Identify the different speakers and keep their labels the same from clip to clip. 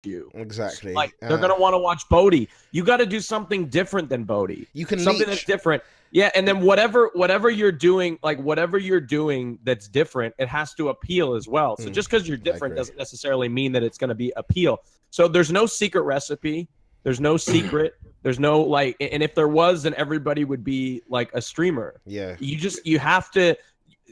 Speaker 1: you.
Speaker 2: Exactly.
Speaker 1: Like they're gonna want to watch Bodhi. You got to do something different than Bodhi.
Speaker 2: You can
Speaker 1: something
Speaker 2: leech.
Speaker 1: that's different. Yeah, and then whatever you're doing, like whatever you're doing that's different, it has to appeal as well. So just because you're different doesn't necessarily mean that it's going to be appeal. So there's no secret recipe. There's no secret. There's no like, and if there was, then everybody would be like a streamer.
Speaker 2: Yeah.
Speaker 1: You have to.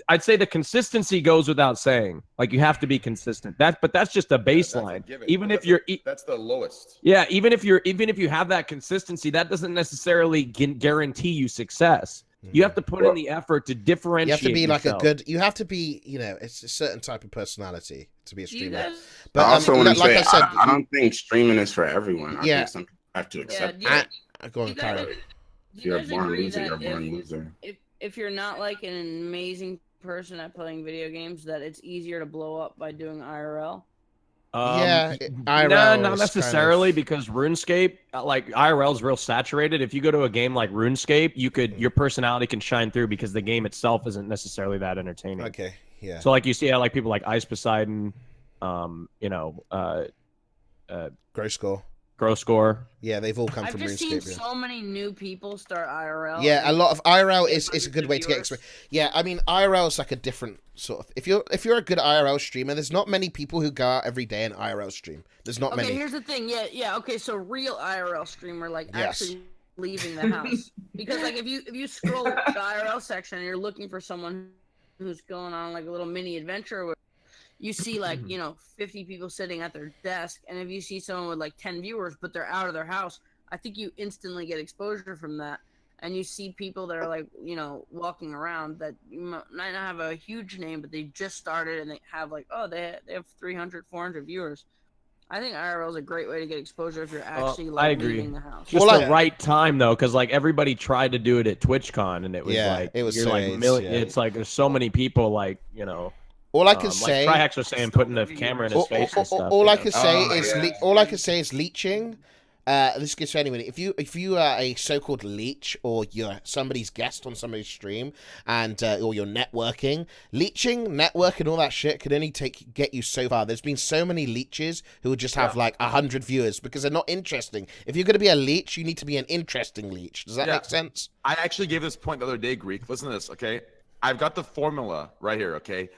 Speaker 1: I'd say the consistency goes without saying. Like you have to be consistent. But that's just a baseline. Even if you're
Speaker 3: that's the lowest.
Speaker 1: Yeah, even if you have that consistency, that doesn't necessarily guarantee you success. You have to put in the effort to differentiate.
Speaker 2: You have to be
Speaker 1: yourself.
Speaker 2: like a good. You have to be, it's a certain type of personality to be a streamer.
Speaker 4: But I also want to say, I don't think streaming is for everyone. I think some people have to accept that.
Speaker 2: Go on, Tyler.
Speaker 4: If you're a born loser, you're a born loser.
Speaker 5: If you're not like an amazing person at playing video games, that it's easier to blow up by doing IRL.
Speaker 1: IRL not necessarily, because RuneScape, like IRL is real saturated. If you go to a game like RuneScape, your personality can shine through because the game itself isn't necessarily that entertaining.
Speaker 2: Okay, yeah.
Speaker 1: So like you see, like people like Ice Poseidon, Grow Score.
Speaker 2: Yeah, they've all come from RuneScape.
Speaker 5: I've just seen so many new people start IRL.
Speaker 2: Yeah, a lot of IRL is a good way to get experience. Yeah, I mean IRL is like a different sort of. If you're a good IRL streamer, there's not many people who go out every day and IRL stream. There's not many.
Speaker 5: Okay, here's the thing. Yeah. Okay, so real IRL streamer, like actually leaving the house, because like if you scroll the IRL section and you're looking for someone who's going on like a little mini adventure. You see like, 50 people sitting at their desk, and if you see someone with like 10 viewers, but they're out of their house, I think you instantly get exposure from that. And you see people that are like, walking around that might not have a huge name, but they just started and they have like, they have 300, 400 viewers. I think IRL is a great way to get exposure if you're actually leaving the house.
Speaker 1: Just the right time though, because like everybody tried to do it at TwitchCon, and it was it's like there's so many people like,
Speaker 2: All I can say,
Speaker 1: like Trihex was saying, putting the camera in his face and stuff.
Speaker 2: All I can say is leeching. This goes for anyone. If you are a so-called leech, or you're somebody's guest on somebody's stream, and or you're networking, network, and all that shit can only get you so far. There's been so many leeches who would just have like 100 viewers because they're not interesting. If you're going to be a leech, you need to be an interesting leech. Does that make sense?
Speaker 3: I actually gave this point the other day, Greek. Listen to this, okay? I've got the formula right here, okay?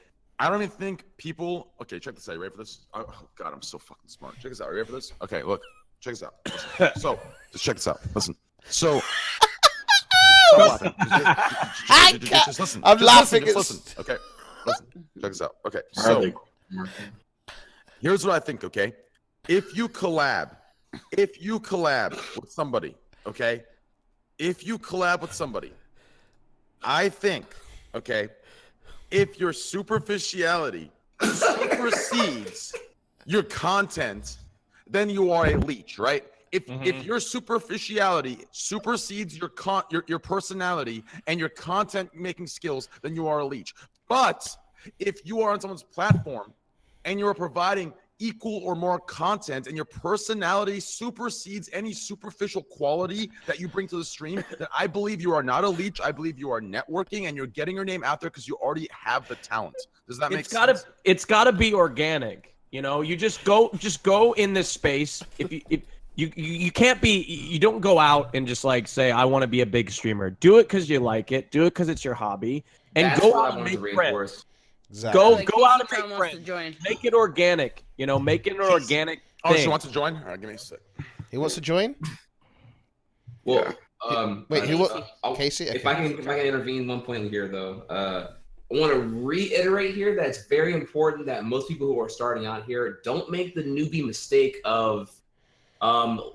Speaker 3: I don't even think people. Okay, check this out. You ready for this? Oh God, I'm so fucking smart. Check this out. Are you ready for this? Okay, look. Check this out. Listen. So, just check this out. Listen. So. Just listen.
Speaker 2: I'm laughing.
Speaker 3: Just listen. Okay. Listen. Check this out. Okay. So. Here's what I think. Okay. If you collab with somebody. Okay. If you collab with somebody, I think. Okay. If your superficiality supersedes your content, then you are a leech, right? If your superficiality supersedes your personality and your content making skills, then you are a leech. But if you are on someone's platform and you are providing equal or more content, and your personality supersedes any superficial quality that you bring to the stream, then I believe you are not a leech. I believe you are networking, and you're getting your name out there because you already have the talent. Does that make sense?
Speaker 1: It's gotta be organic. You just go in this space. If you can't be, you don't go out and just like say, I want to be a big streamer. Do it because you like it. Do it because it's your hobby, and go out and make friends. Exactly. Go out and make friends. Make it organic. Make it an organic thing.
Speaker 3: Oh, she wants to join? All right, give me a sec.
Speaker 2: He wants to join?
Speaker 6: Well,
Speaker 2: wait, Casey?
Speaker 6: If I can intervene one point here, though, I want to reiterate here that it's very important that most people who are starting out here don't make the newbie mistake of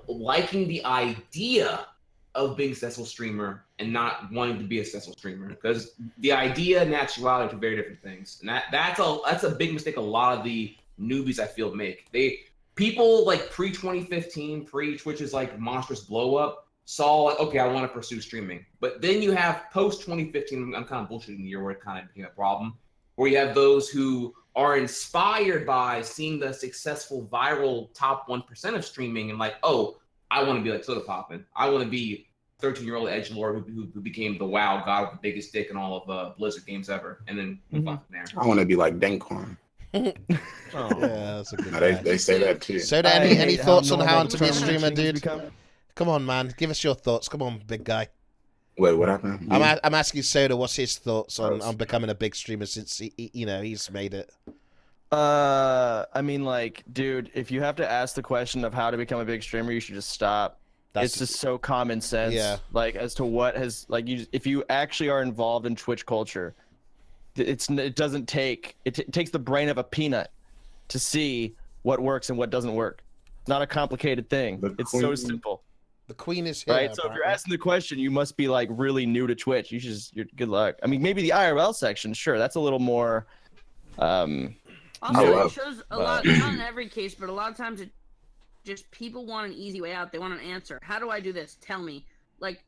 Speaker 6: liking the idea of being a successful streamer and not wanting to be a successful streamer, because the idea and actuality are two very different things, and that's a big mistake a lot of the newbies I feel make. People like pre-2015, pre-Twitch's like monstrous blow up, saw like, okay, I want to pursue streaming. But then you have post-2015, I'm kind of bullshitting the year where it kind of became a problem, where you have those who are inspired by seeing the successful viral top 1% of streaming and like, oh, I want to be like Sodapoppin. I want to be 13-year-old edgelord who became the god with the biggest dick in all of Blizzard games ever, and then move on from there.
Speaker 4: I want to be like Dankorn.
Speaker 1: Oh.
Speaker 2: Yeah, that's a good
Speaker 4: No,
Speaker 2: guy.
Speaker 4: they say that too.
Speaker 2: So, any thoughts on how
Speaker 5: normal
Speaker 2: to be a
Speaker 5: term
Speaker 2: streamer,
Speaker 5: things
Speaker 2: dude? Come on, man. Give us your thoughts. Come on, big guy.
Speaker 4: Wait, what happened?
Speaker 2: I'm asking Soda what's his thoughts on becoming a big streamer since he's made it.
Speaker 7: I mean, like, dude, if you have to ask the question of how to become a big streamer, you should just stop. It's just so common sense.
Speaker 2: Yeah.
Speaker 7: Like, as to what has, like, if you actually are involved in Twitch culture, it doesn't take, it takes the brain of a peanut to see what works and what doesn't work. It's not a complicated thing. It's so simple.
Speaker 2: The queen is here.
Speaker 7: Right. So if you're asking the question, you must be like really new to Twitch. You're good luck. I mean, maybe the IRL section, sure, that's a little more.
Speaker 5: Also, it shows a lot, not in every case, but a lot of times it just people want an easy way out. They want an answer. How do I do this? Tell me. Like,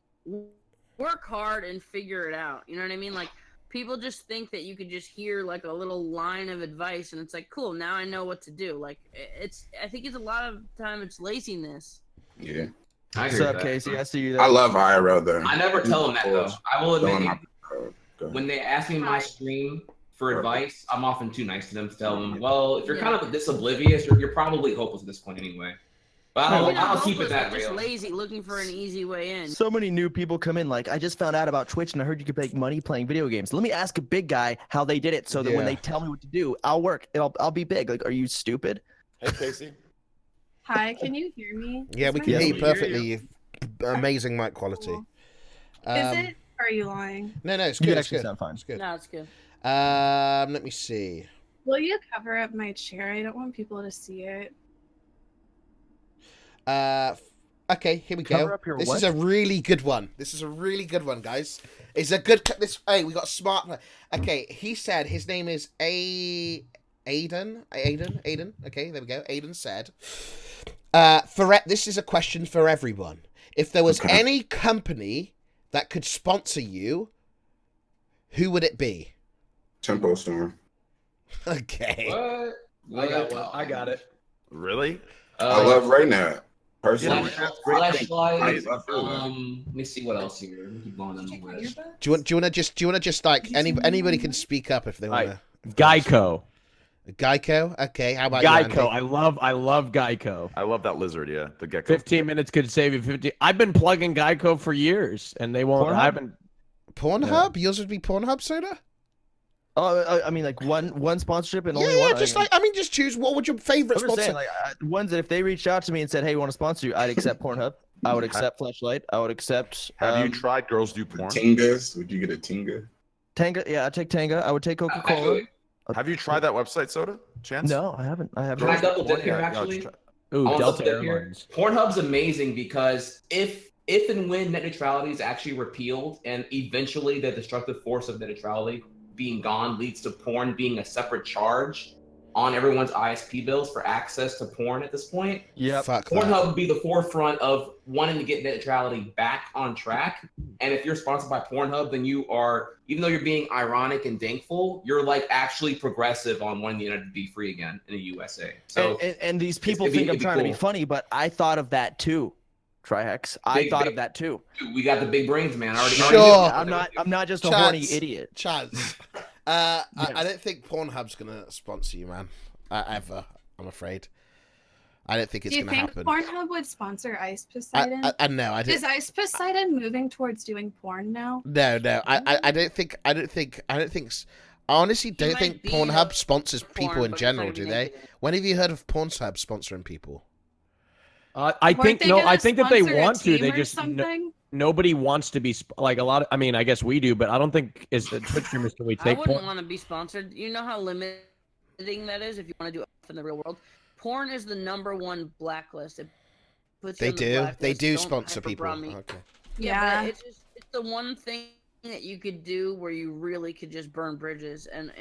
Speaker 5: work hard and figure it out. You know what I mean? Like, people just think that you could just hear like a little line of advice and it's like, cool, now I know what to do. Like, I think it's a lot of time it's laziness.
Speaker 4: Yeah.
Speaker 7: What's up, Casey? I see you there.
Speaker 4: I love IRL though.
Speaker 6: I never tell them that though. I will admit,
Speaker 4: Go
Speaker 6: when they ask me in my stream for advice, I'm often too nice to them to tell them, well, if you're kind of this oblivious, you're probably hopeless at this point anyway. But I'll keep it that real.
Speaker 5: Just lazy, looking for an easy way in.
Speaker 7: So many new people come in like, I just found out about Twitch and I heard you could make money playing video games. Let me ask a big guy how they did it so that when they tell me what to do, I'll work. I'll be big. Like, are you stupid?
Speaker 3: Hey, Casey.
Speaker 8: Hi, can you hear me?
Speaker 2: Yeah, we can hear you perfectly. Amazing mic quality.
Speaker 8: Cool. Is it? Or are you lying?
Speaker 2: No, it's good.
Speaker 7: You
Speaker 2: It's
Speaker 7: actually
Speaker 2: good.
Speaker 7: sound fine.
Speaker 2: It's good.
Speaker 5: No, it's good.
Speaker 2: Let me see.
Speaker 8: Will you cover up my chair? I don't want people to see it.
Speaker 2: Okay, here we go.
Speaker 7: Cover up your
Speaker 2: This
Speaker 7: what?
Speaker 2: is a really good one. This is a really good one, guys. It's a good. Hey, we got a smart. Okay, he said his name is Aiden. Okay, there we go. Aiden said. This is a question for everyone. If there was any company that could sponsor you, who would it be?
Speaker 4: Tempo Storm.
Speaker 2: Okay.
Speaker 6: What?
Speaker 1: I got it.
Speaker 3: Really?
Speaker 4: I love Raynat. Personally.
Speaker 6: Flashlight. Let me see what else here. Let me keep going on the list.
Speaker 2: Do you want to just like anybody can speak up if they want to.
Speaker 1: Geico.
Speaker 2: Geico. Okay. How about
Speaker 1: Geico?
Speaker 2: You,
Speaker 1: I love Geico.
Speaker 3: I love that lizard. Yeah, the gecko.
Speaker 1: 15 minutes could save you 50. I've been plugging Geico for years, and they won't. I haven't.
Speaker 2: Pornhub? Yeah. Yours would be Pornhub, Soda?
Speaker 7: Oh, I mean, like one sponsorship and only one.
Speaker 2: Just choose. What would your favorite sponsor?
Speaker 7: Saying, like, ones that if they reached out to me and said, "Hey, we want to sponsor you," I'd accept Pornhub. I would accept Flashlight. I would accept.
Speaker 3: Have you tried Girls Do Porn?
Speaker 4: Tingas? Would you get a Tinga?
Speaker 7: Tanga? Yeah, I'd take Tanga. I would take Coca-Cola.
Speaker 3: Have you tried that website, Soda? Chance?
Speaker 7: No, I haven't.
Speaker 6: Can I double dip here, actually?
Speaker 1: Ooh, Delta Airlines.
Speaker 6: Pornhub's amazing because if and when net neutrality is actually repealed and eventually the destructive force of net neutrality being gone leads to porn being a separate charge on everyone's ISP bills for access to porn at this point.
Speaker 7: Yeah.
Speaker 6: Pornhub would be the forefront of wanting to get net neutrality back on track. And if you're sponsored by Pornhub, then you are, even though you're being ironic and thankful, you're like actually progressive on wanting the internet to be free again in the USA. So
Speaker 7: and these people think I'm trying to be funny, but I thought of that too. Trihex. I thought of that too.
Speaker 6: We got the big brains, man.
Speaker 7: I'm not just a horny idiot.
Speaker 2: Chance. I don't think Pornhub's gonna sponsor you, man. Ever. I'm afraid. I don't think it's gonna happen.
Speaker 8: Do you think Pornhub would sponsor Ice Poseidon?
Speaker 2: No, I don't.
Speaker 8: Is Ice Poseidon moving towards doing porn now?
Speaker 2: No. I don't think. I honestly don't think Pornhub sponsors people in general. Do they? When have you heard of Pornhub sponsoring people?
Speaker 1: I think that they want to. They just nobody wants to be like a lot of. I mean, I guess we do, but I don't think as Twitch streamers can we take.
Speaker 5: I wouldn't want to be sponsored. You know how limiting that is if you want to do it in the real world. Porn is the #1 blacklist. It puts
Speaker 2: they do sponsor people. Okay.
Speaker 5: Yeah, it's the one thing that you could do where you really could just burn bridges and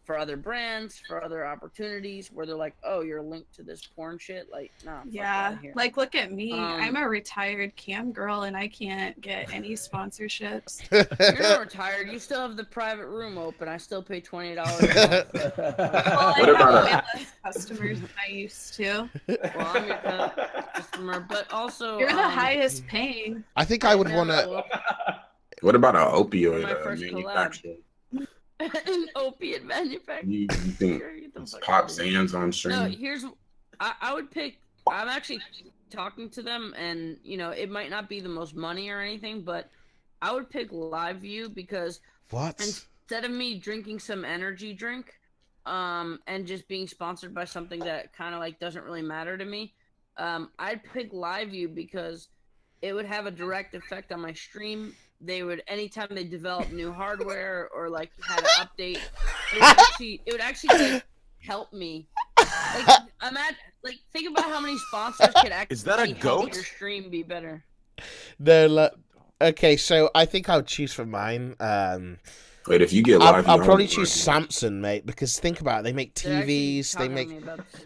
Speaker 5: for other brands, for other opportunities where they're like, oh, you're linked to this porn shit. Like, nah.
Speaker 8: Yeah. Like, look at me. I'm a retired cam girl and I can't get any sponsorships.
Speaker 5: You're not retired. You still have the private room open. I still pay $20
Speaker 8: Well, I have way less customers than I used to.
Speaker 5: Well, I'm your customer, but also
Speaker 8: you're the highest paying.
Speaker 2: I think I would want to.
Speaker 4: What about an opioid manufacturer?
Speaker 5: An opiate manufacturer.
Speaker 4: You think pop Zans on stream?
Speaker 5: No, I would pick. I'm actually talking to them, and it might not be the most money or anything, but I would pick Live View because instead of me drinking some energy drink, and just being sponsored by something that kind of like doesn't really matter to me, I'd pick Live View because it would have a direct effect on my stream. They would, anytime they develop new hardware or like had an update, it would actually like help me. Like think about how many sponsors could actually help your stream be better.
Speaker 2: No, okay, so I think I'll choose for mine.
Speaker 4: Wait, if you get live,
Speaker 2: I'll probably choose Samsung, mate, because think about it. They make TVs,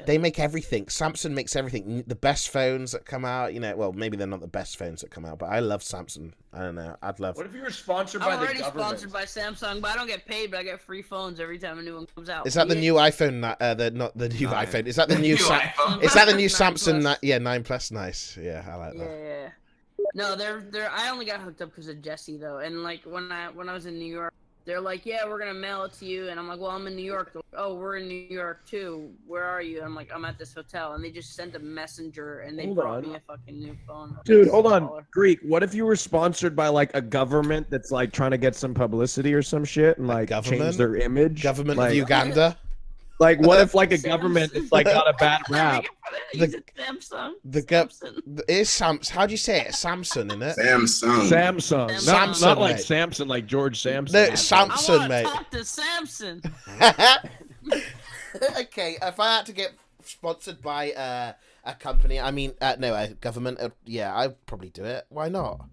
Speaker 2: they make everything. Samsung makes everything. The best phones that come out, well, maybe they're not the best phones that come out, but I love Samsung. I don't know. I'd love.
Speaker 1: What if you were sponsored by the government?
Speaker 5: I'm already sponsored by Samsung, but I don't get paid, but I get free phones every time a new one comes out.
Speaker 2: Is that the new iPhone? Not the new iPhone. Is that the new iPhone? Is that the new Samsung? Yeah, 9 Plus. Nice. Yeah, I like that.
Speaker 5: Yeah. No, they're. I only got hooked up because of Jesse though, and like when I was in New York. They're like, yeah, we're going to mail it to you. And I'm like, well, I'm in New York. Like, oh, we're in New York, too. Where are you? I'm like, I'm at this hotel. And they just sent a messenger, and they brought me a fucking new phone.
Speaker 1: Dude, hold on. Greek, what if you were sponsored by, like, a government that's, like, trying to get some publicity or some shit and, like, change their image?
Speaker 2: Government of Uganda?
Speaker 1: Like, what if, like, a government is, like, got a bad rap?
Speaker 5: Samsung.
Speaker 2: How do you say it? Samsung, isn't it?
Speaker 1: Samsung. Not like Samson, like George Samson.
Speaker 2: No, Samsung, mate.
Speaker 5: I want to talk to Samson.
Speaker 2: Okay, if I had to get sponsored by a company, a government, yeah, I'd probably do it. Why not?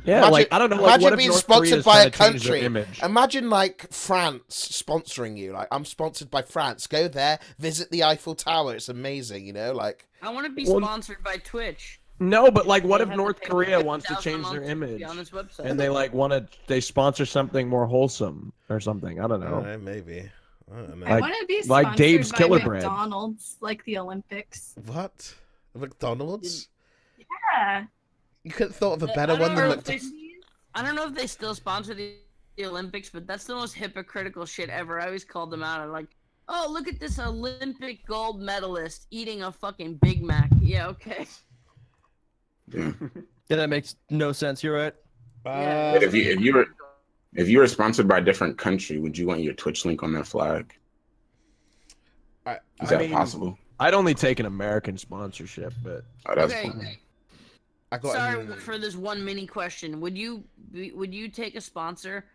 Speaker 1: Yeah,
Speaker 2: imagine,
Speaker 1: like, I don't know.
Speaker 2: Like, imagine being sponsored by a country. Imagine, like, France sponsoring you. Like, I'm sponsored by France. Go there, visit the Eiffel Tower. It's amazing, like.
Speaker 5: I want to be sponsored by Twitch.
Speaker 1: No, but, like, what if North Korea wants to change their image? And they, like, they sponsor something more wholesome or something. I don't know.
Speaker 2: Maybe. I don't know.
Speaker 8: I want to be sponsored
Speaker 1: like Dave's
Speaker 8: by
Speaker 1: Killer
Speaker 8: McDonald's, like the Olympics.
Speaker 2: What? McDonald's?
Speaker 8: Yeah.
Speaker 2: You could have thought of a better one than McDonald's.
Speaker 5: I don't know if they still sponsor the Olympics, but that's the most hypocritical shit ever. I always called them out. I'm like, oh, look at this Olympic gold medalist eating a fucking Big Mac. Yeah, okay.
Speaker 7: Yeah, that makes no sense. You're right.
Speaker 4: If you were sponsored by a different country, would you want your Twitch link on that flag? Is that possible?
Speaker 1: I'd only take an American sponsorship, but
Speaker 4: that's
Speaker 5: okay.
Speaker 4: Cool.
Speaker 5: Sorry for this one mini question. Would you take a sponsor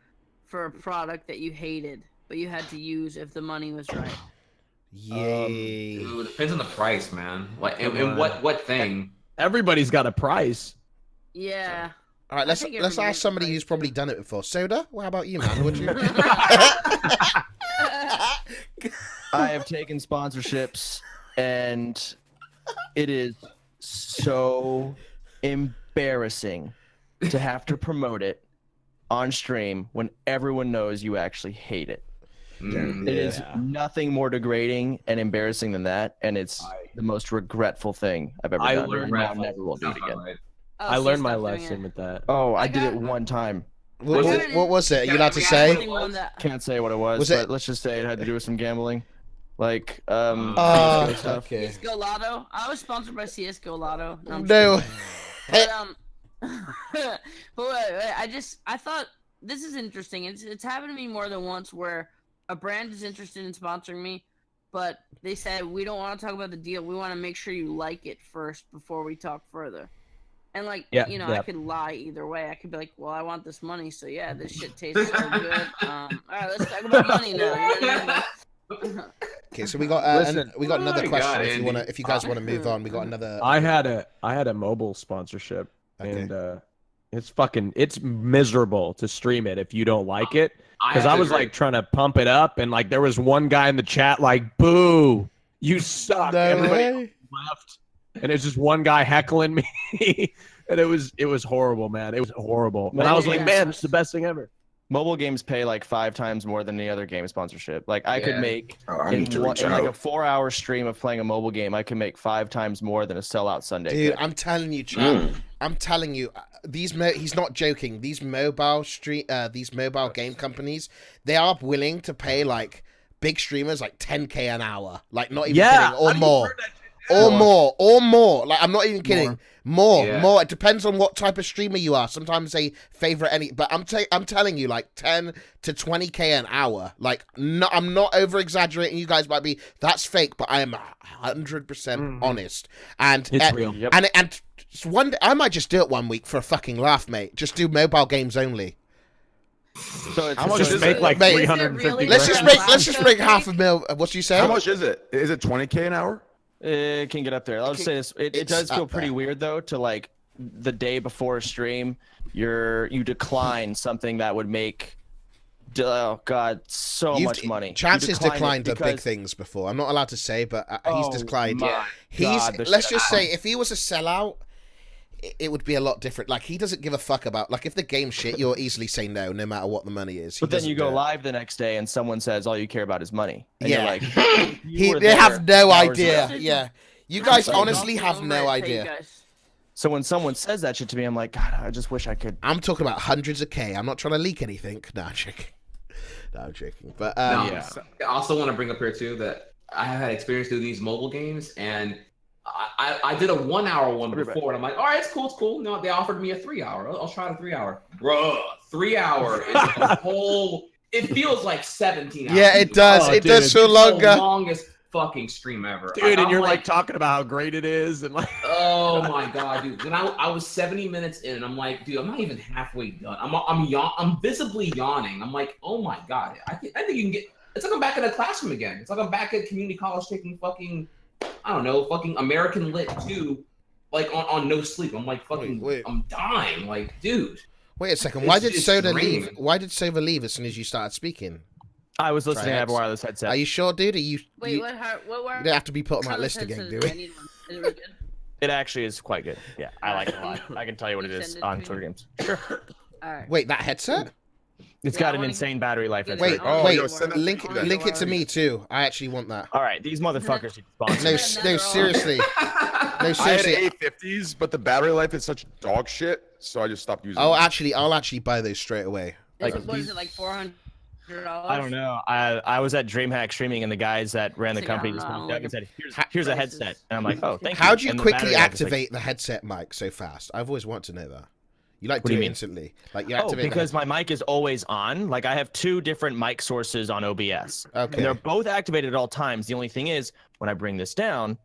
Speaker 5: for a product that you hated, but you had to use if the money was right?
Speaker 2: Yay!
Speaker 6: It depends on the price, man. Like, and what thing?
Speaker 1: Everybody's got a price.
Speaker 5: Yeah.
Speaker 2: All right, let's ask somebody who's probably done it before. Soda, how about you, man? Would you?
Speaker 7: I have taken sponsorships, and it is so embarrassing to have to promote it on stream when everyone knows you actually hate it. It is nothing more degrading and embarrassing than that, and it's the most regretful thing I've ever done. And I never will do it again.
Speaker 1: I learned my lesson with that.
Speaker 7: Oh, I did it one time.
Speaker 2: What was it? Are you allowed to say?
Speaker 7: Can't say what it was, but let's just say it had to do with some gambling. Like,
Speaker 2: stuff. Okay.
Speaker 5: CSGO Lotto. I was sponsored by CSGO Lotto.
Speaker 2: No.
Speaker 5: But I thought this is interesting. It's happened to me more than once where a brand is interested in sponsoring me, but they said, we don't want to talk about the deal. We want to make sure you like it first before we talk further. And like, I could lie either way. I could be like, well, I want this money. So yeah, this shit tastes so good. All right, let's talk about money now.
Speaker 2: Okay, so we got another question. If you guys want to move on, we got another.
Speaker 1: I had a mobile sponsorship, and it's miserable to stream it if you don't like it. Because I was like trying to pump it up, and like there was one guy in the chat like, "Boo, you suck." Everybody left, and it's just one guy heckling me, and it was horrible, man. It was horrible, and I was like, "Man, it's the best thing ever."
Speaker 7: Mobile games pay like 5 times more than any other game sponsorship. Like I could make in like a 4-hour stream of playing a mobile game, I could make 5 times more than a sellout Sunday.
Speaker 2: Dude, I'm telling you, Chad. I'm telling you, he's not joking. These mobile game companies, they are willing to pay like big streamers like 10K an hour, like not even kidding, or more. Or more. Like I'm not even kidding. More. It depends on what type of streamer you are. Sometimes they favorite any, but I'm telling you, like 10 to 20K an hour. Like I'm not over exaggerating. You guys might be that's fake, but I am 100% honest. And
Speaker 1: it's real.
Speaker 2: Yep. And one day, I might just do it one week for a fucking laugh, mate. Just do mobile games only.
Speaker 7: So it's
Speaker 1: how much just make like 350.
Speaker 8: Really
Speaker 2: let's just make half a mil. What you say?
Speaker 3: How much is it? Is it 20K an hour?
Speaker 7: It can get up there. I'll just say this. It does feel pretty weird though to like the day before a stream, you decline something that would make so much money.
Speaker 2: Chances declined the big things before. I'm not allowed to say, but he's declined. Let's just say if he was a sellout, it would be a lot different. Like he doesn't give a fuck about like if the game's shit, you'll easily say no matter what the money is.
Speaker 7: But then you go live the next day and someone says all you care about is money. And you're like,
Speaker 2: they have no idea. Yeah. You guys honestly have no idea.
Speaker 7: So when someone says that shit to me, I'm like, God, I just wish I could.
Speaker 2: I'm talking about hundreds of K. I'm not trying to leak anything. No, I'm joking. But
Speaker 6: I also want to bring up here too that I have had experience doing these mobile games, and I did a 1 hour one before, and I'm like, all right, it's cool. No, they offered me a 3 hour. I'll try the 3 hour. Bro, 3 hour is a whole. It feels like 17 hours.
Speaker 2: Yeah, it does. It does feel longer.
Speaker 6: The longest fucking stream ever,
Speaker 1: dude. And you're like talking about how great it is, and like,
Speaker 6: oh my god, dude. When I was 70 minutes in, and I'm like, dude, I'm not even halfway done. I'm visibly yawning. I'm like, oh my god, I think you can get. It's like I'm back in a classroom again. It's like I'm back at community college taking fucking, I don't know, fucking American Lit 2, like on no sleep. I'm like fucking, I'm dying. Like, dude.
Speaker 2: Wait a second. Why did Soda leave? Why did Soda leave as soon as you started speaking?
Speaker 7: I was listening. I have a wireless headset.
Speaker 2: Are you sure, dude?
Speaker 5: What?
Speaker 2: You don't have to be put on that list again, do we?
Speaker 7: It actually is quite good. Yeah, I like it a lot. I can tell you what it is on Twitter games. Sure.
Speaker 5: All right.
Speaker 2: Wait, that headset?
Speaker 7: It's got an insane battery life.
Speaker 2: Wait, link it to me too. I actually want that.
Speaker 7: All right, these motherfuckers need
Speaker 2: sponsors. No, seriously.
Speaker 3: I had A50s, but the battery life is such dog shit, so I just stopped using them.
Speaker 2: I'll actually buy those straight away.
Speaker 5: What is it, like $400?
Speaker 7: I don't know. I was at DreamHack streaming, and the guys that ran the company just came up and said, "Here's a headset," and I'm like, "Oh, thank you."
Speaker 2: How'd you quickly activate the headset mic so fast? I've always wanted to know that. You like do it instantly, like you activate.
Speaker 7: Because my mic is always on. Like I have 2 different mic sources on OBS.
Speaker 2: Okay.
Speaker 7: And they're both activated at all times. The only thing is, when I bring this down,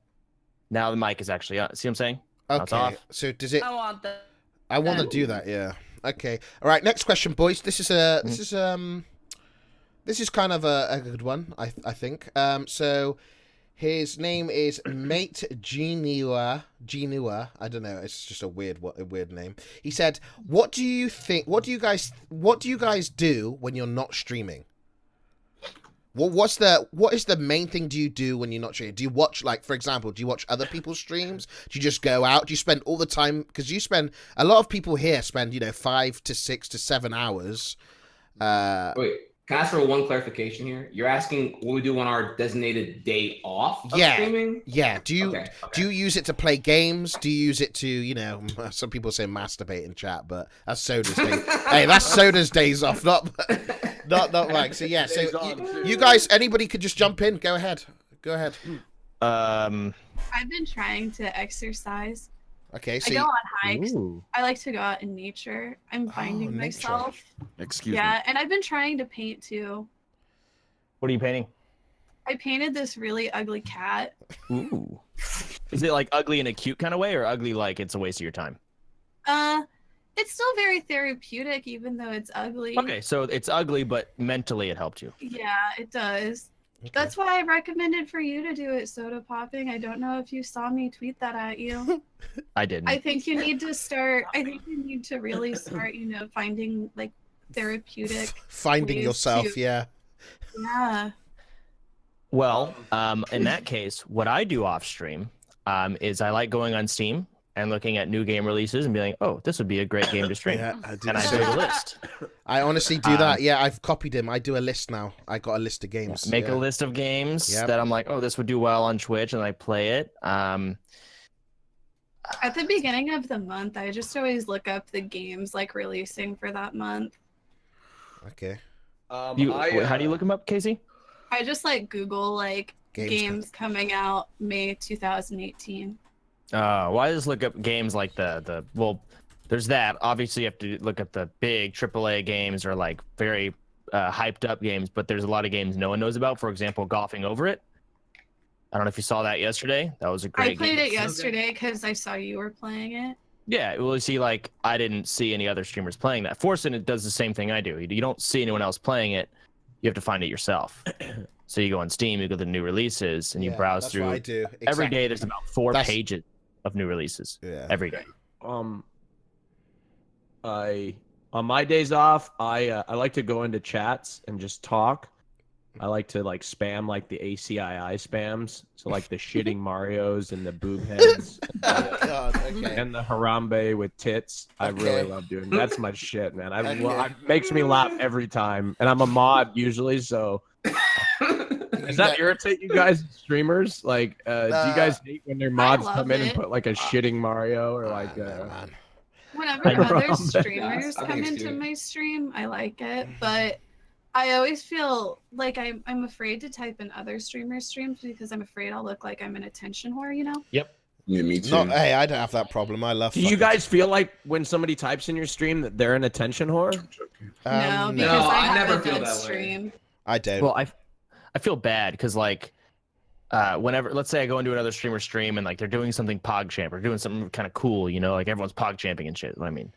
Speaker 7: now the mic is actually on. See what I'm saying?
Speaker 2: Okay. So does it?
Speaker 5: I want that.
Speaker 2: I want to do that. Yeah. Okay. All right. Next question, boys. This is kind of a good one, I think. So his name is Mate Genua. I don't know. It's just a weird name. He said, "What do you think? What do you guys do when you're not streaming? What is the main thing do you do when you're not streaming? Do you watch, like, for example, do you watch other people's streams? Do you just go out? Do you spend all the time? Because a lot of people here spend 5 to 6 to 7 hours.
Speaker 6: Wait. Can I ask for one clarification here? You're asking what we do on our designated day off of streaming?
Speaker 2: Yeah. Do you use it to play games? Do you use it to, some people say masturbate in chat, but that's Soda's day. Hey, that's Soda's days off, not like. So yeah, so you guys, anybody could just jump in. Go ahead.
Speaker 8: I've been trying to exercise.
Speaker 2: Okay, so
Speaker 8: I go on hikes. Ooh. I like to go out in nature. I'm finding myself.
Speaker 3: Excuse me.
Speaker 8: Yeah, and I've been trying to paint too.
Speaker 7: What are you painting?
Speaker 8: I painted this really ugly cat.
Speaker 7: Ooh. Is it like ugly in a cute kind of way, or ugly like it's a waste of your time?
Speaker 8: It's still very therapeutic, even though it's ugly.
Speaker 7: Okay, so it's ugly, but mentally it helped you.
Speaker 8: Yeah, it does. Okay. That's why I recommended for you to do it, Sodapoppin. I don't know if you saw me tweet that at you.
Speaker 7: I didn't.
Speaker 8: I think you need to start. I think you need to really start, finding like therapeutic.
Speaker 2: Finding yourself, yeah.
Speaker 8: Yeah.
Speaker 7: Well, in that case, what I do off stream is I like going on Steam and looking at new game releases and being like, oh, this would be a great game to stream.
Speaker 2: Yeah, I
Speaker 7: and I build a list.
Speaker 2: I honestly do that. Yeah, I've copied him. I do a list now. I got a list of games.
Speaker 7: Make a list of games that I'm like, oh, this would do well on Twitch, and I play it.
Speaker 8: At the beginning of the month, I just always look up the games like releasing for that month.
Speaker 2: Okay.
Speaker 7: How do you look them up, Casey?
Speaker 8: I just like Google like games coming out May 2018.
Speaker 7: Well, I just look up games like well, there's that. Obviously, you have to look at the big AAA games or like very hyped up games, but there's a lot of games no one knows about. For example, Golfing Over It. I don't know if you saw that yesterday. That was a great game.
Speaker 8: I played it yesterday because I saw you were playing it.
Speaker 7: Yeah, well, you see, like, I didn't see any other streamers playing that. Forcing it does the same thing I do. You don't see anyone else playing it. You have to find it yourself. So you go on Steam, you go to the new releases, and you browse
Speaker 2: that's
Speaker 7: through.
Speaker 2: what I do. Exactly.
Speaker 7: Every day, there's about 4 pages of new releases.
Speaker 2: Yeah.
Speaker 7: Every day.
Speaker 1: On my days off, I like to go into chats and just talk. I like to like spam like the ACII spams, so like the shitting Marios and the boob heads and the Harambe with tits. I really love doing that's my shit, man. It makes me laugh every time, and I'm a mod usually, so. Does that irritate you guys, streamers? Like, do you guys hate when their mods come in and put like a shitting Mario or like?
Speaker 8: Whenever other streamers come into my stream, I like it, but I always feel like I'm afraid to type in other streamers' streams because I'm afraid I'll look like I'm an attention whore, you know?
Speaker 7: Yep.
Speaker 4: Yeah, me too.
Speaker 2: Hey, I don't have that problem. I love.
Speaker 1: Do you guys feel like when somebody types in your stream that they're an attention whore?
Speaker 8: No, because I never feel that stream.
Speaker 2: I don't.
Speaker 7: Well, I feel bad because like whenever, let's say I go into another streamer stream and like they're doing something PogChamp or doing something kind of cool, you know, like everyone's PogChamping and shit. I mean,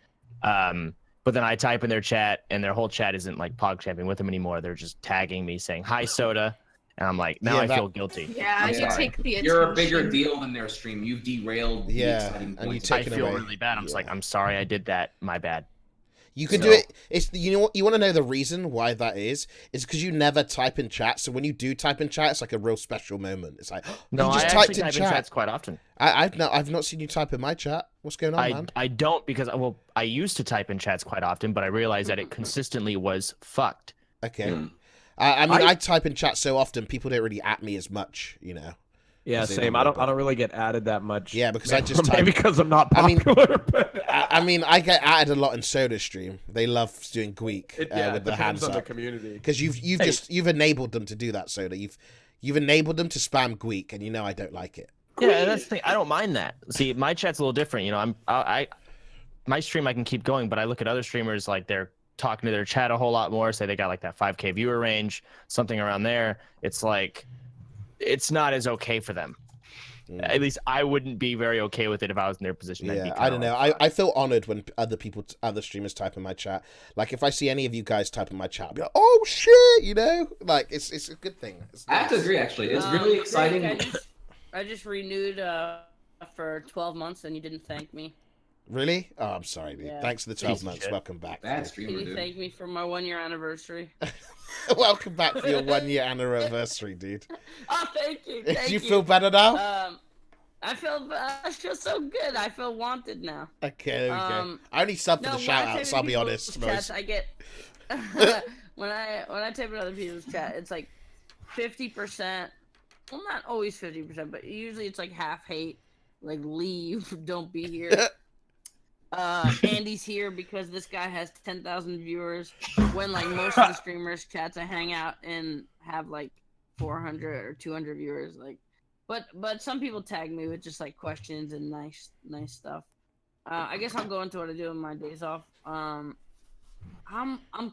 Speaker 7: but then I type in their chat and their whole chat isn't like PogChamping with them anymore. They're just tagging me saying hi Soda, and I'm like, now I feel guilty.
Speaker 8: Yeah, you take the attention.
Speaker 6: You're a bigger deal than their stream. You've derailed.
Speaker 2: And you take it away.
Speaker 7: I feel really bad. I'm just like, I'm sorry I did that. My bad.
Speaker 2: You can do it. It's you know what you want to know the reason why that is because you never type in chat. So when you do type in chat, it's like a real special moment. It's like
Speaker 7: no,
Speaker 2: you just
Speaker 7: I
Speaker 2: typed
Speaker 7: actually type in chats quite often.
Speaker 2: I've not seen you type in my chat. What's going on, man?
Speaker 7: I don't because I used to type in chats quite often, but I realized that it consistently was fucked.
Speaker 2: Okay. I mean, I type in chat so often, people don't really at me as much, you know.
Speaker 1: Yeah, same. I don't really get added that much.
Speaker 2: Yeah, because I just type...
Speaker 1: maybe because I'm not popular.
Speaker 2: I mean, I get added a lot in Soda stream. They love doing Greek with the hands up.
Speaker 1: The community.
Speaker 2: Because you've enabled them to do that, Soda. You've enabled them to spam Greek, and you know I don't like it.
Speaker 7: Yeah, that's the thing. I don't mind that. See, my chat's a little different. You know, my stream I can keep going, but I look at other streamers like they're talking to their chat a whole lot more. Say they got like that 5K viewer range, something around there. It's like. It's not as okay for them. At least I wouldn't be very okay with it if I was in their position.
Speaker 2: Yeah, I don't know. I feel honored when other streamers type in my chat. Like if I see any of you guys type in my chat, I'll be like, oh shit, you know? Like it's a good thing.
Speaker 6: I have to agree, actually. It's really exciting.
Speaker 5: I just renewed for 12 months and you didn't thank me.
Speaker 2: Really? Oh, I'm sorry, dude. Yeah. Thanks for the 12 months. Welcome back.
Speaker 6: Bad streamer,
Speaker 5: Can you thank me for my 1-year anniversary?
Speaker 2: Welcome back for your 1-year anniversary, dude.
Speaker 5: Oh, thank you.
Speaker 2: Do you feel better now?
Speaker 5: I feel so good. I feel wanted now.
Speaker 2: Okay, there we go. I only sub for the shout-outs, I'll be honest.
Speaker 5: Chats, I get when I type in other people's chat, it's like 50%. Well, not always 50%, but usually it's like half hate, like leave, don't be here. Andy's here because this guy has 10,000 viewers when like most of the streamers chats I hang out and have like 400 or 200 viewers. Like, but some people tag me with just like questions and nice stuff. I guess I'll go into what I do in my days off. I'm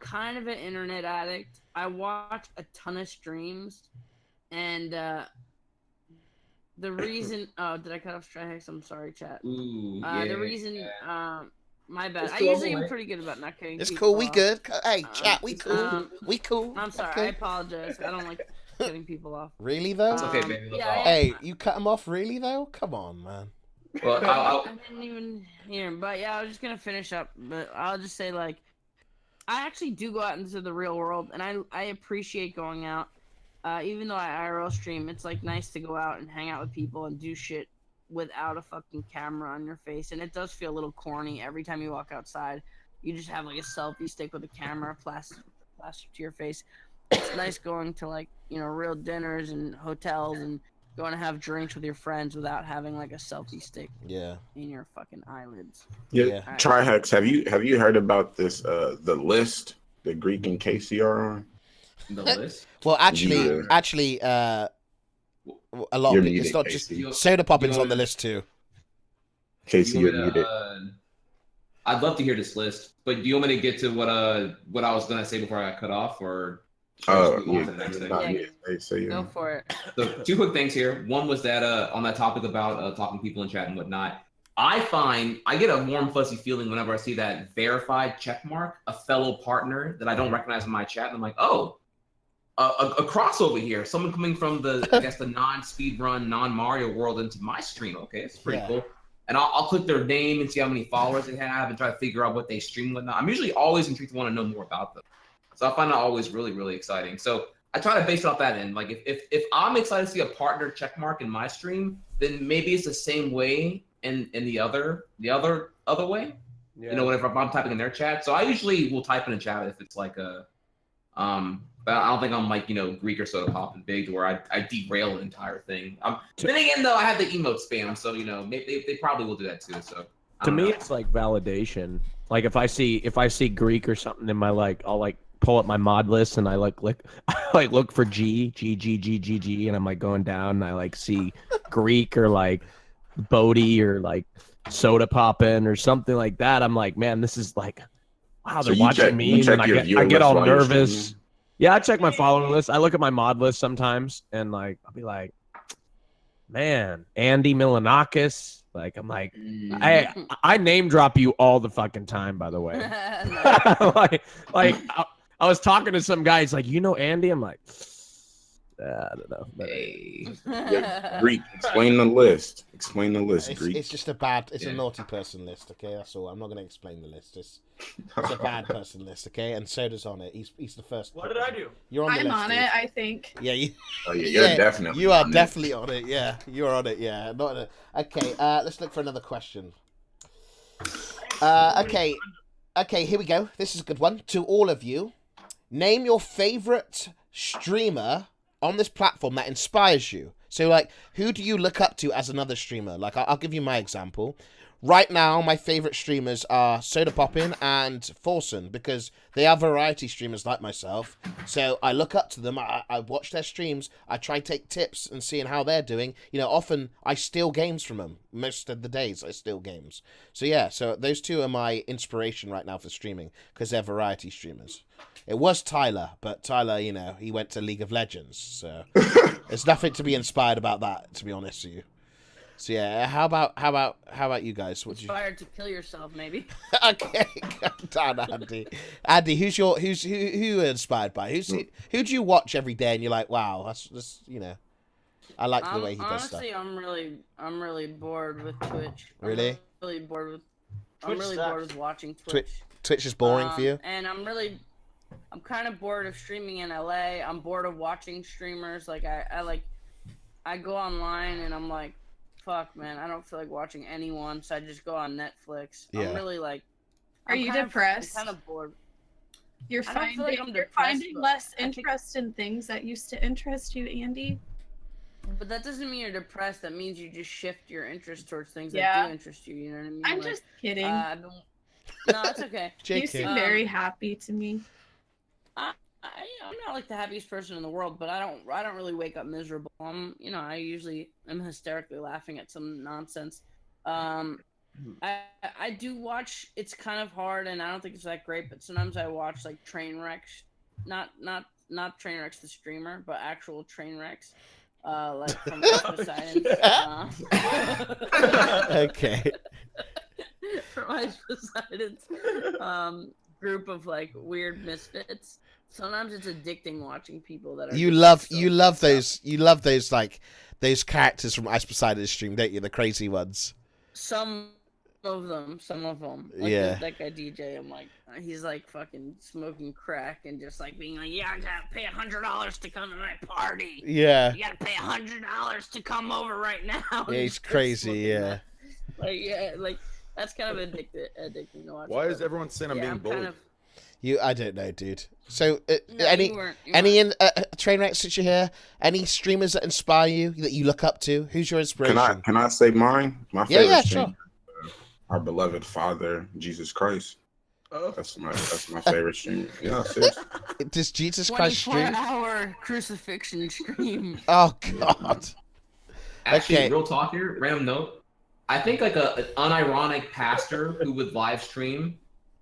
Speaker 5: kind of an internet addict. I watch a ton of streams, and the reason, did I cut off Strikex? I'm sorry, chat.
Speaker 6: Ooh,
Speaker 5: the reason, my bad. I usually am pretty good about not cutting.
Speaker 2: It's
Speaker 5: people
Speaker 2: cool. We
Speaker 5: off.
Speaker 2: Good. Hey, chat. We cool. We cool.
Speaker 5: I'm sorry.
Speaker 2: Okay.
Speaker 5: I apologize. I don't like cutting people off.
Speaker 2: Really though?
Speaker 6: It's okay, baby.
Speaker 5: Yeah,
Speaker 2: hey, you cut them off? Really though? Come on, man.
Speaker 6: Well,
Speaker 5: I didn't even hear him, but yeah, I was just gonna finish up. But I'll just say, like, I actually do go out into the real world, and I appreciate going out. Even though I IRL stream, it's like nice to go out and hang out with people and do shit without a fucking camera on your face. And it does feel a little corny every time you walk outside. You just have like a selfie stick with a camera plastered to your face. It's nice going to like, you know, real dinners and hotels and You want to have drinks with your friends without having like a selfie stick.
Speaker 2: Yeah.
Speaker 5: In your fucking eyelids.
Speaker 4: Yeah. Trihex, have you heard about this? The list that Greek and Casey are on.
Speaker 6: The list.
Speaker 2: Well, actually, a lot of people. It's not just Sodapoppin's on the list too.
Speaker 4: Casey, you're muted.
Speaker 6: I'd love to hear this list, but do you want me to get to what I was gonna say before I got cut off, or?
Speaker 4: Oh,
Speaker 6: yeah.
Speaker 5: Go for it.
Speaker 6: So 2 quick things here. One was that on that topic about talking to people in chat and whatnot. I find I get a warm fuzzy feeling whenever I see that verified check mark, a fellow partner that I don't recognize in my chat, and I'm like, oh. A crossover here. Someone coming from the non-speedrun, non-Mario world into my stream. Okay, it's pretty cool. And I'll click their name and see how many followers they have and try to figure out what they stream and whatnot. I'm usually always intrigued to want to know more about them. So I find that always really, really exciting. So I try to base it off that end. Like if I'm excited to see a partner check mark in my stream, then maybe it's the same way in the other way. Yeah. You know, whenever I'm typing in their chat. So I usually will type in a chat if it's like a but I don't think I'm like, Greek or Sodapoppin big to where I derail the entire thing. Then again, though, I have the emote spam, so maybe they probably will do that too. So
Speaker 1: to me, it's like validation. Like if I see Greek or something in my I'll pull up my mod list and I look for G, and I'm going down and I see Greek or Bodhi or Sodapoppin or something like that. I'm like, man, this is wow, they're watching me, and I get all nervous. Yeah, I check my follower list. I look at my mod list sometimes, and I'll be like, man, Andy Milanakis. I name drop you all the fucking time, by the way. I was talking to some guy. He's like, Andy? I'm like, I don't know.
Speaker 4: Hey. Greek, explain the list. Explain the list, Greek.
Speaker 2: It's just a naughty person list, okay? That's all. I'm not going to explain the list. It's a bad person list, okay? And Soda's on it. He's the first.
Speaker 1: What did I do?
Speaker 2: You're on the list.
Speaker 8: I'm on it, I think.
Speaker 2: Yeah,
Speaker 4: you're definitely.
Speaker 2: You are definitely on it. Yeah, you're on it. Yeah, not on it. Okay, let's look for another question. Okay, here we go. This is a good one. To all of you, name your favorite streamer on this platform that inspires you. So, who do you look up to as another streamer? I'll give you my example. Right now, my favorite streamers are Sodapoppin and Forsen because they are variety streamers like myself. So I look up to them. I watch their streams. I try to take tips and seeing how they're doing. Often I steal games from them. Most of the days I steal games. So yeah, so those two are my inspiration right now for streaming because they're variety streamers. It was Tyler, but Tyler, he went to League of Legends. So there's nothing to be inspired about that, to be honest with you. So yeah, how about you guys?
Speaker 5: Inspired to kill yourself, maybe.
Speaker 2: Okay, calm down, Andy. Andy, who are inspired by? Who do you watch every day and you're like, wow, that's I like the way he does stuff.
Speaker 5: Honestly, I'm really bored with Twitch.
Speaker 2: Really?
Speaker 5: I'm really bored with watching Twitch.
Speaker 2: Twitch is boring for you?
Speaker 5: And I'm kind of bored of streaming in LA. I'm bored of watching streamers. I go online and I'm like, fuck, man, I don't feel like watching anyone, so I just go on Netflix. Yeah. I'm really
Speaker 8: Are you depressed?
Speaker 5: I'm kind of bored.
Speaker 8: You're finding less interest in things that used to interest you, Andy?
Speaker 5: But that doesn't mean you're depressed. That means you just shift your interest towards things that do interest you. You know what I mean?
Speaker 8: I'm just kidding.
Speaker 5: No, it's okay.
Speaker 8: You seem very happy to me.
Speaker 5: I'm not the happiest person in the world, but I don't really wake up miserable. I usually am hysterically laughing at some nonsense. I do watch. It's kind of hard, and I don't think it's that great. But sometimes I watch train wrecks, not train wrecks the streamer, but actual train wrecks, from Poseidon.
Speaker 2: Okay.
Speaker 5: From Poseidon's group of weird misfits. Sometimes it's addicting watching people that are.
Speaker 2: You love those characters from Ice Poseidon's stream, don't you? The crazy ones.
Speaker 5: Some of them.
Speaker 2: Yeah.
Speaker 5: That guy DJ, he's fucking smoking crack and just being yeah, I gotta pay $100 to come to my party.
Speaker 2: Yeah.
Speaker 5: You gotta pay $100 to come over right now.
Speaker 2: Yeah, he's crazy. Yeah.
Speaker 5: That's kind of addicting to watch.
Speaker 3: Why is everyone saying I'm being bullied?
Speaker 2: I don't know, dude. So,
Speaker 5: No,
Speaker 2: any
Speaker 5: you weren't.
Speaker 2: train wrecks that you hear? Any streamers that inspire you that you look up to? Who's your inspiration?
Speaker 4: Can I say mine? My favorite
Speaker 2: sure.
Speaker 4: streamer, our beloved Father, Jesus Christ.
Speaker 1: Oh.
Speaker 4: That's my favorite streamer. Yeah, seriously.
Speaker 2: Does Jesus Christ stream?
Speaker 5: 24-hour crucifixion stream.
Speaker 2: Oh God.
Speaker 6: Actually,
Speaker 2: Okay.
Speaker 6: real talk here, random note. I think like an unironic pastor who would live stream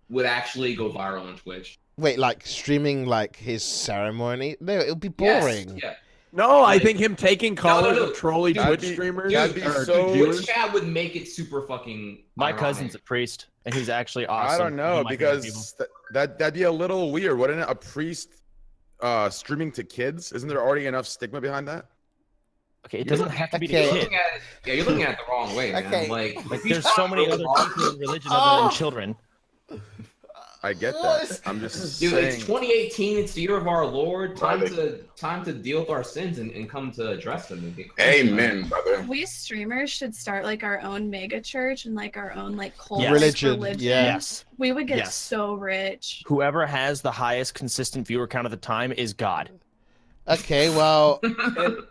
Speaker 6: would actually go viral on Twitch.
Speaker 2: Wait, like streaming like his ceremony? No, it'll be boring.
Speaker 6: Yes, yeah.
Speaker 1: No, I think him taking callers of trolly
Speaker 3: That'd
Speaker 1: Twitch
Speaker 3: be-
Speaker 1: streamers.
Speaker 3: that'd be
Speaker 1: or
Speaker 3: so-
Speaker 1: viewers.
Speaker 6: Twitch chat would make it super fucking.
Speaker 7: My
Speaker 6: ironic.
Speaker 7: cousin's a priest, and he's actually awesome.
Speaker 3: I don't know
Speaker 7: One of my favorite people.
Speaker 3: because that'd be a little weird, wouldn't it? A priest streaming to kids? Isn't there already enough stigma behind that?
Speaker 7: Okay, it doesn't have to be
Speaker 2: Okay.
Speaker 7: the
Speaker 6: You're
Speaker 7: kid.
Speaker 6: looking at it, yeah, you're looking at it the wrong way, man.
Speaker 2: Okay.
Speaker 6: Like
Speaker 7: There's so many other people in religion other than children.
Speaker 3: I get that. I'm just
Speaker 6: Dude,
Speaker 3: saying.
Speaker 6: it's 2018. It's the year of our Lord. Time to deal with our sins and come to address them.
Speaker 4: Amen, brother.
Speaker 8: We streamers should start like our own mega church and like our own like cult
Speaker 7: Yes.
Speaker 2: Religion, yeah.
Speaker 7: Yes.
Speaker 8: We would get
Speaker 7: Yes.
Speaker 8: so rich.
Speaker 7: Whoever has the highest consistent viewer count at the time is God.
Speaker 2: Okay, well,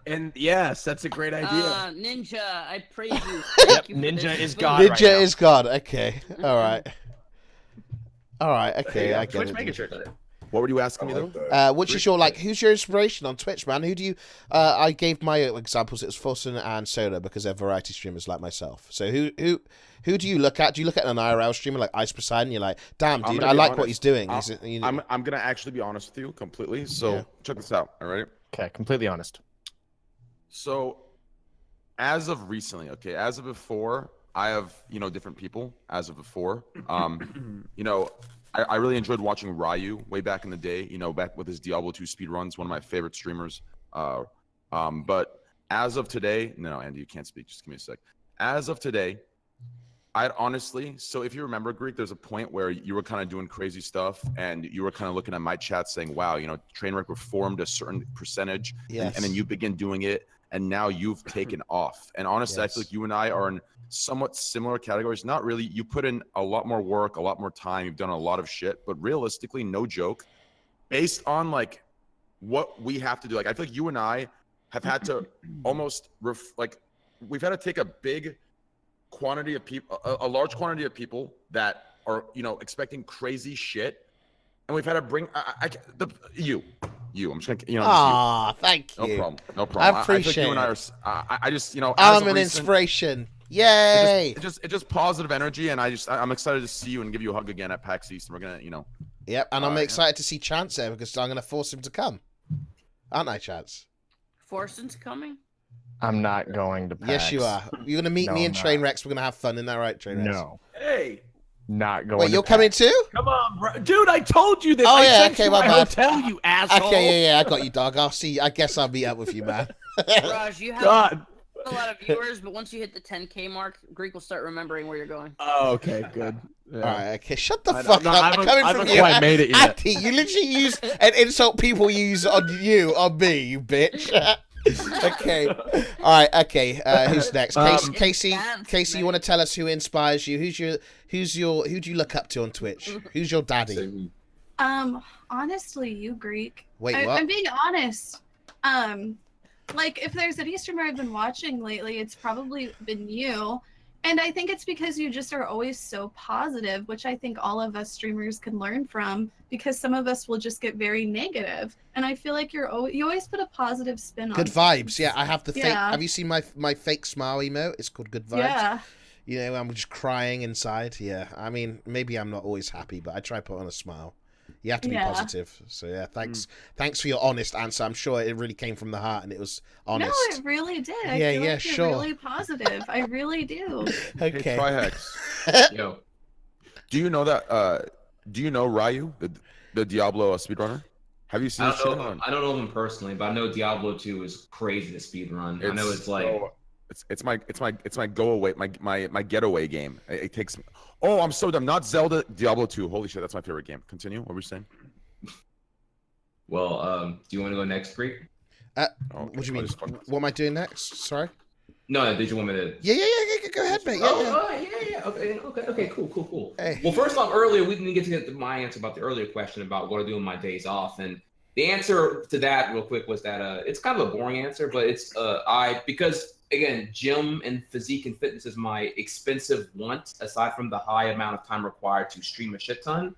Speaker 1: And yes, that's a great idea.
Speaker 5: Ninja, I praise you.
Speaker 7: Yep,
Speaker 5: Thank you for
Speaker 7: Ninja
Speaker 5: this
Speaker 7: is
Speaker 5: vote.
Speaker 7: God. right
Speaker 2: Ninja
Speaker 7: now.
Speaker 2: is God. Okay, all right, okay, I get
Speaker 7: Twitch
Speaker 2: it.
Speaker 7: mega church.
Speaker 3: What were you asking me though?
Speaker 2: Which is your who's your inspiration on Twitch, man? Who do you? I gave my examples. It was Fulton and Soda because they're variety streamers like myself. So who do you look at? Do you look at an IRL streamer like Ice Poseidon and you're like, damn,
Speaker 3: I'm
Speaker 2: dude,
Speaker 3: gonna
Speaker 2: I
Speaker 3: be
Speaker 2: like what
Speaker 3: honest.
Speaker 2: he's doing.
Speaker 3: I'm gonna actually be honest with you completely. So
Speaker 2: Yeah.
Speaker 3: check this out. All right.
Speaker 7: Okay, completely honest.
Speaker 3: So, as of recently, okay, as of before, I have different people. As of before, I really enjoyed watching Ryu way back in the day. Back with his Diablo 2 speedruns, one of my favorite streamers. But as of today, no, Andy, you can't speak. Just give me a sec. As of today, I'd honestly. So if you remember, Greek, there's a point where you were kind of doing crazy stuff, and you were kind of looking at my chat saying, "Wow, Trainwreck reformed a certain percentage,"
Speaker 2: Yes.
Speaker 3: and then you begin doing it. And now you've taken off. And honestly, I feel like you and I are in somewhat similar categories. Not really. You put in a lot more work, a lot more time. You've done a lot of shit. But realistically, no joke, based on like what we have to do. Like I feel like you and I have had to almost we've had to take a big quantity of people, a large quantity of people that are expecting crazy shit, and we've had to bring you. I'm just gonna,
Speaker 2: Aw, thank you.
Speaker 3: no problem. No problem.
Speaker 2: I appreciate
Speaker 3: think you and I
Speaker 2: it.
Speaker 3: are. I just, as
Speaker 2: I'm
Speaker 3: of
Speaker 2: an
Speaker 3: recent,
Speaker 2: inspiration. Yay!
Speaker 3: It's just positive energy, and I'm excited to see you and give you a hug again at PAX East. And we're gonna,
Speaker 2: Yep, and I'm
Speaker 3: Alright,
Speaker 2: excited to see Chance there because I'm gonna force him to come. Aren't I, Chance?
Speaker 5: Forson's coming.
Speaker 7: I'm not going to PAX.
Speaker 2: Yes, you are. You're gonna meet
Speaker 7: No,
Speaker 2: me
Speaker 7: I'm
Speaker 2: in
Speaker 7: not.
Speaker 2: Trainwrecks. We're gonna have fun. Isn't that right, Trainwrecks?
Speaker 7: No,
Speaker 1: Hey,
Speaker 7: not going.
Speaker 2: Wait,
Speaker 7: to
Speaker 2: you're
Speaker 7: PAX.
Speaker 2: coming too?
Speaker 1: come on, bro. Dude, I told you this.
Speaker 2: Oh,
Speaker 1: I
Speaker 2: yeah,
Speaker 1: sent
Speaker 2: okay,
Speaker 1: you
Speaker 2: my
Speaker 1: my
Speaker 2: bad.
Speaker 1: hotel, you asshole.
Speaker 2: Okay, yeah, I got you, dog. I'll see. I guess I'll meet up with you, man.
Speaker 5: Raj, you have
Speaker 1: God.
Speaker 5: a lot of viewers, but once you hit the 10K mark, Greek will start remembering where you're going.
Speaker 1: Oh, okay, good. Yeah.
Speaker 2: All right, okay. Shut the
Speaker 1: I-
Speaker 2: fuck
Speaker 1: I'm not-
Speaker 2: up.
Speaker 1: I
Speaker 2: I'm
Speaker 1: haven't-
Speaker 2: coming
Speaker 1: I
Speaker 2: from
Speaker 1: haven't
Speaker 2: you.
Speaker 1: quite made it yet.
Speaker 2: Andy, you literally use an insult people use on you, on me, you bitch. Okay. All right. Okay. Who's next? Casey.
Speaker 5: Dance,
Speaker 2: Casey, you
Speaker 5: man.
Speaker 2: want to tell us who inspires you? Who do you look up to on Twitch? Who's your daddy?
Speaker 8: Honestly, you Greek.
Speaker 2: Wait, what?
Speaker 8: I'm being honest. Like if there's any streamer I've been watching lately, it's probably been you. And I think it's because you just are always so positive, which I think all of us streamers can learn from, because some of us will just get very negative. And I feel like you always put a positive spin on
Speaker 2: Good vibes. Yeah, I have the fake.
Speaker 8: Yeah.
Speaker 2: Have you seen my fake smile emote? It's called Good Vibes.
Speaker 8: Yeah.
Speaker 2: I'm just crying inside. Yeah. I mean, maybe I'm not always happy, but I try to put on a smile. You have to be
Speaker 8: Yeah.
Speaker 2: positive. So yeah, thanks for your honest answer. I'm sure it really came from the heart and it was honest.
Speaker 8: No, it really did. I
Speaker 2: Yeah,
Speaker 8: feel
Speaker 2: yeah,
Speaker 8: like you're
Speaker 2: sure.
Speaker 8: really positive. I really do.
Speaker 3: Hey,
Speaker 2: Okay.
Speaker 3: Trihex.
Speaker 6: Yo,
Speaker 3: Do you know that? Do you know Ryu, the Diablo speedrunner? Have you seen
Speaker 6: I
Speaker 3: his
Speaker 6: don't
Speaker 3: channel?
Speaker 6: know. I don't know him personally, but I know Diablo 2 is crazy to speedrun. I know it's like.
Speaker 3: It's my go away my getaway game. It takes. Oh, I'm so dumb. Not Zelda, Diablo 2. Holy shit, that's my favorite game. Continue. What were you saying?
Speaker 6: Well, do you want to go next, Greek?
Speaker 3: Oh,
Speaker 2: What do you
Speaker 3: I
Speaker 2: mean?
Speaker 3: just fucking-
Speaker 2: What am I doing next? Sorry.
Speaker 6: No, did you want me to?
Speaker 2: Yeah. Go ahead, mate.
Speaker 6: Yeah. Okay. Cool.
Speaker 2: Hey.
Speaker 6: Well, first off, earlier we didn't get to get my answer about the earlier question about what I do on my days off, and the answer to that, real quick, was that it's kind of a boring answer, but it's because again, gym and physique and fitness is my expensive want, aside from the high amount of time required to stream a shit ton.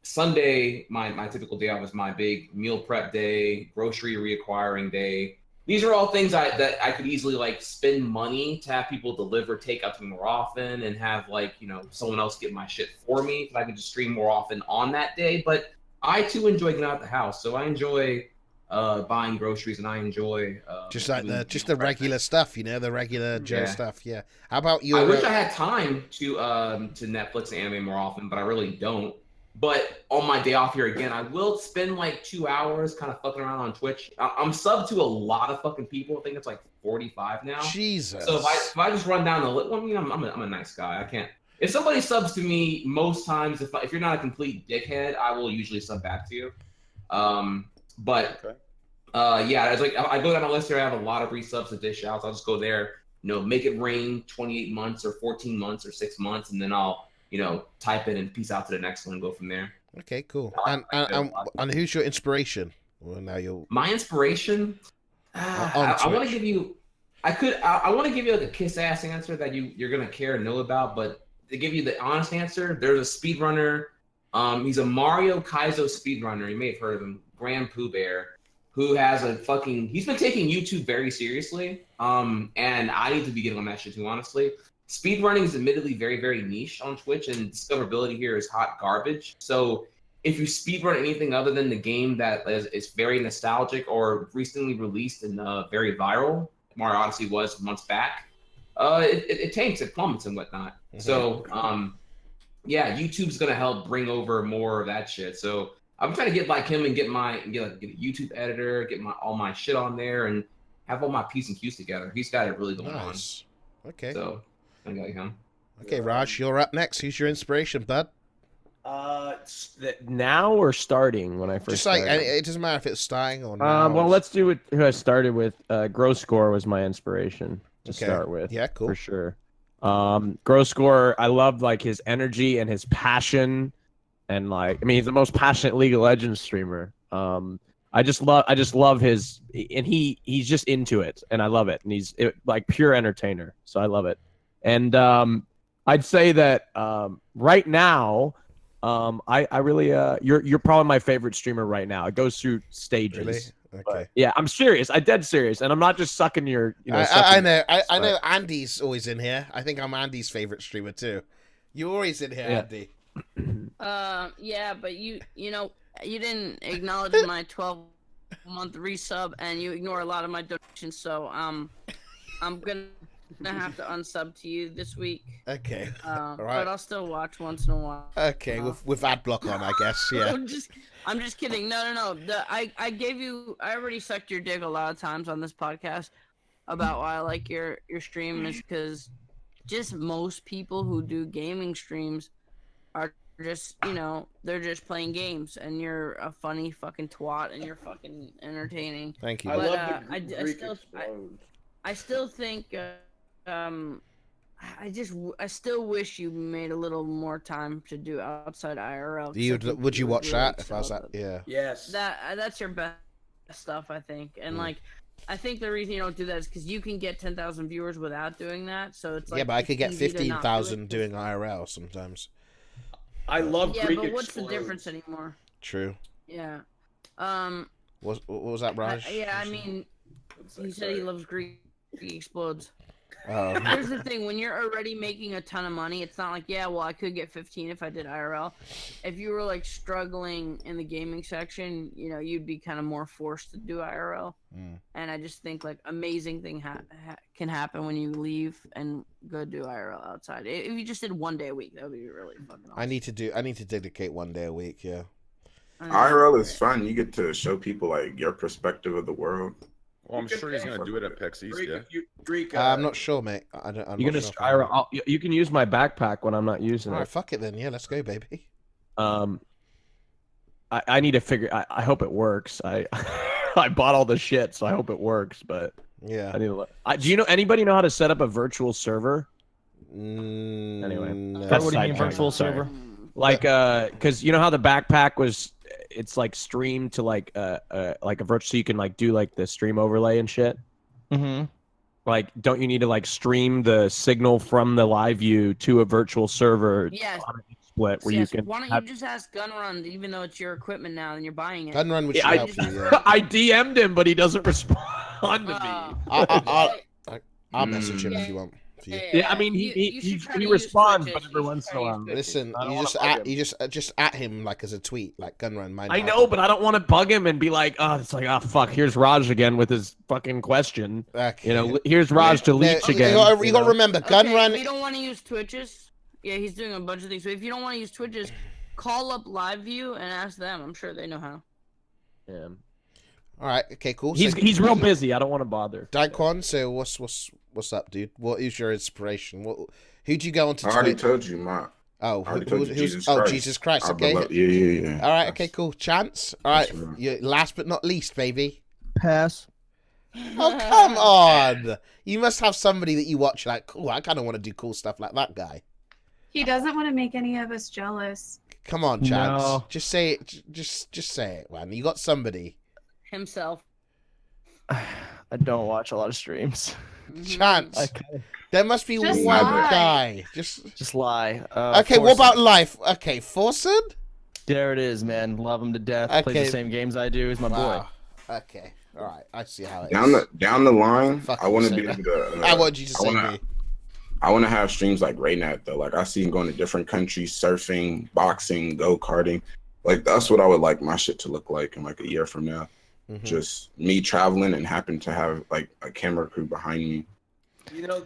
Speaker 6: Sunday, my typical day off is my big meal prep day, grocery reacquiring day. These are all things that I could easily like spend money to have people deliver takeout to me more often and have like, someone else get my shit for me so I can just stream more often on that day. But I too enjoy getting out of the house. So I enjoy buying groceries and I enjoy
Speaker 2: just like the regular stuff, the regular Joe stuff. Yeah. How about you?
Speaker 6: I wish I had time to Netflix and anime more often, but I really don't. But on my day off here again, I will spend like 2 hours kind of fucking around on Twitch. I'm subbed to a lot of fucking people. I think it's like 45 now.
Speaker 2: Jesus.
Speaker 6: So if I just run down the list, well, I'm a nice guy. I can't. If somebody subs to me, most times, if you're not a complete dickhead, I will usually sub back to you. Yeah, it's like I go down the list here. I have a lot of resubs to dish out. So I'll just go there, make it rain 28 months or 14 months or 6 months, and then I'll type it and peace out to the next one and go from there.
Speaker 2: Okay, cool. And who's your inspiration? Well, now
Speaker 6: my inspiration. I want to give you. I want to give you like a kiss ass answer that you're gonna care and know about, but to give you the honest answer, there's a speedrunner. He's a Mario Kaizo speedrunner. You may have heard of him, Grand Pooh Bear, who has he's been taking YouTube very seriously. And I need to be getting on that shit too, honestly. Speedrunning is admittedly very, very niche on Twitch, and discoverability here is hot garbage. So if you speedrun anything other than the game that is very nostalgic or recently released and very viral, Mario Odyssey was months back, it tanks, it plummets and whatnot. Mm-hmm. So yeah, YouTube's gonna help bring over more of that shit. So I'm trying to get like him and get a YouTube editor, get all my shit on there, and have all my P's and Q's together. He's got it really going on.
Speaker 2: Okay.
Speaker 6: So I got him.
Speaker 2: Okay, Raj, you're up next. Who's your inspiration, bud?
Speaker 1: Now or starting when I first started?
Speaker 2: It doesn't matter if it's starting or now.
Speaker 1: Well, let's do it. Who I started with. Grow Score was my inspiration to start with.
Speaker 2: Yeah, cool.
Speaker 1: For sure. Grow Score, I loved like his energy and his passion, and he's the most passionate League of Legends streamer. I just love his, and he's just into it, and I love it, and he's like pure entertainer, so I love it. And I'd say that right now, I really you're probably my favorite streamer right now. It goes through stages.
Speaker 2: Really? Okay.
Speaker 1: But, yeah, I'm serious. I'm dead serious, and I'm not just sucking your.
Speaker 2: I know Andy's always in here. I think I'm Andy's favorite streamer too. You're always in here, Andy.
Speaker 5: Yeah, but you didn't acknowledge my 12-month resub, and you ignore a lot of my donations. So I'm gonna have to unsub to you this week.
Speaker 2: Okay.
Speaker 5: All right. But I'll still watch once in a while.
Speaker 2: Okay, with ad block on, I guess. Yeah.
Speaker 5: I'm just kidding. No. I already sucked your dick a lot of times on this podcast about why I like your stream is because just most people who do gaming streams are just, they're just playing games, and you're a funny fucking twat, and you're fucking entertaining.
Speaker 2: Thank you.
Speaker 5: But,
Speaker 9: I love the Greek
Speaker 5: I still think, I still wish you made a little more time to do outside IRL.
Speaker 2: Would you watch that if I was that? Yeah.
Speaker 9: Yes.
Speaker 5: That's your best stuff, I think, and I think the reason you don't do that is because you can get 10,000 viewers without doing that. So it's
Speaker 2: but I could get 15,000 doing IRL sometimes.
Speaker 9: I love Greek
Speaker 5: but what's the difference anymore?
Speaker 2: True.
Speaker 5: Yeah.
Speaker 2: What was that, Raj?
Speaker 5: I mean, he said he loves Greek Explodes.
Speaker 2: Oh.
Speaker 5: Here's the thing: when you're already making a ton of money, it's not like, I could get 15 if I did IRL. If you were like struggling in the gaming section, you'd be kind of more forced to do IRL. And I just think like amazing thing can happen when you leave and go do IRL outside. If you just did 1 day a week, that would be really fucking awesome.
Speaker 2: I need to dedicate 1 day a week. Yeah.
Speaker 4: IRL is fun. You get to show people like your perspective of the world.
Speaker 3: Well, I'm sure he's gonna do it at PAX East.
Speaker 9: Greek.
Speaker 2: I'm not sure, mate.
Speaker 1: You're gonna IRL. You can use my backpack when I'm not using it.
Speaker 2: Fuck it then. Yeah, let's go, baby.
Speaker 1: I need to figure. I hope it works. I bought all the shit, so I hope it works. But
Speaker 2: Yeah.
Speaker 1: I need to look. Do you know anybody know how to set up a virtual server?
Speaker 2: Anyway,
Speaker 1: No.
Speaker 7: What do you mean virtual server?
Speaker 1: Like, because you know how the backpack was, it's like streamed to like a virtual, so you can like do like the stream overlay and shit.
Speaker 7: Mm-hmm.
Speaker 1: Like, don't you need to like stream the signal from the live view to a virtual server?
Speaker 5: Yes.
Speaker 1: On a split where
Speaker 5: Yes.
Speaker 1: you can.
Speaker 5: Why don't you just ask Gunrun, even though it's your equipment now and you're buying it?
Speaker 2: Gunrun would
Speaker 1: Yeah,
Speaker 2: help you. Yeah.
Speaker 1: I DM'd him, but he doesn't respond to me.
Speaker 2: I'll message him if you want.
Speaker 1: Yeah, I mean he responds, but every once in a while.
Speaker 2: Listen, you just at him like as a tweet, like Gunrun.
Speaker 1: I know, but I don't want to bug him and be like, oh, it's like, oh fuck, here's Rajj again with his fucking question.
Speaker 2: Okay.
Speaker 1: You know, here's Rajj to leech again.
Speaker 2: You gotta remember, Gunrun.
Speaker 5: If you don't want to use Twitches, yeah, he's doing a bunch of things. So if you don't want to use Twitches, call up LiveView and ask them. I'm sure they know how.
Speaker 1: Yeah.
Speaker 2: All right. Okay. Cool.
Speaker 1: He's real busy. I don't want to bother.
Speaker 2: Daquan, so what's up, dude? What is your inspiration? Who'd you go on to?
Speaker 4: I already told you, my.
Speaker 2: Oh,
Speaker 4: Jesus Christ.
Speaker 2: Jesus Christ. Okay.
Speaker 4: Yeah.
Speaker 2: All right. Okay. Cool. Chance. All right. Last but not least, baby.
Speaker 7: Pass.
Speaker 2: Oh, come on! You must have somebody that you watch like, cool. I kind of want to do cool stuff like that guy.
Speaker 8: He doesn't want to make any of us jealous.
Speaker 2: Come on, Chance.
Speaker 7: No.
Speaker 2: Just say it. Just say it, man. You got somebody.
Speaker 5: Himself.
Speaker 7: I don't watch a lot of streams.
Speaker 2: Chance. There must be
Speaker 8: Just
Speaker 2: one
Speaker 8: lie.
Speaker 2: guy. Just
Speaker 7: lie.
Speaker 2: okay, what about life? Okay, Forsen?
Speaker 7: There it is, man. Love him to death.
Speaker 2: Okay.
Speaker 7: Plays the same games I do. He's my boy.
Speaker 2: Okay. All right. I see how it
Speaker 4: Down
Speaker 2: is.
Speaker 4: down the line,
Speaker 2: Fuck
Speaker 4: I
Speaker 2: you,
Speaker 4: want to
Speaker 2: say
Speaker 4: be
Speaker 2: that.
Speaker 4: able to.
Speaker 2: I want you to say me.
Speaker 4: I want to have streams like Raynat though. Like I see him going to different countries, surfing, boxing, go karting. Like that's what I would like my shit to look like in like a year from now.
Speaker 2: Mm-hmm.
Speaker 4: Just me traveling and happen to have like a camera crew behind me.
Speaker 1: You know,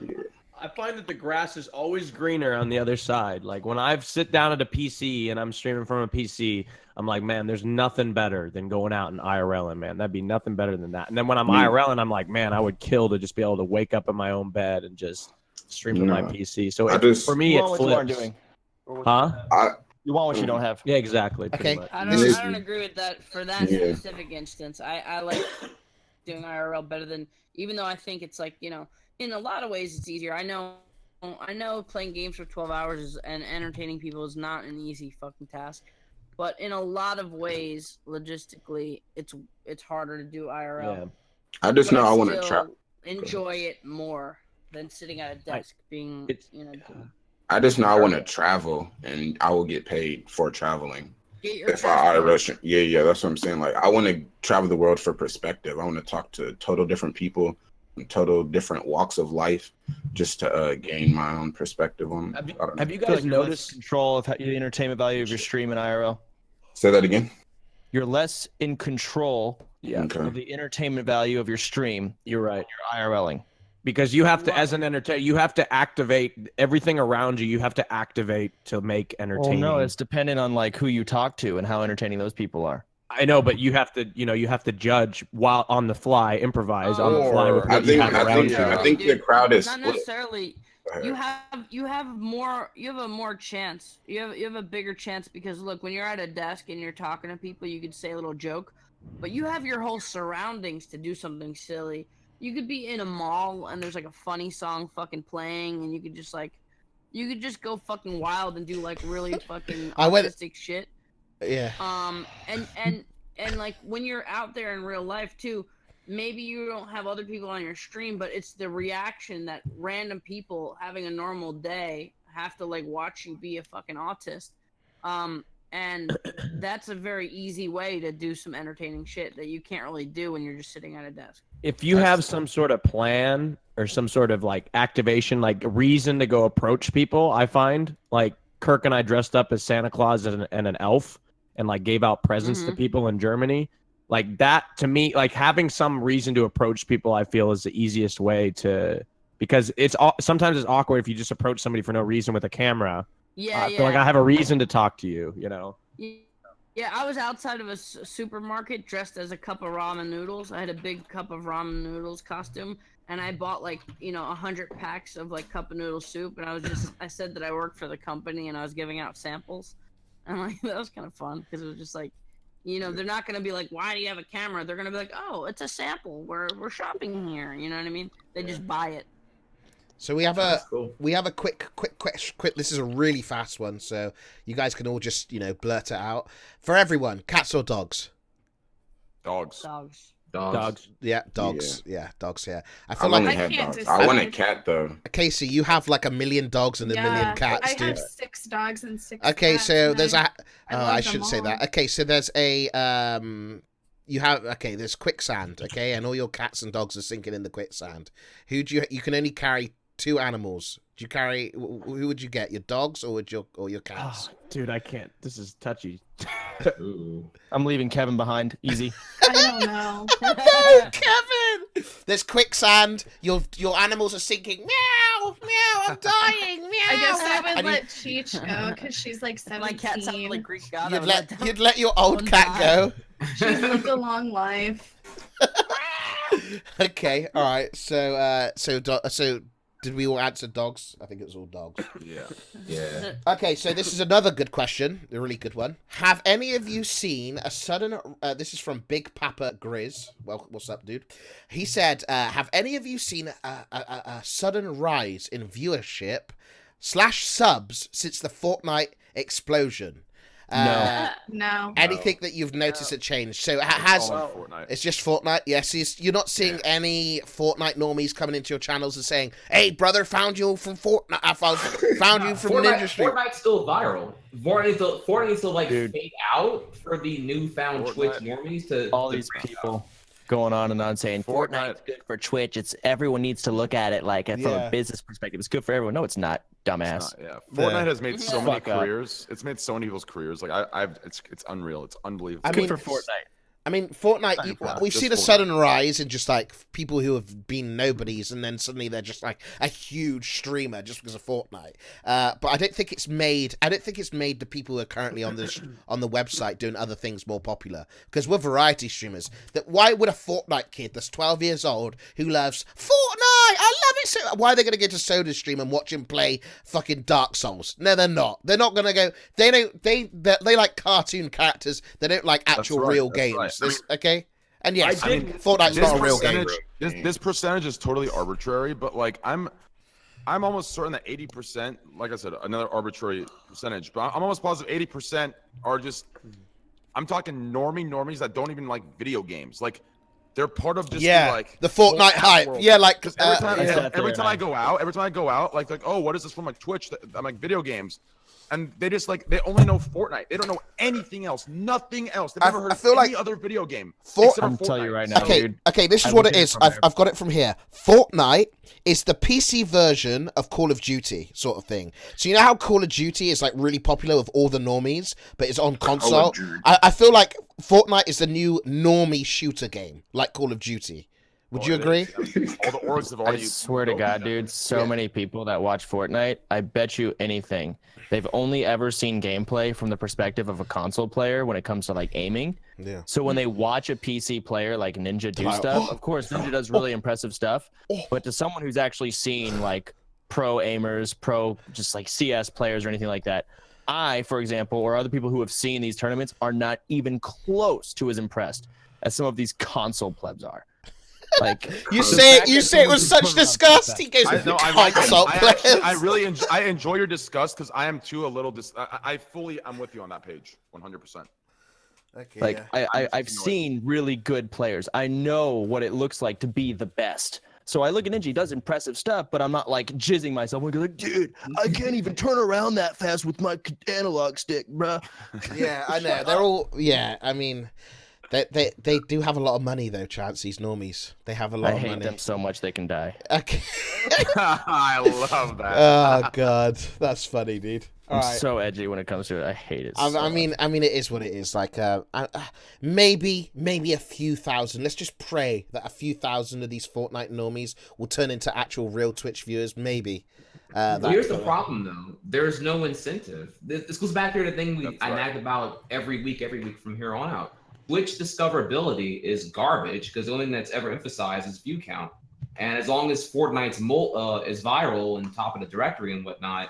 Speaker 1: I find that the grass is always greener on the other side. Like when I sit down at a PC and I'm streaming from a PC, I'm like, man, there's nothing better than going out and IRLing, man. That'd be nothing better than that. And then when I'm IRLing, I'm like, man, I would kill to just be able to wake up in my own bed and just stream from my PC. So for me, it flips. Huh?
Speaker 7: You want what you don't have.
Speaker 1: Yeah, exactly.
Speaker 2: Okay.
Speaker 5: I don't agree with that for that specific instance. I like doing IRL better than, even though I think it's like, you know, in a lot of ways it's easier. I know playing games for 12 hours and entertaining people is not an easy fucking task. But in a lot of ways, logistically, it's harder to do IRL.
Speaker 4: Yeah. I just know I want to try.
Speaker 5: Enjoy it more than sitting at a desk being, you know.
Speaker 4: I just know I want to travel, and I will get paid for traveling.
Speaker 5: If
Speaker 4: I IRL, yeah, that's what I'm saying. Like I want to travel the world for perspective. I want to talk to total different people, total different walks of life, just to gain my own perspective on.
Speaker 1: Have you guys noticed
Speaker 7: control of the entertainment value of your stream in IRL?
Speaker 4: Say that again.
Speaker 7: You're less in control of the entertainment value of your stream.
Speaker 1: You're right.
Speaker 7: You're IRLing.
Speaker 1: Because you have to, as an entertainer, you have to activate everything around you. You have to activate to make entertaining.
Speaker 7: Well, no, it's dependent on like who you talk to and how entertaining those people are.
Speaker 1: I know, but you have to, you have to judge while on the fly, improvise on the fly with what you have around you.
Speaker 4: I think the crowd is
Speaker 5: not necessarily. You have a more chance. You have a bigger chance because look, when you're at a desk and you're talking to people, you could say a little joke, but you have your whole surroundings to do something silly. You could be in a mall and there's like a funny song fucking playing, and you could just go fucking wild and do like really fucking autistic shit.
Speaker 2: Yeah.
Speaker 5: And like when you're out there in real life too, maybe you don't have other people on your stream, but it's the reaction that random people having a normal day have to like watch you be a fucking autist. And that's a very easy way to do some entertaining shit that you can't really do when you're just sitting at a desk.
Speaker 1: If you have some sort of plan or some sort of like activation, like reason to go approach people, I find like Kirk and I dressed up as Santa Claus and an elf and like gave out presents to people in Germany. Like that to me, like having some reason to approach people, I feel is the easiest way to, because sometimes it's awkward if you just approach somebody for no reason with a camera.
Speaker 5: Yeah,
Speaker 1: I feel like I have a reason to talk to you, you know?
Speaker 5: Yeah, I was outside of a supermarket dressed as a cup of ramen noodles. I had a big cup of ramen noodles costume, and I bought like, 100 packs of like cup of noodle soup, and I said that I worked for the company and I was giving out samples. And like that was kind of fun because it was just like, You know, they're not gonna be like, "Why do you have a camera?" They're gonna be like, "Oh, it's a sample. We're shopping here." You know what I mean? They just buy it.
Speaker 2: So we have a quick. This is a really fast one, so you guys can all just blurt it out for everyone. Cats or dogs?
Speaker 3: Dogs.
Speaker 1: Dogs.
Speaker 2: Yeah, dogs. Yeah, dogs. Yeah. I feel
Speaker 4: I've
Speaker 2: like
Speaker 4: only had dogs. I want a cat though.
Speaker 2: Casey, you have like 1 million dogs and 1 million cats,
Speaker 8: I
Speaker 2: dude.
Speaker 8: have 6 dogs and 6
Speaker 2: Okay,
Speaker 8: cats,
Speaker 2: so
Speaker 8: and
Speaker 2: there's
Speaker 8: I
Speaker 2: I
Speaker 8: love
Speaker 2: shouldn't
Speaker 8: them
Speaker 2: say
Speaker 8: all.
Speaker 2: that. Okay, so there's a you have there's quicksand, okay, and all your cats and dogs are sinking in the quicksand. You can only carry 2 animals. Do you carry who would you get? Your dogs or your cats?
Speaker 1: Oh, dude, I can't. This is touchy.
Speaker 7: I'm leaving Kevin behind. Easy.
Speaker 8: I don't know.
Speaker 2: No, Kevin! There's quicksand. Your animals are sinking. Meow, meow. I'm dying. Meow.
Speaker 8: I guess I would
Speaker 2: And
Speaker 8: let Cheech go because she's like 17.
Speaker 5: My cat sounded like Greekgodx.
Speaker 2: you'd let your old cat go.
Speaker 8: She's lived a long life.
Speaker 2: Okay, all right. So did we all answer dogs? I think it was all dogs.
Speaker 3: Yeah.
Speaker 2: Okay, so this is another good question, a really good one. Have any of you seen a sudden? This is from Big Papa Grizz. Well, what's up, dude? He said, "Have any of you seen a sudden rise in viewership / subs since the Fortnite explosion?"
Speaker 8: No.
Speaker 2: Anything that you've noticed a change? So
Speaker 3: Fortnite.
Speaker 2: it's just Fortnite. Yes, you're not seeing any Fortnite normies coming into your channels and saying, "Hey, brother, found you from Fortnite. I found you from Ninja Street."
Speaker 6: Fortnite's still viral. Fortnite's still like fade out for the newfound Twitch normies to
Speaker 7: all these people going on and on saying Fortnite's good for Twitch. Everyone needs to look at it like from a business perspective. It's good for everyone. No, it's not, dumbass.
Speaker 3: It's not, Fortnite has made so many careers. It's made so many people's careers. Like it's unreal. It's unbelievable.
Speaker 2: I mean,
Speaker 7: good for Fortnite.
Speaker 2: I mean, Fortnite, we've seen a sudden rise in just like people who have been nobodies and then suddenly they're just like a huge streamer just because of Fortnite. But I don't think it's made the people who are currently on the website doing other things more popular, because we're variety streamers. Why would a Fortnite kid that's 12 years old who loves Fortnite, I love it so, why are they going to go to Soda Stream and watch him play fucking Dark Souls? No, they're not. They're not going to go. They like cartoon characters. They don't like actual real games.
Speaker 3: Right.
Speaker 2: Okay, and yes, Fortnite's not a real game.
Speaker 3: This percentage is totally arbitrary, but like I'm almost certain that 80%, like I said, another arbitrary percentage, but I'm almost positive 80% are just, I'm talking normies that don't even like video games. Like they're part of just
Speaker 2: the Fortnite hype.
Speaker 3: World.
Speaker 2: Yeah, like
Speaker 3: every time I go out, like oh, what is this from like Twitch? I'm like video games. And they just they only know Fortnite. They don't know anything else. Nothing else. They've never heard of any other video game.
Speaker 7: I'm telling you right now, dude.
Speaker 2: Okay, this is what it is. I've got it from here. Fortnite is the PC version of Call of Duty sort of thing. So you know how Call of Duty is like really popular with all the normies, but it's on console? I feel like Fortnite is the new normie shooter game, like Call of Duty. Would you agree?
Speaker 3: All the orgs have already.
Speaker 7: I swear to God, dude, so many people that watch Fortnite, I bet you anything, they've only ever seen gameplay from the perspective of a console player when it comes to like aiming.
Speaker 2: Yeah.
Speaker 7: So when they watch a PC player like Ninja do stuff, of course Ninja does really impressive stuff, but to someone who's actually seen like pro aimers, just like CS players or anything like that, I, for example, or other people who have seen these tournaments are not even close to as impressed as some of these console plebs are. Like
Speaker 2: you say it with such disgust. He goes,
Speaker 3: I enjoy your disgust because I am too a little I'm with you on that page 100%.
Speaker 7: Okay, like I've seen really good players. I know what it looks like to be the best. So I look at Ninja, he does impressive stuff, but I'm not like jizzing myself. I'm like, dude, I can't even turn around that fast with my analog stick, bruh.
Speaker 2: Yeah, I know. They're all I mean, They do have a lot of money though, Chance. These normies, they have a lot of money.
Speaker 7: I hate them so much they can die.
Speaker 2: Okay.
Speaker 3: I love that.
Speaker 2: Oh God, that's funny, dude.
Speaker 7: I'm so edgy when it comes to it. I hate it.
Speaker 2: I mean, it is what it is. Like, maybe a few thousand. Let's just pray that a few thousand of these Fortnite normies will turn into actual real Twitch viewers. Maybe.
Speaker 6: Here's the problem, though. There's no incentive. This goes back to the thing I nag about every week from here on out. Twitch discoverability is garbage because the only thing that's ever emphasized is view count. And as long as Fortnite's is viral and top of the directory and whatnot,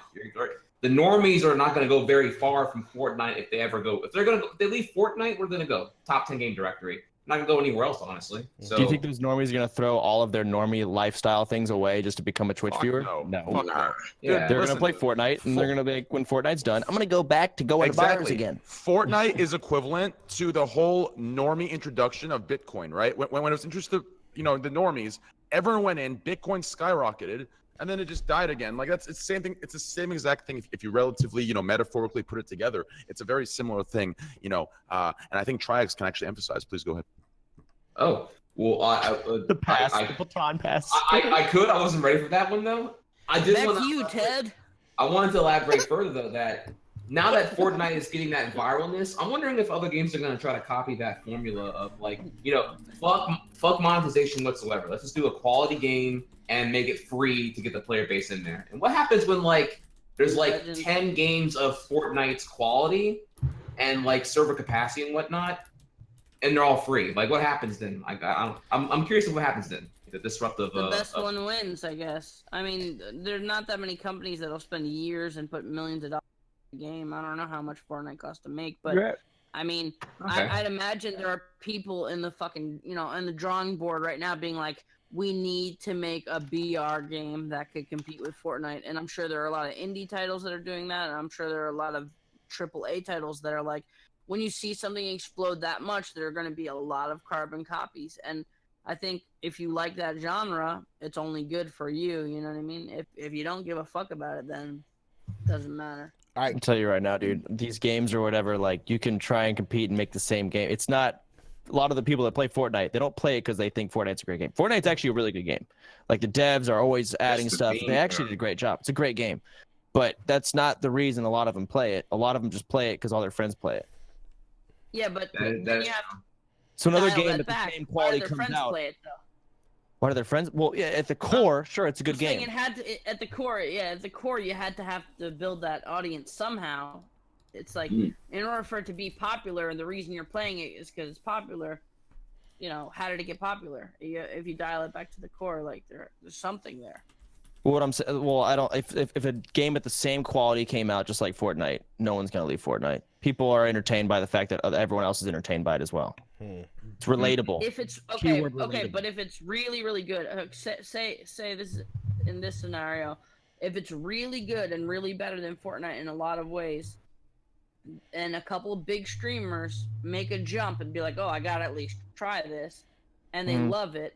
Speaker 6: the normies are not going to go very far from Fortnite if they ever go. If they leave Fortnite, where are they going to go? Top 10 game directory. Not going to go anywhere else, honestly. So,
Speaker 7: do you think those normies are going to throw all of their normie lifestyle things away just to become a Twitch viewer?
Speaker 3: No.
Speaker 6: Yeah,
Speaker 7: they're going to play Fortnite, and they're going to be like, when Fortnite's done, I'm going to go back to going to bars again.
Speaker 3: Fortnite is equivalent to the whole normie introduction of Bitcoin, right? When it was introduced to, the normies, everyone went in, Bitcoin skyrocketed, and then it just died again. Like it's the same thing. It's the same exact thing. If you relatively, metaphorically put it together, it's a very similar thing, and I think Triax can actually emphasize. Please go ahead.
Speaker 6: Oh, well,
Speaker 7: the pass, the baton pass.
Speaker 6: I could. I wasn't ready for that one though. I did
Speaker 5: Back to you, Ted.
Speaker 6: I wanted to elaborate further though that now that Fortnite is getting that viralness, I'm wondering if other games are going to try to copy that formula of fuck monetization whatsoever. Let's just do a quality game and make it free to get the player base in there. And what happens when there's 10 games of Fortnite's quality and server capacity and whatnot, and they're all free? What happens then? I'm curious of what happens then. The disruptive.
Speaker 5: The best one wins, I guess. I mean, there's not that many companies that'll spend years and put millions of dollars in a game. I don't know how much Fortnite costs to make, but I mean, okay. I'd imagine there are people in the fucking, in the drawing board right now being like, we need to make a BR game that could compete with Fortnite. And I'm sure there are a lot of indie titles that are doing that. And I'm sure there are a lot of AAA titles that are like, when you see something explode that much, there are going to be a lot of carbon copies. And I think if you like that genre, it's only good for you. You know what I mean? If you don't give a fuck about it, then it doesn't matter.
Speaker 7: I can tell you right now, dude, these games or whatever, you can try and compete and make the same game. It's not a lot of the people that play Fortnite, they don't play it because they think Fortnite's a great game. Fortnite's actually a really good game. The devs are always adding stuff. They actually did a great job. It's a great game. But that's not the reason a lot of them play it. A lot of them just play it because all their friends play it.
Speaker 5: Yeah, but
Speaker 7: so another game at the same quality comes out. Why do their friends? Well, yeah, at the core, sure, it's a good game.
Speaker 5: At the core, you had to have to build that audience somehow. It's in order for it to be popular, and the reason you're playing it is because it's popular. How did it get popular? If you dial it back to the core, there's something there.
Speaker 7: What I'm saying, I don't. If a game at the same quality came out just like Fortnite, no one's gonna leave Fortnite. People are entertained by the fact that everyone else is entertained by it as well. It's relatable.
Speaker 5: If it's okay, but if it's really, really good, say this in this scenario, if it's really good and really better than Fortnite in a lot of ways, and a couple of big streamers make a jump and be like, oh, I gotta at least try this, and they love it.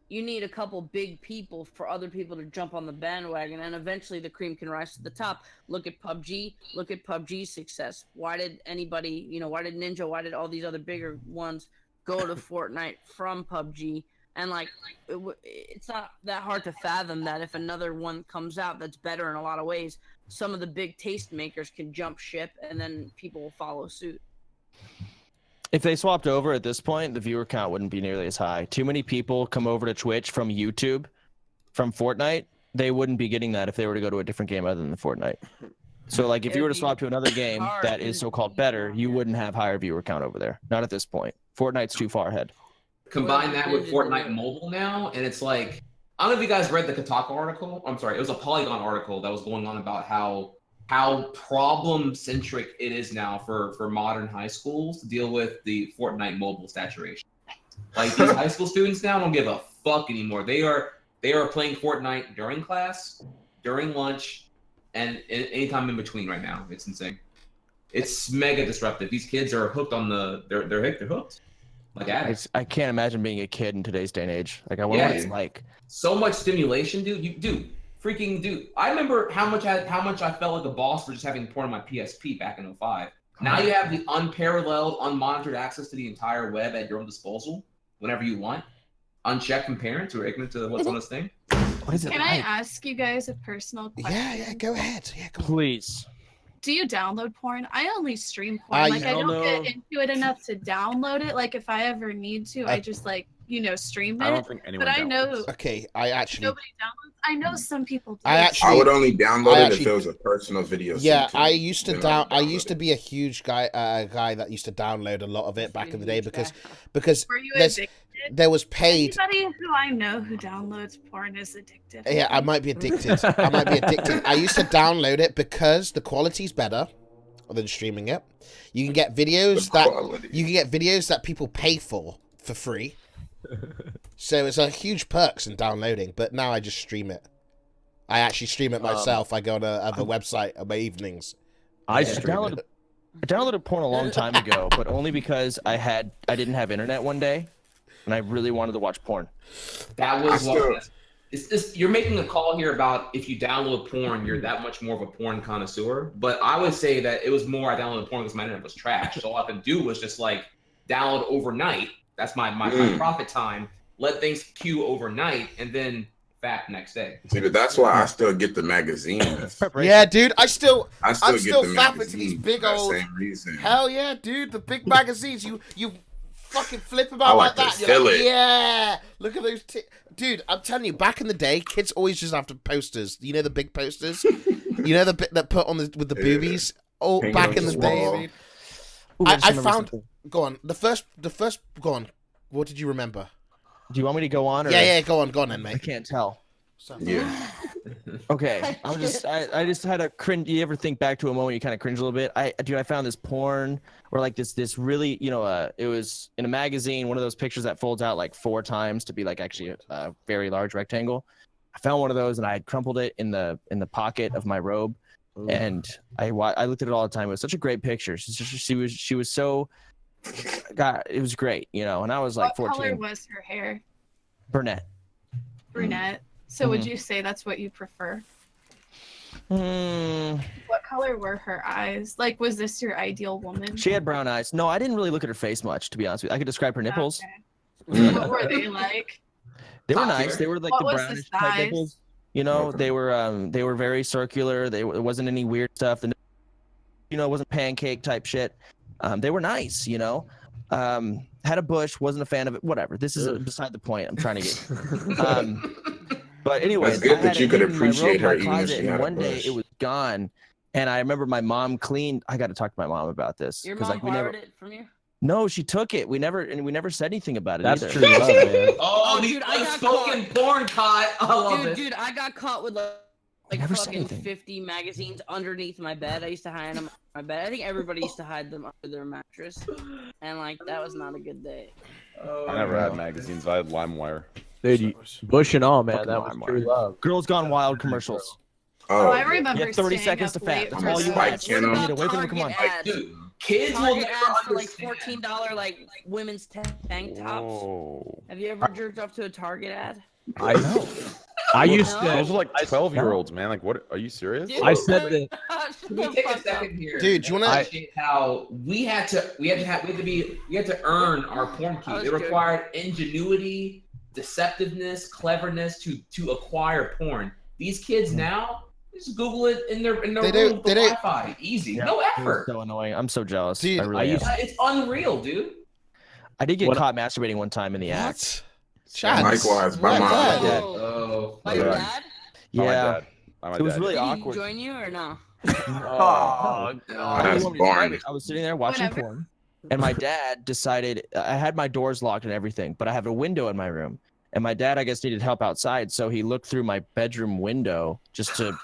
Speaker 5: You need a couple big people for other people to jump on the bandwagon, and eventually the cream can rise to the top. Look at PUBG. Look at PUBG's success. Why did anybody, why did Ninja, why did all these other bigger ones go to Fortnite from PUBG? And it's not that hard to fathom that if another one comes out that's better in a lot of ways, some of the big taste makers can jump ship, and then people will follow suit.
Speaker 7: If they swapped over at this point, the viewer count wouldn't be nearly as high. Too many people come over to Twitch from YouTube, from Fortnite. They wouldn't be getting that if they were to go to a different game other than Fortnite. So, if you were to swap to another game that is so-called better, you wouldn't have higher viewer count over there. Not at this point. Fortnite's too far ahead.
Speaker 6: Combine that with Fortnite Mobile now, and it's I don't know if you guys read the Kotaku article. I'm sorry, it was a Polygon article that was going on about how problem-centric it is now for modern high schools to deal with the Fortnite mobile saturation. These high school students now don't give a fuck anymore. They are playing Fortnite during class, during lunch, and anytime in between right now. It's insane. It's mega disruptive. These kids are hooked on they're hooked. Addicts.
Speaker 7: I can't imagine being a kid in today's day and age. I wonder what it's like.
Speaker 6: So much stimulation, dude. Freaking dude! I remember how much I felt like a boss for just having porn on my PSP back in 2005. Now you have the unparalleled, unmonitored access to the entire web at your own disposal whenever you want, unchecked from parents who are ignorant to what's on this thing.
Speaker 8: Can I ask you guys a personal question?
Speaker 2: Yeah, go ahead. Yeah, go on.
Speaker 7: Please.
Speaker 8: Do you download porn? I only stream porn. I don't get into it enough to download it. If I ever need to, I just stream it.
Speaker 3: I don't think anyone
Speaker 8: but I know.
Speaker 2: Okay, I actually.
Speaker 8: Nobody downloads. I know some people do.
Speaker 4: I would only download it if it was a personal video.
Speaker 2: Yeah, I used to I used to be a huge guy that used to download a lot of it back in the day because
Speaker 8: Were you addicted?
Speaker 2: there was paid.
Speaker 8: Anybody who I know who downloads porn is addicted.
Speaker 2: Yeah, I might be addicted. I used to download it because the quality's better than streaming it. You can get videos that people pay for free. So it's a huge perks in downloading. But now I just stream it. I actually stream it myself. I go on a website on my evenings.
Speaker 7: I downloaded porn a long time ago, but only because I didn't have internet one day, and I really wanted to watch porn.
Speaker 6: That was you're making a call here about if you download porn, you're that much more of a porn connoisseur. But I would say that it was more I downloaded porn because my internet was trash. So all I could do was just like download overnight. That's my profit time. Let things queue overnight, and then back next day.
Speaker 4: See, but that's why I still get the magazines.
Speaker 2: Yeah, dude. I'm still
Speaker 4: get the
Speaker 2: fapping to these big old.
Speaker 4: Same reason.
Speaker 2: Hell yeah, dude. The big magazines. You fucking flip about
Speaker 4: like
Speaker 2: that.
Speaker 4: to feel it.
Speaker 2: Yeah. Look at those. Dude, I'm telling you, back in the day, kids always just have posters. You know the big posters. You know the bit that put on with the boobies. Oh,
Speaker 4: Hanging
Speaker 2: back
Speaker 4: on
Speaker 2: in the
Speaker 4: the
Speaker 2: day.
Speaker 4: wall.
Speaker 2: Dude.
Speaker 7: Ooh,
Speaker 2: I found. Go on. The first. Go on. What did you remember?
Speaker 7: Do you want me to go on? Or...
Speaker 2: Yeah. Go on, then, mate.
Speaker 7: I can't tell.
Speaker 4: Yeah.
Speaker 7: Okay. I just had a cringe. You ever think back to a moment you kind of cringe a little bit? I found this porn or like this really, it was in a magazine, one of those pictures that folds out like 4 times to be like actually a very large rectangle. I found one of those and I had crumpled it in the pocket of my robe. Ooh. And I looked at it all the time. It was such a great picture. She was so, God, it was great, and I was like 14.
Speaker 8: What color was her hair?
Speaker 7: Brunette.
Speaker 8: So would you say that's what you prefer? What color were her eyes? Like, was this your ideal woman?
Speaker 7: She had brown eyes. No, I didn't really look at her face much, to be honest with you. I could describe her nipples.
Speaker 8: Okay. What were they like?
Speaker 7: They were nice. They were like
Speaker 8: what
Speaker 7: the brownish type nipples. They were very circular. It wasn't any weird stuff. It wasn't pancake type shit. They were nice, had a bush, wasn't a fan of it, whatever. This is beside the point I'm trying to get. But anyway,
Speaker 4: it's good that you could appreciate her even if she had
Speaker 7: one day it was gone. And I remember my mom cleaned. I got to talk to my mom about this.
Speaker 5: Your mom borrowed it from you?
Speaker 7: No, she took it. We never said anything about it.
Speaker 1: That's
Speaker 7: either.
Speaker 1: true love, man.
Speaker 6: Oh, dude, I got spoken porn caught. I love it.
Speaker 5: Dude, I got caught with like fucking 50 magazines underneath my bed. I used to hide them on my bed. I think everybody used to hide them under their mattress, and like that was not a good day.
Speaker 3: I never had magazines. I had LimeWire.
Speaker 1: Dude, Bush and all, man. That was true love.
Speaker 7: Girls Gone Wild commercials.
Speaker 8: Oh, I remember.
Speaker 7: You have 30 seconds to fat. That's all you want. Come on.
Speaker 6: Dude, kids will never
Speaker 5: ads for like
Speaker 6: understand.
Speaker 5: $14 like women's tank tops.
Speaker 3: Whoa.
Speaker 5: Have you ever jerked off to a Target ad?
Speaker 1: I know. I used to.
Speaker 3: Those are like 12-year-olds, man. Like, what? Are you serious?
Speaker 5: Dude,
Speaker 1: I said that.
Speaker 6: Can we take a second here?
Speaker 2: Dude, do you want to?
Speaker 6: Appreciate how we had to earn our porn key. It required ingenuity, deceptiveness, cleverness to acquire porn. These kids now just Google it in their room with Wi-Fi. Easy,
Speaker 7: yeah,
Speaker 6: no effort.
Speaker 7: So annoying. I'm so jealous.
Speaker 2: Dude,
Speaker 6: it's unreal, dude.
Speaker 7: I did get caught masturbating one time in the act.
Speaker 4: Likewise, by my dad.
Speaker 6: Oh,
Speaker 5: by your dad?
Speaker 7: Yeah.
Speaker 3: It
Speaker 7: was really
Speaker 5: Did he
Speaker 7: awkward.
Speaker 5: join you or no?
Speaker 1: Oh, God.
Speaker 4: That's boring.
Speaker 7: I was sitting there watching porn, and my dad decided I had my doors locked and everything, but I have a window in my room. And my dad, I guess, needed help outside, so he looked through my bedroom window just to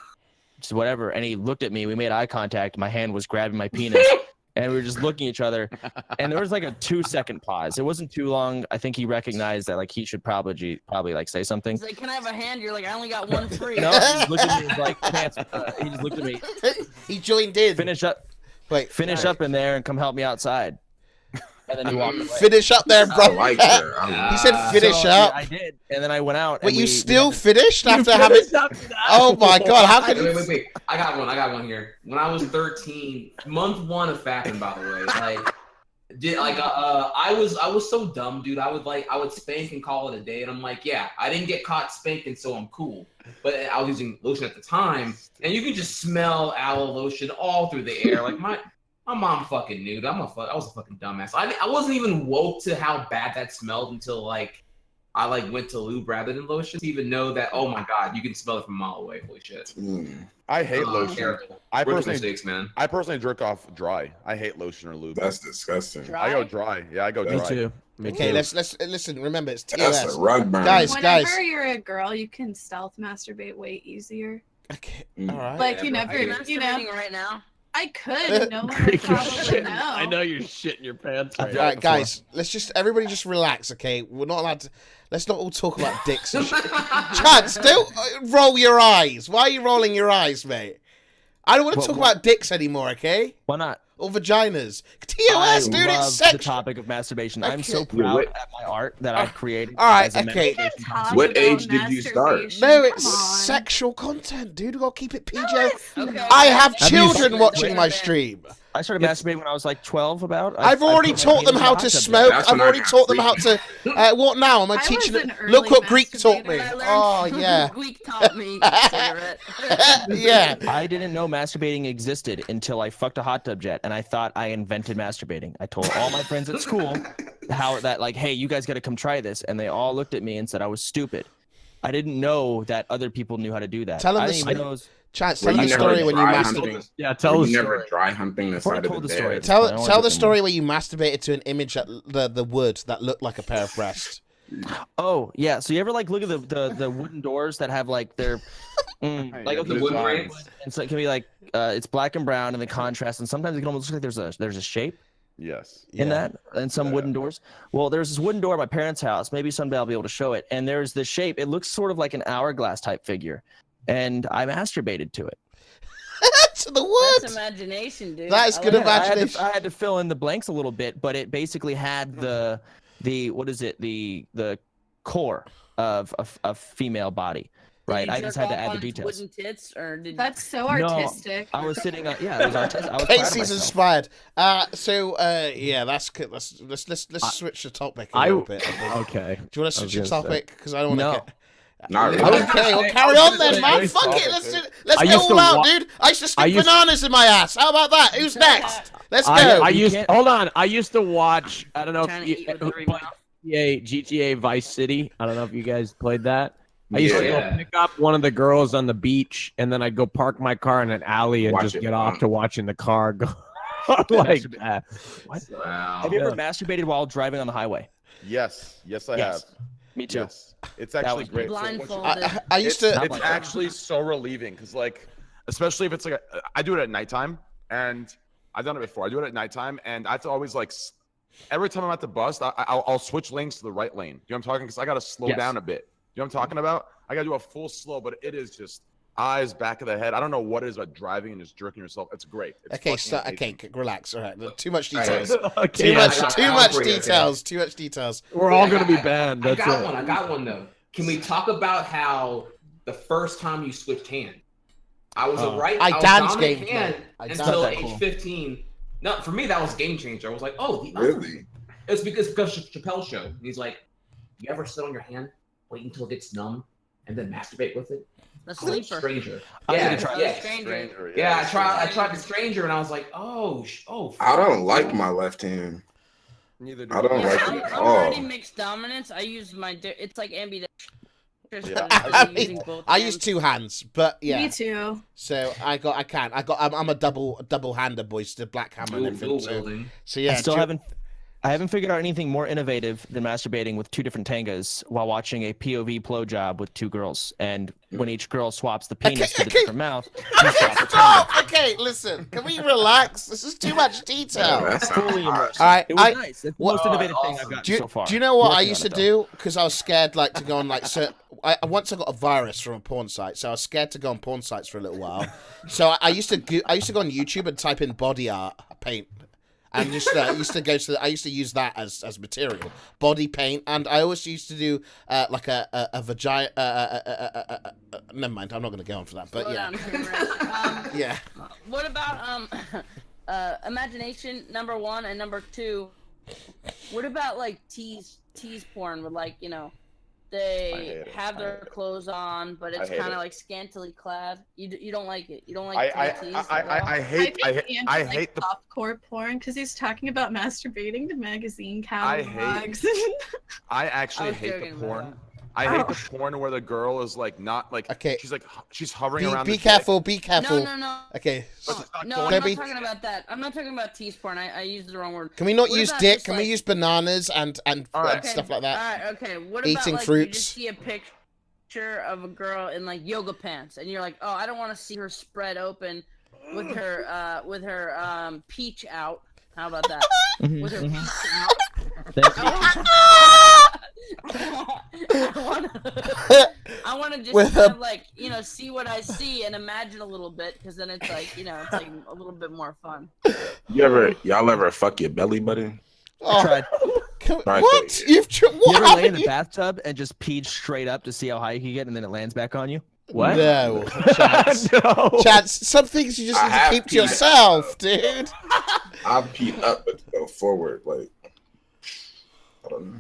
Speaker 7: whatever, and he looked at me. We made eye contact. My hand was grabbing my penis, and we were just looking at each other. And there was like a 2-second pause. It wasn't too long. I think he recognized that like he should probably like say something.
Speaker 5: He's like, "Can I have a hand?" You're like, "I only got one free."
Speaker 7: No, he just looked at me and was like, "Pants." He just looked at me.
Speaker 2: He joined in.
Speaker 7: Finish up in there and come help me outside. And then he walked away.
Speaker 2: Finish up there, bro.
Speaker 4: I like her.
Speaker 2: He said finish up.
Speaker 7: Yeah, I did, and then I went out.
Speaker 2: Wait, you still finished after having? Oh my God! How could?
Speaker 6: Wait! I got one here. When I was 13, month 1 of fapping, by the way, I was so dumb, dude. I would spank and call it a day, and I'm like, yeah, I didn't get caught spanking, so I'm cool. But I was using lotion at the time, and you could just smell aloe lotion all through the air. Like my mom fucking knew. I was a fucking dumbass. I wasn't even woke to how bad that smelled until like I like went to lube rather than lotion to even know that. Oh my god, you can smell it from a mile away. Holy shit!
Speaker 3: I hate lotion.
Speaker 6: Terrible.
Speaker 3: I
Speaker 6: Rookie
Speaker 3: personally,
Speaker 6: mistakes, man.
Speaker 3: I personally jerk off dry. I hate lotion or lube.
Speaker 4: That's disgusting.
Speaker 5: Dry?
Speaker 3: I go dry. Yeah, I go dry.
Speaker 1: Me too. Me
Speaker 2: Okay,
Speaker 1: too.
Speaker 2: let's listen. Remember, it's
Speaker 4: That's
Speaker 2: TOS.
Speaker 4: a rug burn.
Speaker 2: Guys,
Speaker 8: Whenever you're a girl, you can stealth masturbate way easier.
Speaker 2: Okay,
Speaker 4: Mm.
Speaker 2: all right.
Speaker 8: Like you
Speaker 6: bro,
Speaker 8: never,
Speaker 6: I get
Speaker 8: you know.
Speaker 5: Masturbating right now.
Speaker 8: I could. No one would
Speaker 1: Greek, you're
Speaker 8: probably
Speaker 1: shitting.
Speaker 8: know.
Speaker 1: I know you're shitting your pants right
Speaker 2: All
Speaker 1: now.
Speaker 2: right, guys, everybody just relax, okay? We're not allowed to. Let's not all talk about dicks and shit. Chance, don't roll your eyes. Why are you rolling your eyes, mate? I don't want to talk about dicks anymore, okay?
Speaker 7: Why not?
Speaker 2: Or vaginas. TOS,
Speaker 7: I
Speaker 2: dude,
Speaker 7: love
Speaker 2: it's
Speaker 7: the
Speaker 2: sexual.
Speaker 7: topic of masturbation. I'm
Speaker 2: Okay.
Speaker 7: so proud at my art that I've created.
Speaker 2: All right,
Speaker 7: as a
Speaker 2: okay.
Speaker 7: masturbation
Speaker 8: Talk
Speaker 4: What
Speaker 8: about
Speaker 4: age did you start?
Speaker 8: masturbation.
Speaker 2: No,
Speaker 8: Come
Speaker 2: it's
Speaker 8: on.
Speaker 2: sexual content, dude. We gotta keep it PJ.
Speaker 5: Okay.
Speaker 2: I have
Speaker 7: Have you
Speaker 2: children
Speaker 7: seen-
Speaker 2: watching my stream.
Speaker 7: I started masturbating when I was like 12.
Speaker 2: I've already taught them how to smoke.
Speaker 4: That's
Speaker 2: I've
Speaker 4: when I
Speaker 2: already
Speaker 4: got
Speaker 2: taught them how to. What now? Am I
Speaker 8: I
Speaker 2: teaching
Speaker 8: was
Speaker 2: them?
Speaker 8: an early
Speaker 2: Look what Greek taught me.
Speaker 8: masturbator.
Speaker 2: Oh yeah,
Speaker 5: Greek taught me cigarette.
Speaker 2: yeah.
Speaker 7: I didn't know masturbating existed until I fucked a hot tub jet, and I thought I invented masturbating. I told all my friends at school hey, you guys got to come try this, and they all looked at me and said I was stupid. I didn't know that other people knew how to do that.
Speaker 2: Tell 'em
Speaker 7: I
Speaker 2: the
Speaker 7: didn't even know.
Speaker 2: Chance,
Speaker 4: Were
Speaker 2: tell the
Speaker 4: you never
Speaker 2: story when you
Speaker 4: dry
Speaker 2: masturbated.
Speaker 4: humping?
Speaker 1: Yeah, tell the
Speaker 4: You never
Speaker 1: story.
Speaker 4: dry humping the
Speaker 7: Before I
Speaker 4: side of
Speaker 7: told
Speaker 4: the
Speaker 7: the story,
Speaker 4: bed.
Speaker 7: it's fine. I
Speaker 2: Tell
Speaker 7: won't
Speaker 2: the
Speaker 7: get them.
Speaker 2: story where you masturbated to an image that the wood that looked like a pair of breasts.
Speaker 7: Oh yeah. So you ever like look at the wooden doors that have like their like
Speaker 3: yeah,
Speaker 7: okay,
Speaker 6: the wooden
Speaker 3: designs.
Speaker 6: rings.
Speaker 7: and so it can be like it's black and brown and the contrast, and sometimes it can almost look like there's a shape
Speaker 3: Yes.
Speaker 7: in that in some wooden doors. Well, there's this wooden door at my parents' house. Maybe someday I'll be able to show it. And there's this shape. It looks sort of like an hourglass type figure, and I masturbated to it.
Speaker 2: To the
Speaker 5: That's
Speaker 2: wood.
Speaker 5: imagination, dude.
Speaker 2: That is
Speaker 5: I
Speaker 2: good
Speaker 5: like that.
Speaker 2: imagination.
Speaker 7: I had to fill in the blanks a little bit, but it basically had the what is it the core of a female body,
Speaker 5: Did
Speaker 7: right?
Speaker 5: you
Speaker 7: I just
Speaker 5: jerk
Speaker 7: had to
Speaker 5: off
Speaker 7: add the
Speaker 5: on its
Speaker 7: details.
Speaker 5: Wooden tits, or did
Speaker 8: That's so
Speaker 7: No,
Speaker 8: artistic.
Speaker 7: I was sitting on it was artistic. I was proud of
Speaker 2: Casey's
Speaker 7: myself.
Speaker 2: inspired. Yeah, that's good. Let's switch the topic a little bit. I think.
Speaker 1: Okay.
Speaker 2: Do you want to switch the
Speaker 1: was gonna say.
Speaker 2: topic? Because I don't want
Speaker 7: No.
Speaker 2: to get.
Speaker 4: Not really.
Speaker 2: Okay, well, carry on then, man. Fuck it. Let's
Speaker 1: I
Speaker 2: go
Speaker 1: used to
Speaker 2: all out,
Speaker 1: wa-
Speaker 2: dude. I used to stick
Speaker 1: used-
Speaker 2: bananas in my ass. How about that? Who's next? Let's go.
Speaker 1: I
Speaker 7: You
Speaker 1: used
Speaker 7: can't-
Speaker 1: hold on. I used to watch. I don't know
Speaker 5: Trying
Speaker 1: if
Speaker 5: to
Speaker 1: you,
Speaker 5: eat with
Speaker 1: who
Speaker 5: every
Speaker 1: played
Speaker 5: mouth.
Speaker 1: GTA Vice City. I don't know if you guys played that. I used to
Speaker 6: Yeah.
Speaker 1: go pick up one of the girls on the beach, and then I'd go park my car in an alley and
Speaker 4: Watch
Speaker 1: just
Speaker 4: it,
Speaker 1: get off
Speaker 4: huh?
Speaker 1: to watching the car go like that.
Speaker 7: What?
Speaker 6: Wow.
Speaker 7: Have you ever
Speaker 1: Yeah.
Speaker 7: masturbated while driving on the highway?
Speaker 3: Yes. Yes, I
Speaker 7: Yes.
Speaker 3: have.
Speaker 7: Me too.
Speaker 3: Yes. It's actually
Speaker 7: was
Speaker 3: great. So
Speaker 5: blindfolded?
Speaker 2: I used to.
Speaker 7: Not
Speaker 3: it's
Speaker 7: like that.
Speaker 3: actually so relieving because, like, especially if it's like I do it at nighttime, and I've done it before. I do it at nighttime, and I have to always like every time I'm at the bus, I'll switch lanes to the right lane. You know what I'm talking? Because I gotta slow
Speaker 7: Yes.
Speaker 3: down a bit. You know what I'm talking about? I gotta do a full slow, but it is just eyes, back of the head. I don't know what it is about driving and just jerking yourself. It's great. It's
Speaker 2: Okay,
Speaker 3: fucking
Speaker 2: okay,
Speaker 3: amazing.
Speaker 2: relax. All right, too much
Speaker 6: All right.
Speaker 2: details.
Speaker 1: Okay,
Speaker 2: Too
Speaker 1: yeah,
Speaker 2: much.
Speaker 6: I got-
Speaker 2: Too
Speaker 6: I'll
Speaker 2: much
Speaker 6: bring it, okay.
Speaker 2: details. Too much details.
Speaker 1: We're all gonna be banned.
Speaker 6: I
Speaker 1: That's
Speaker 6: got
Speaker 1: it.
Speaker 6: one. I got one though. Can we talk about how the first time you switched hand? I was a right.
Speaker 2: I
Speaker 6: was
Speaker 2: dance
Speaker 6: dominant
Speaker 2: games,
Speaker 6: hand
Speaker 2: man. I
Speaker 6: until
Speaker 7: dance.
Speaker 6: age
Speaker 7: Cool.
Speaker 6: 15. No, for me that was a game changer. I was like, oh, the other.
Speaker 4: Really?
Speaker 6: It's because Chappelle's show. And he's like, you ever sit on your hand, wait until it gets numb, and then masturbate with it?
Speaker 5: The sleeper.
Speaker 6: Stranger.
Speaker 7: I'm
Speaker 6: Yeah,
Speaker 7: gonna try
Speaker 6: yeah.
Speaker 5: Stranger.
Speaker 6: Yeah, I tried the stranger, and I was like, oh.
Speaker 4: I don't like my left hand.
Speaker 3: Neither do
Speaker 4: I don't
Speaker 5: Yeah,
Speaker 4: like
Speaker 5: I'm,
Speaker 4: it at
Speaker 5: I'm
Speaker 4: all.
Speaker 5: already mixed dominance. I use my. It's like ambidextrous.
Speaker 3: Yeah.
Speaker 5: I'm using both
Speaker 2: I
Speaker 5: hands.
Speaker 2: use two hands, but yeah.
Speaker 8: Me too.
Speaker 2: So I'm a double hander, boys. The black hammer and everything.
Speaker 6: Dual
Speaker 2: So,
Speaker 6: wielding.
Speaker 2: so yeah.
Speaker 7: I haven't figured out anything more innovative than masturbating with two different tangas while watching a POV blowjob with two girls. And when each girl swaps the penis to the different mouth, you swap the
Speaker 2: Stop! Okay, listen. Can we relax? This is too much detail.
Speaker 4: That's
Speaker 7: fully immersed.
Speaker 2: All right,
Speaker 7: It was nice. It's the
Speaker 2: what-
Speaker 7: most innovative thing I've
Speaker 6: awesome.
Speaker 7: gotten
Speaker 2: Do you,
Speaker 7: so far.
Speaker 2: do you know what I
Speaker 7: Working
Speaker 2: used
Speaker 7: on
Speaker 2: to
Speaker 7: it, though.
Speaker 2: do? Because I was scared, like, to go on, like, so once I got a virus from a porn site, so I was scared to go on porn sites for a little while. So I used to go on YouTube and type in body art paint, and just I used to use that as material, body paint, and I always used to do like a vagina. Never mind, I'm not going to go on for that, but
Speaker 5: Slow
Speaker 2: yeah,
Speaker 5: down, humorous.
Speaker 2: yeah.
Speaker 5: What about imagination number 1 and number 2? What about like tease porn with like they
Speaker 4: hate it.
Speaker 5: have
Speaker 4: I
Speaker 5: their
Speaker 4: hate it.
Speaker 5: clothes on, but it's
Speaker 4: hate
Speaker 5: kind
Speaker 4: it.
Speaker 5: of like scantily clad. You don't like it. You don't like
Speaker 3: I
Speaker 5: tight tees at all?
Speaker 3: I hate I
Speaker 8: think
Speaker 3: hate
Speaker 8: Ian
Speaker 3: I
Speaker 8: would like
Speaker 3: hate the
Speaker 8: softcore porn because he's talking about masturbating to magazine
Speaker 3: I
Speaker 8: catalogs.
Speaker 3: I
Speaker 5: I
Speaker 3: actually
Speaker 5: was
Speaker 3: hate
Speaker 5: joking
Speaker 3: the
Speaker 5: about
Speaker 3: porn. I hate the porn where the girl is like not like
Speaker 2: Okay.
Speaker 3: she's hovering around.
Speaker 2: Be
Speaker 3: the dick.
Speaker 2: careful. Be careful.
Speaker 5: No.
Speaker 2: Okay.
Speaker 3: But she's not
Speaker 5: No,
Speaker 3: going
Speaker 5: I'm
Speaker 2: Can
Speaker 5: not
Speaker 2: we-
Speaker 5: talking about that. I'm not talking about tease porn. I used the wrong word.
Speaker 2: Can we not
Speaker 5: What
Speaker 2: use
Speaker 5: about
Speaker 2: dick?
Speaker 5: just,
Speaker 2: Can
Speaker 5: like-
Speaker 2: we use bananas and
Speaker 3: Alright.
Speaker 2: stuff like that?
Speaker 5: All right, okay. What
Speaker 2: Eating
Speaker 5: about like you
Speaker 2: fruits.
Speaker 5: just see a picture of a girl in like yoga pants, and you're like, oh, I don't want to see her spread open with her peach out. How about that? With her peach out. I want to just
Speaker 2: With
Speaker 5: kind
Speaker 2: a-
Speaker 5: of like see what I see and imagine a little bit, because then it's like it's like a little bit more fun.
Speaker 4: Y'all ever fuck your belly button?
Speaker 2: Oh,
Speaker 7: Tried.
Speaker 4: Right,
Speaker 2: what?
Speaker 4: so-
Speaker 2: You've
Speaker 7: You
Speaker 2: what
Speaker 7: ever lay in
Speaker 2: happened?
Speaker 7: the bathtub and just peed straight up to see how high you can get, and then it lands back on you?
Speaker 1: What?
Speaker 2: No, Chance.
Speaker 1: No.
Speaker 2: Chance, some things you just
Speaker 4: I
Speaker 2: need to
Speaker 4: have
Speaker 2: keep to
Speaker 4: peed.
Speaker 2: yourself, dude.
Speaker 4: I've peed up but to go forward, like I don't know.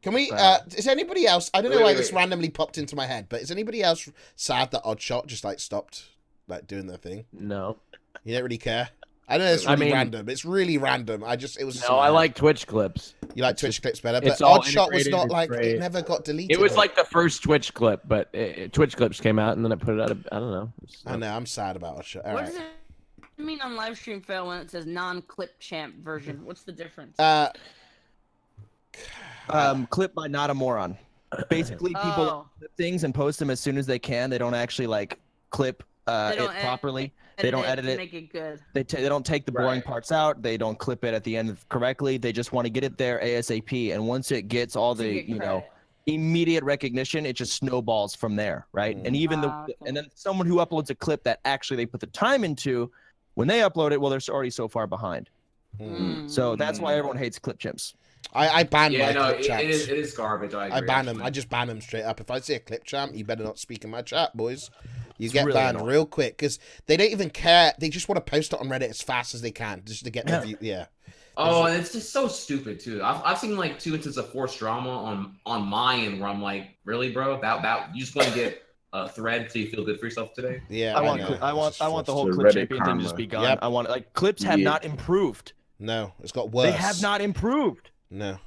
Speaker 2: Can we? Is anybody else? I don't know why this randomly popped into my head, but is anybody else sad that Oddshot just like stopped like doing their thing?
Speaker 1: No.
Speaker 2: You don't really care. I know it's really random. It's really random. It was.
Speaker 1: No, I like Twitch clips.
Speaker 2: You like Twitch clips better,
Speaker 1: it's
Speaker 2: but
Speaker 1: all
Speaker 2: Oddshot was
Speaker 1: integrated,
Speaker 2: not
Speaker 1: it's
Speaker 2: like
Speaker 1: great.
Speaker 2: it never got deleted.
Speaker 1: It was like the first Twitch clip, but Twitch clips came out and then I put it out. I don't know.
Speaker 2: I know. I'm sad about Oddshot. All
Speaker 5: What
Speaker 2: right.
Speaker 5: does it mean on live stream fail when it says non-clip champ version? What's the difference?
Speaker 7: Clip by not a moron. Basically, people clip things and post them as soon as they can. They don't actually like clip it properly. They don't edit it.
Speaker 5: Make it good.
Speaker 7: They don't take the boring parts out. They don't clip it at the end correctly. They just want to get it there ASAP. And once it gets all the immediate recognition, it just snowballs from there, right? And even and then someone who uploads a clip that actually they put the time into, when they upload it, well, they're already so far behind. So that's why everyone hates clip chimps.
Speaker 2: I ban my clip
Speaker 6: it
Speaker 2: champs.
Speaker 6: is garbage. I
Speaker 2: ban them. I just ban them straight up. If I see a clip champ, you better not speak in my chat, boys. You
Speaker 7: It's
Speaker 2: get
Speaker 7: really
Speaker 2: banned
Speaker 7: annoying.
Speaker 2: real quick because they don't even care. They just want to post it on Reddit as fast as they can just to get the view. Yeah.
Speaker 6: Oh, and it's just so stupid too. I've seen like 2 instances of forced drama on my end where I'm like, really, bro? That you just want to get a thread so you feel good for yourself today?
Speaker 2: Yeah.
Speaker 7: I want the whole clip champion thing to just be gone. I want clips have not improved.
Speaker 2: No, it's got worse.
Speaker 7: They have not improved.
Speaker 2: No.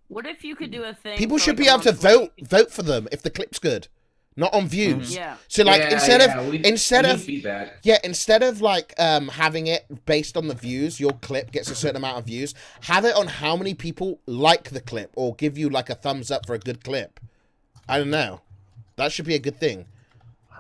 Speaker 5: What if you could do a thing?
Speaker 2: People
Speaker 5: for,
Speaker 2: should
Speaker 5: like,
Speaker 2: be
Speaker 5: a
Speaker 2: able to
Speaker 5: monthly-
Speaker 2: vote for them if the clip's good, not on views.
Speaker 5: Yeah.
Speaker 2: So like instead
Speaker 6: we
Speaker 2: of
Speaker 6: need feedback.
Speaker 2: instead of like having it based on the views, your clip gets a certain amount of views. Have it on how many people like the clip or give you like a thumbs up for a good clip. I don't know. That should be a good thing.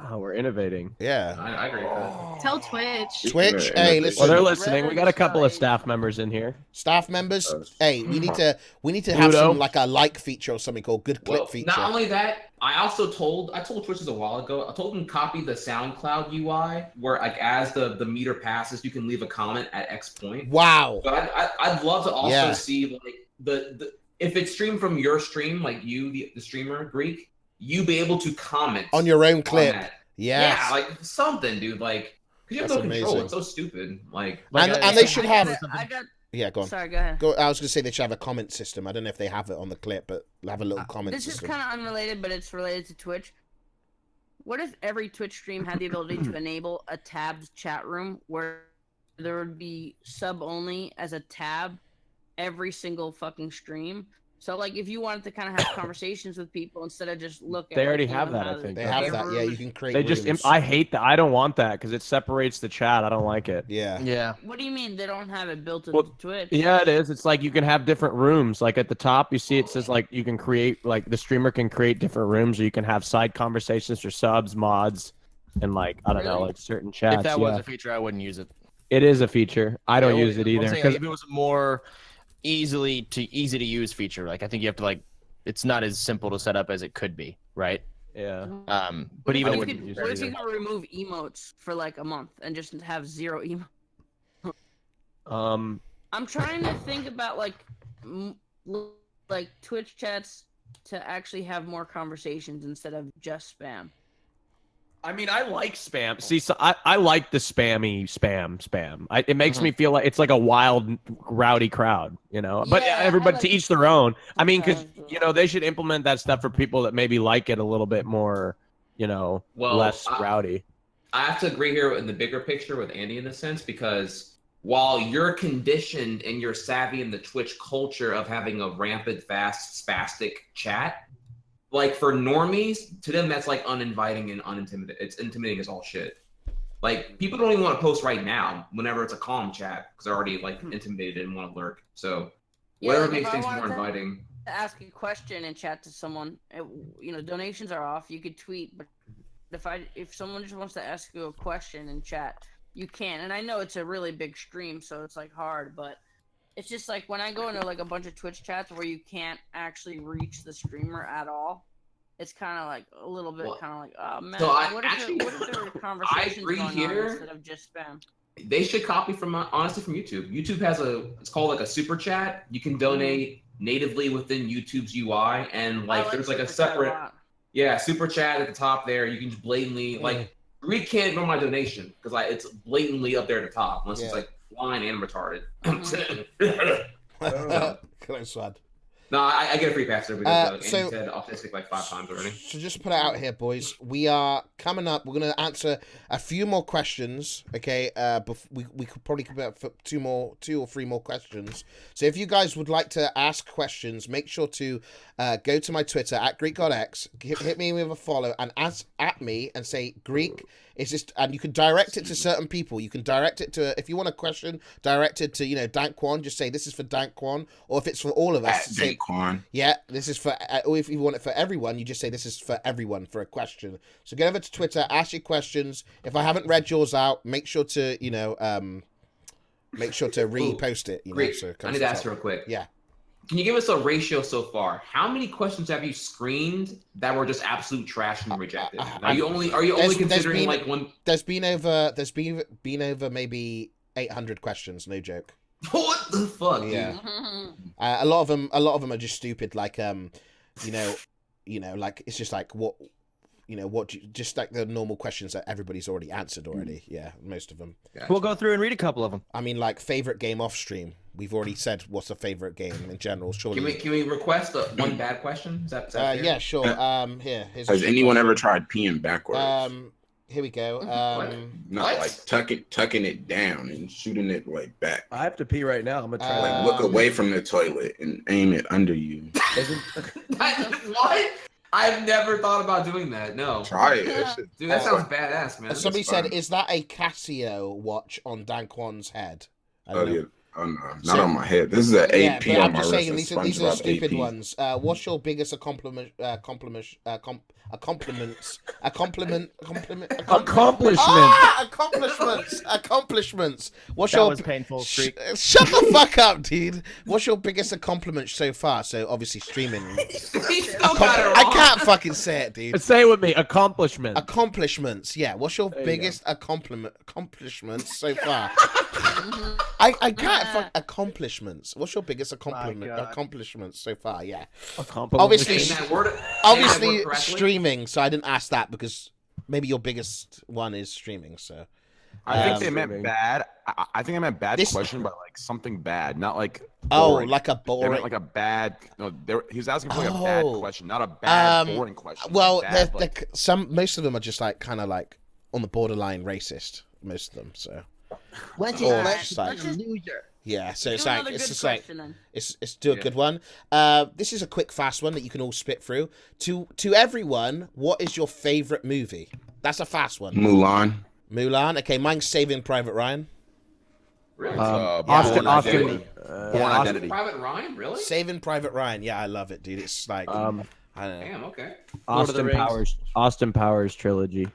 Speaker 1: Wow, we're innovating.
Speaker 2: Yeah.
Speaker 6: I agree with that.
Speaker 8: Tell Twitch.
Speaker 2: Twitch, hey, listen.
Speaker 1: Well, they're listening. We got a couple of staff members in here.
Speaker 2: Staff members, hey, we need to have
Speaker 1: Pluto.
Speaker 2: some like a like feature or something called good clip
Speaker 6: Well,
Speaker 2: feature.
Speaker 6: not only that, I told Twitch this a while ago. I told them to copy the SoundCloud UI where like as the meter passes, you can leave a comment at X point.
Speaker 2: Wow.
Speaker 6: But I'd love to also
Speaker 2: Yeah.
Speaker 6: see like the if it's streamed from your stream, like you the streamer Greek, you be able to comment
Speaker 2: On your own clip.
Speaker 6: that.
Speaker 2: Yes.
Speaker 6: Yeah, like something, dude. Like, because you have
Speaker 2: That's
Speaker 6: no control.
Speaker 2: amazing.
Speaker 6: It's so stupid. Like,
Speaker 2: And they should have.
Speaker 5: I got.
Speaker 2: Yeah, go on.
Speaker 5: Sorry, go ahead.
Speaker 2: I was gonna say they should have a comment system. I don't know if they have it on the clip, but have a little comment
Speaker 5: This is
Speaker 2: system.
Speaker 5: kind of unrelated, but it's related to Twitch. What if every Twitch stream had the ability to enable a tabbed chat room where there would be sub only as a tab every single fucking stream? So, like, if you wanted to kind of have conversations with people instead of just look at.
Speaker 1: They already
Speaker 5: like,
Speaker 1: have
Speaker 5: you know,
Speaker 1: that,
Speaker 5: how
Speaker 1: I
Speaker 5: the
Speaker 1: think.
Speaker 2: They
Speaker 1: don't
Speaker 2: have
Speaker 1: they?
Speaker 2: that. Yeah, you can create.
Speaker 1: They just.
Speaker 2: rooms.
Speaker 1: I hate that. I don't want that because it separates the chat. I don't like it.
Speaker 2: Yeah.
Speaker 7: Yeah.
Speaker 5: What do you mean they don't have it built into
Speaker 1: Well,
Speaker 5: Twitch?
Speaker 1: Yeah, it is. It's like you can have different rooms. Like at the top, you see it says like you can create like the streamer can create different rooms, or you can have side conversations for subs, mods, and like I don't know,
Speaker 5: Really?
Speaker 1: like certain chats.
Speaker 7: If that
Speaker 1: yeah.
Speaker 7: was a feature, I wouldn't use it.
Speaker 1: It is a feature. I don't
Speaker 7: Yeah,
Speaker 1: use it
Speaker 7: I'm
Speaker 1: either.
Speaker 7: saying,
Speaker 1: 'cause-
Speaker 7: like, if it was a more easy to use feature, like I think you have to like, it's not as simple to set up as it could be, right?
Speaker 1: yeah.
Speaker 7: But
Speaker 5: What
Speaker 7: even
Speaker 5: if
Speaker 7: if
Speaker 5: you
Speaker 7: it,
Speaker 5: could, what if you could remove emotes for like a month and just have 0 emotes? I'm trying to think about like Twitch chats to actually have more conversations instead of just spam.
Speaker 1: I mean, I like spam. See, so I like the spammy spam. It makes me feel like it's like a wild, rowdy crowd, you know. But
Speaker 5: Yeah,
Speaker 1: everybody
Speaker 5: I
Speaker 1: to
Speaker 5: like
Speaker 1: each their own. I mean, because
Speaker 5: sometimes,
Speaker 1: they should implement that stuff for people that maybe like it a little bit more,
Speaker 6: Well,
Speaker 1: less rowdy.
Speaker 6: I have to agree here in the bigger picture with Andy in a sense, because while you're conditioned and you're savvy in the Twitch culture of having a rampant, fast, spastic chat, like for normies, to them that's like uninviting and unintimidating. It's intimidating as all shit. Like people don't even want to post right now whenever it's a calm chat because they're already like intimidated and want to lurk. So whatever
Speaker 5: like,
Speaker 6: makes
Speaker 5: if I
Speaker 6: things
Speaker 5: wanted
Speaker 6: more
Speaker 5: to
Speaker 6: inviting.
Speaker 5: ask a question and chat to someone, donations are off. You could tweet, but if someone just wants to ask you a question and chat, you can. And I know it's a really big stream, so it's like hard, but it's just like when I go into like a bunch of Twitch chats where you can't actually reach the streamer at all, it's kind of like a little bit kind of like, oh man,
Speaker 6: So
Speaker 5: what if there were conversations
Speaker 6: agree
Speaker 5: going
Speaker 6: here.
Speaker 5: on instead of just spam?
Speaker 6: They should copy from honestly from YouTube. YouTube has it's called like a super chat. You can donate natively within YouTube's UI, and like there's like a separate super chat at the top there. You can just blatantly like Greek can't ignore my donation because like it's blatantly up there at the top unless it's like blind and retarded.
Speaker 2: Close one.
Speaker 6: No, I get a free pass there because Andy
Speaker 2: so-
Speaker 6: said autistic like 5 times already.
Speaker 2: So just to put it out here, boys, we are coming up. We're going to answer a few more questions, okay? We could probably come up for two or three more questions. So if you guys would like to ask questions, make sure to go to my Twitter at Greekgodx, hit me with a follow, and ask at me and say Greek. Is this? And you can direct it to certain people. You can direct it to, if you want a question directed to Dan Quan, just say this is for Dan Quan, or if it's for all of us, say
Speaker 4: Quan.
Speaker 2: yeah, this is for, or if you want it for everyone, you just say this is for everyone for a question. So go over to Twitter, ask your questions. If I haven't read yours out, make sure to repost it.
Speaker 6: Great.
Speaker 2: So
Speaker 6: I need to ask real quick.
Speaker 2: Yeah.
Speaker 6: Can you give us a ratio so far? How many questions have you screened that were just absolute trash and rejected? Are you only considering like one?
Speaker 2: There's been over maybe 800 questions. No joke.
Speaker 6: What the fuck?
Speaker 2: Yeah.
Speaker 6: Dude?
Speaker 2: A lot of them are just stupid. Like like it's just like just like the normal questions that everybody's already answered already. Yeah, most of them.
Speaker 6: Gotcha.
Speaker 7: We'll go through and read a couple of them.
Speaker 2: I mean, like favorite game off stream. We've already said what's a favorite game in general. Surely.
Speaker 6: Can we request one bad question? Is that fair?
Speaker 2: Yeah, sure. Here's
Speaker 4: Has anyone ever tried peeing backwards?
Speaker 2: Here we go.
Speaker 4: Not like tucking it down and shooting it like back.
Speaker 1: I have to pee right now. I'm gonna try.
Speaker 4: Like look away from the toilet and aim it under you.
Speaker 6: What? I've never thought about doing that. No.
Speaker 4: Try it.
Speaker 6: Dude, that sounds badass, man.
Speaker 2: Somebody said, "Is that a Casio watch on Dan Quan's head?"
Speaker 4: Oh yeah. Oh no, not on my head. This is an AP on
Speaker 2: I'm
Speaker 4: my
Speaker 2: just
Speaker 4: wrist.
Speaker 2: saying these are stupid ones. What's your biggest accomplishment? Accomplishments. What's
Speaker 7: That
Speaker 2: your
Speaker 7: was painful, Streak.
Speaker 2: Shut the fuck up, dude. What's your biggest accomplishment so far? So obviously streaming. I can't fucking say it, dude.
Speaker 1: Say it with me. Accomplishment.
Speaker 2: Accomplishments. Yeah. What's your biggest accomplishments so far? I can't fuck accomplishments. What's your biggest accomplishments so far? Yeah. Obviously streaming. So I didn't ask that because maybe your biggest one is streaming. So
Speaker 3: I think they meant bad. I think I meant bad question, but like something bad, not like boring.
Speaker 2: Like a boring.
Speaker 3: They meant like a bad. No, he was asking for like a bad question, not a bad boring question.
Speaker 2: Well,
Speaker 3: bad,
Speaker 2: most of them are just like kind of like on the borderline racist. Most of them. So.
Speaker 5: Loser.
Speaker 2: Yeah, so it's
Speaker 5: like
Speaker 2: it's do a good one. This is a quick, fast one that you can all spit through. To everyone, what is your favorite movie? That's a fast one.
Speaker 4: Mulan.
Speaker 2: Okay, mine's Saving Private Ryan.
Speaker 6: Really?
Speaker 3: Born Identity.
Speaker 6: Private Ryan, really?
Speaker 2: Saving Private Ryan. Yeah, I love it, dude. It's like I don't know.
Speaker 6: Damn. Okay.
Speaker 1: Austin Powers trilogy.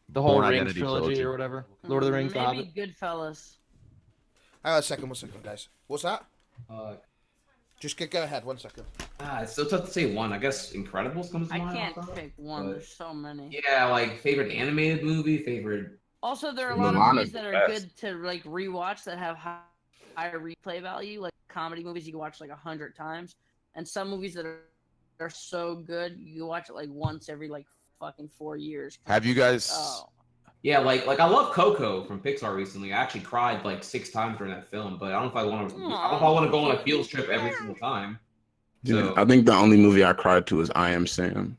Speaker 7: The whole
Speaker 3: Born
Speaker 7: Rings
Speaker 3: Identity
Speaker 7: trilogy or whatever. Lord of the Rings.
Speaker 5: Maybe Goodfellas.
Speaker 2: Hang on a second, guys. What's that? Just go ahead. 1 second.
Speaker 6: It's so tough to say one. I guess Incredibles comes to mind.
Speaker 5: I can't pick one. There's so many.
Speaker 6: Yeah, like favorite animated movie, favorite.
Speaker 5: Also, there are a lot of movies that are good to like rewatch that have higher replay value. Like comedy movies, you can watch like 100 times, and some movies that are so good, you watch it like once every like fucking 4 years.
Speaker 3: Have you guys?
Speaker 5: Oh.
Speaker 6: Yeah, like I love Coco from Pixar recently. I actually cried like 6 times during that film, but I don't know if I want to. I don't know if I want to go on a field trip every single time.
Speaker 4: Dude,
Speaker 6: So
Speaker 4: I think the only movie I cried to was I Am Sam.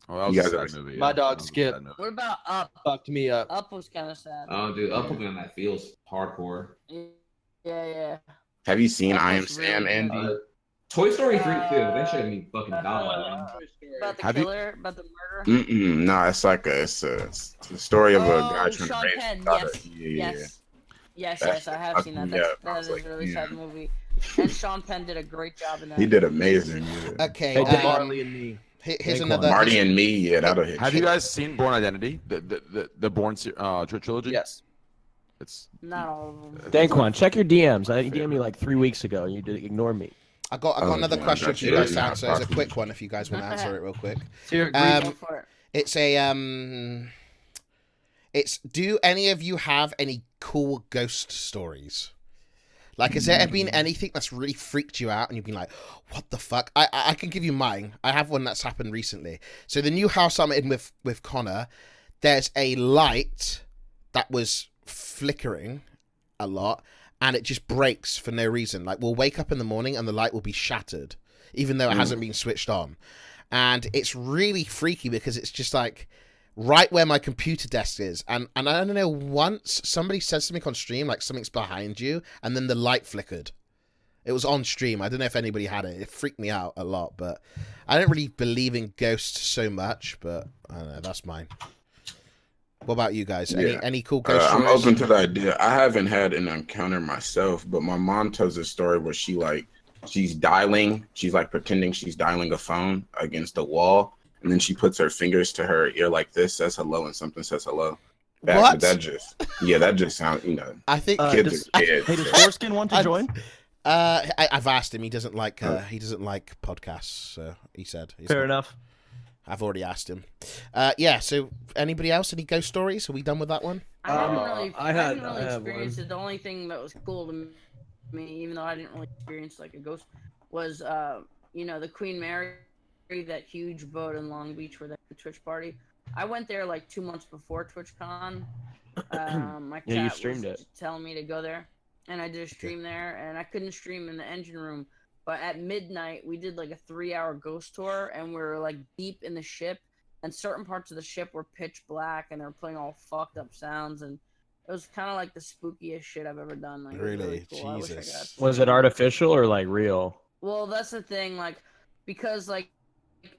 Speaker 3: Oh, that was
Speaker 4: You
Speaker 3: a
Speaker 4: guys
Speaker 3: sad
Speaker 4: ever-
Speaker 3: movie.
Speaker 7: My
Speaker 3: yeah.
Speaker 7: dog
Speaker 3: That was a
Speaker 7: Skip.
Speaker 3: sad movie.
Speaker 5: What about Up?
Speaker 7: Fucked me up.
Speaker 5: Up was kind of sad.
Speaker 6: oh, dude, Up with me on that feels hardcore.
Speaker 5: Yeah.
Speaker 4: Have you seen
Speaker 5: That
Speaker 4: I Am
Speaker 5: was really
Speaker 4: Sam,
Speaker 5: good.
Speaker 4: Andy?
Speaker 6: Toy Story 3 too. They should have me fucking dying.
Speaker 5: About the
Speaker 3: Have you-
Speaker 5: killer, about the murder.
Speaker 4: No, it's like it's a story of a guy trying to
Speaker 5: Sean
Speaker 4: raise
Speaker 5: Penn.
Speaker 4: his daughter.
Speaker 5: Yes. Yes,
Speaker 4: That
Speaker 5: I have
Speaker 4: shit
Speaker 5: seen
Speaker 4: fucked
Speaker 5: that.
Speaker 4: me up. I
Speaker 5: That
Speaker 4: was
Speaker 5: is
Speaker 4: like,
Speaker 5: a really
Speaker 4: yeah.
Speaker 5: sad movie. And Sean Penn did a great job in that.
Speaker 4: He did amazing. Yeah.
Speaker 2: Okay.
Speaker 1: Hey, Marley and Me.
Speaker 2: Here's
Speaker 1: Daquan.
Speaker 2: another.
Speaker 4: Marty and Me, yeah, that'll hit.
Speaker 3: Have
Speaker 4: you.
Speaker 3: you guys seen Born Identity? The Born trilogy?
Speaker 7: Yes.
Speaker 3: It's
Speaker 5: Not all of them.
Speaker 1: Daquan, check your DMs. You DM'd me like 3 weeks ago, and you did ignore me.
Speaker 2: I got
Speaker 4: Oh,
Speaker 2: another
Speaker 4: yeah,
Speaker 2: question
Speaker 4: that's
Speaker 2: for you guys
Speaker 4: it.
Speaker 2: to answer. It's a
Speaker 4: Possible.
Speaker 2: quick one if you guys want to answer it real quick.
Speaker 7: Here,
Speaker 5: Go
Speaker 2: Um,
Speaker 5: for it.
Speaker 2: It's a It's do any of you have any cool ghost stories? Like, has there been anything that's really freaked you out and you've been like, what the fuck? I can give you mine. I have one that's happened recently. So the new house I'm in with Connor, there's a light that was flickering a lot and it just breaks for no reason. Like, we'll wake up in the morning and the light will be shattered, even though it hasn't been switched on. And it's really freaky because it's just like right where my computer desk is. And I don't know, once somebody said something on stream, like something's behind you, and then the light flickered. It was on stream. I don't know if anybody had it. It freaked me out a lot, but I don't really believe in ghosts so much, but I don't know, that's mine. What about you guys?
Speaker 4: Yeah.
Speaker 2: Any cool ghost
Speaker 4: I'm
Speaker 2: stories?
Speaker 4: open to the idea. I haven't had an encounter myself, but my mom tells a story where she's like pretending she's dialing a phone against the wall, and then she puts her fingers to her ear like this, says hello, and something says hello.
Speaker 2: What?
Speaker 4: But that just sounds,
Speaker 2: I think
Speaker 4: kids are kids.
Speaker 7: Hey, does Foreskin want to join?
Speaker 2: I've asked him. He doesn't like podcasts. So he said.
Speaker 7: Fair enough.
Speaker 2: I've already asked him. Yeah. So anybody else? Any ghost stories? Are we done with that one?
Speaker 5: I haven't really
Speaker 1: I have
Speaker 5: experienced
Speaker 1: one.
Speaker 5: it. The only thing that was cool to me, even though I didn't really experience like a ghost, was the Queen Mary, that huge boat in Long Beach where the Twitch party. I went there like 2 months before TwitchCon. My
Speaker 1: Yeah, you
Speaker 5: cat
Speaker 1: streamed
Speaker 5: was
Speaker 1: it.
Speaker 5: telling me to go there, and I did a stream there, and I couldn't stream in the engine room. But at midnight, we did like a 3-hour ghost tour, and we were like deep in the ship, and certain parts of the ship were pitch black, and they were playing all fucked up sounds, and it was kind of like the spookiest shit I've ever done. Like, it was
Speaker 2: Really?
Speaker 5: cool. I wish I
Speaker 2: Jesus.
Speaker 5: got
Speaker 1: Was it artificial or like real?
Speaker 5: Well, that's the thing, like, because like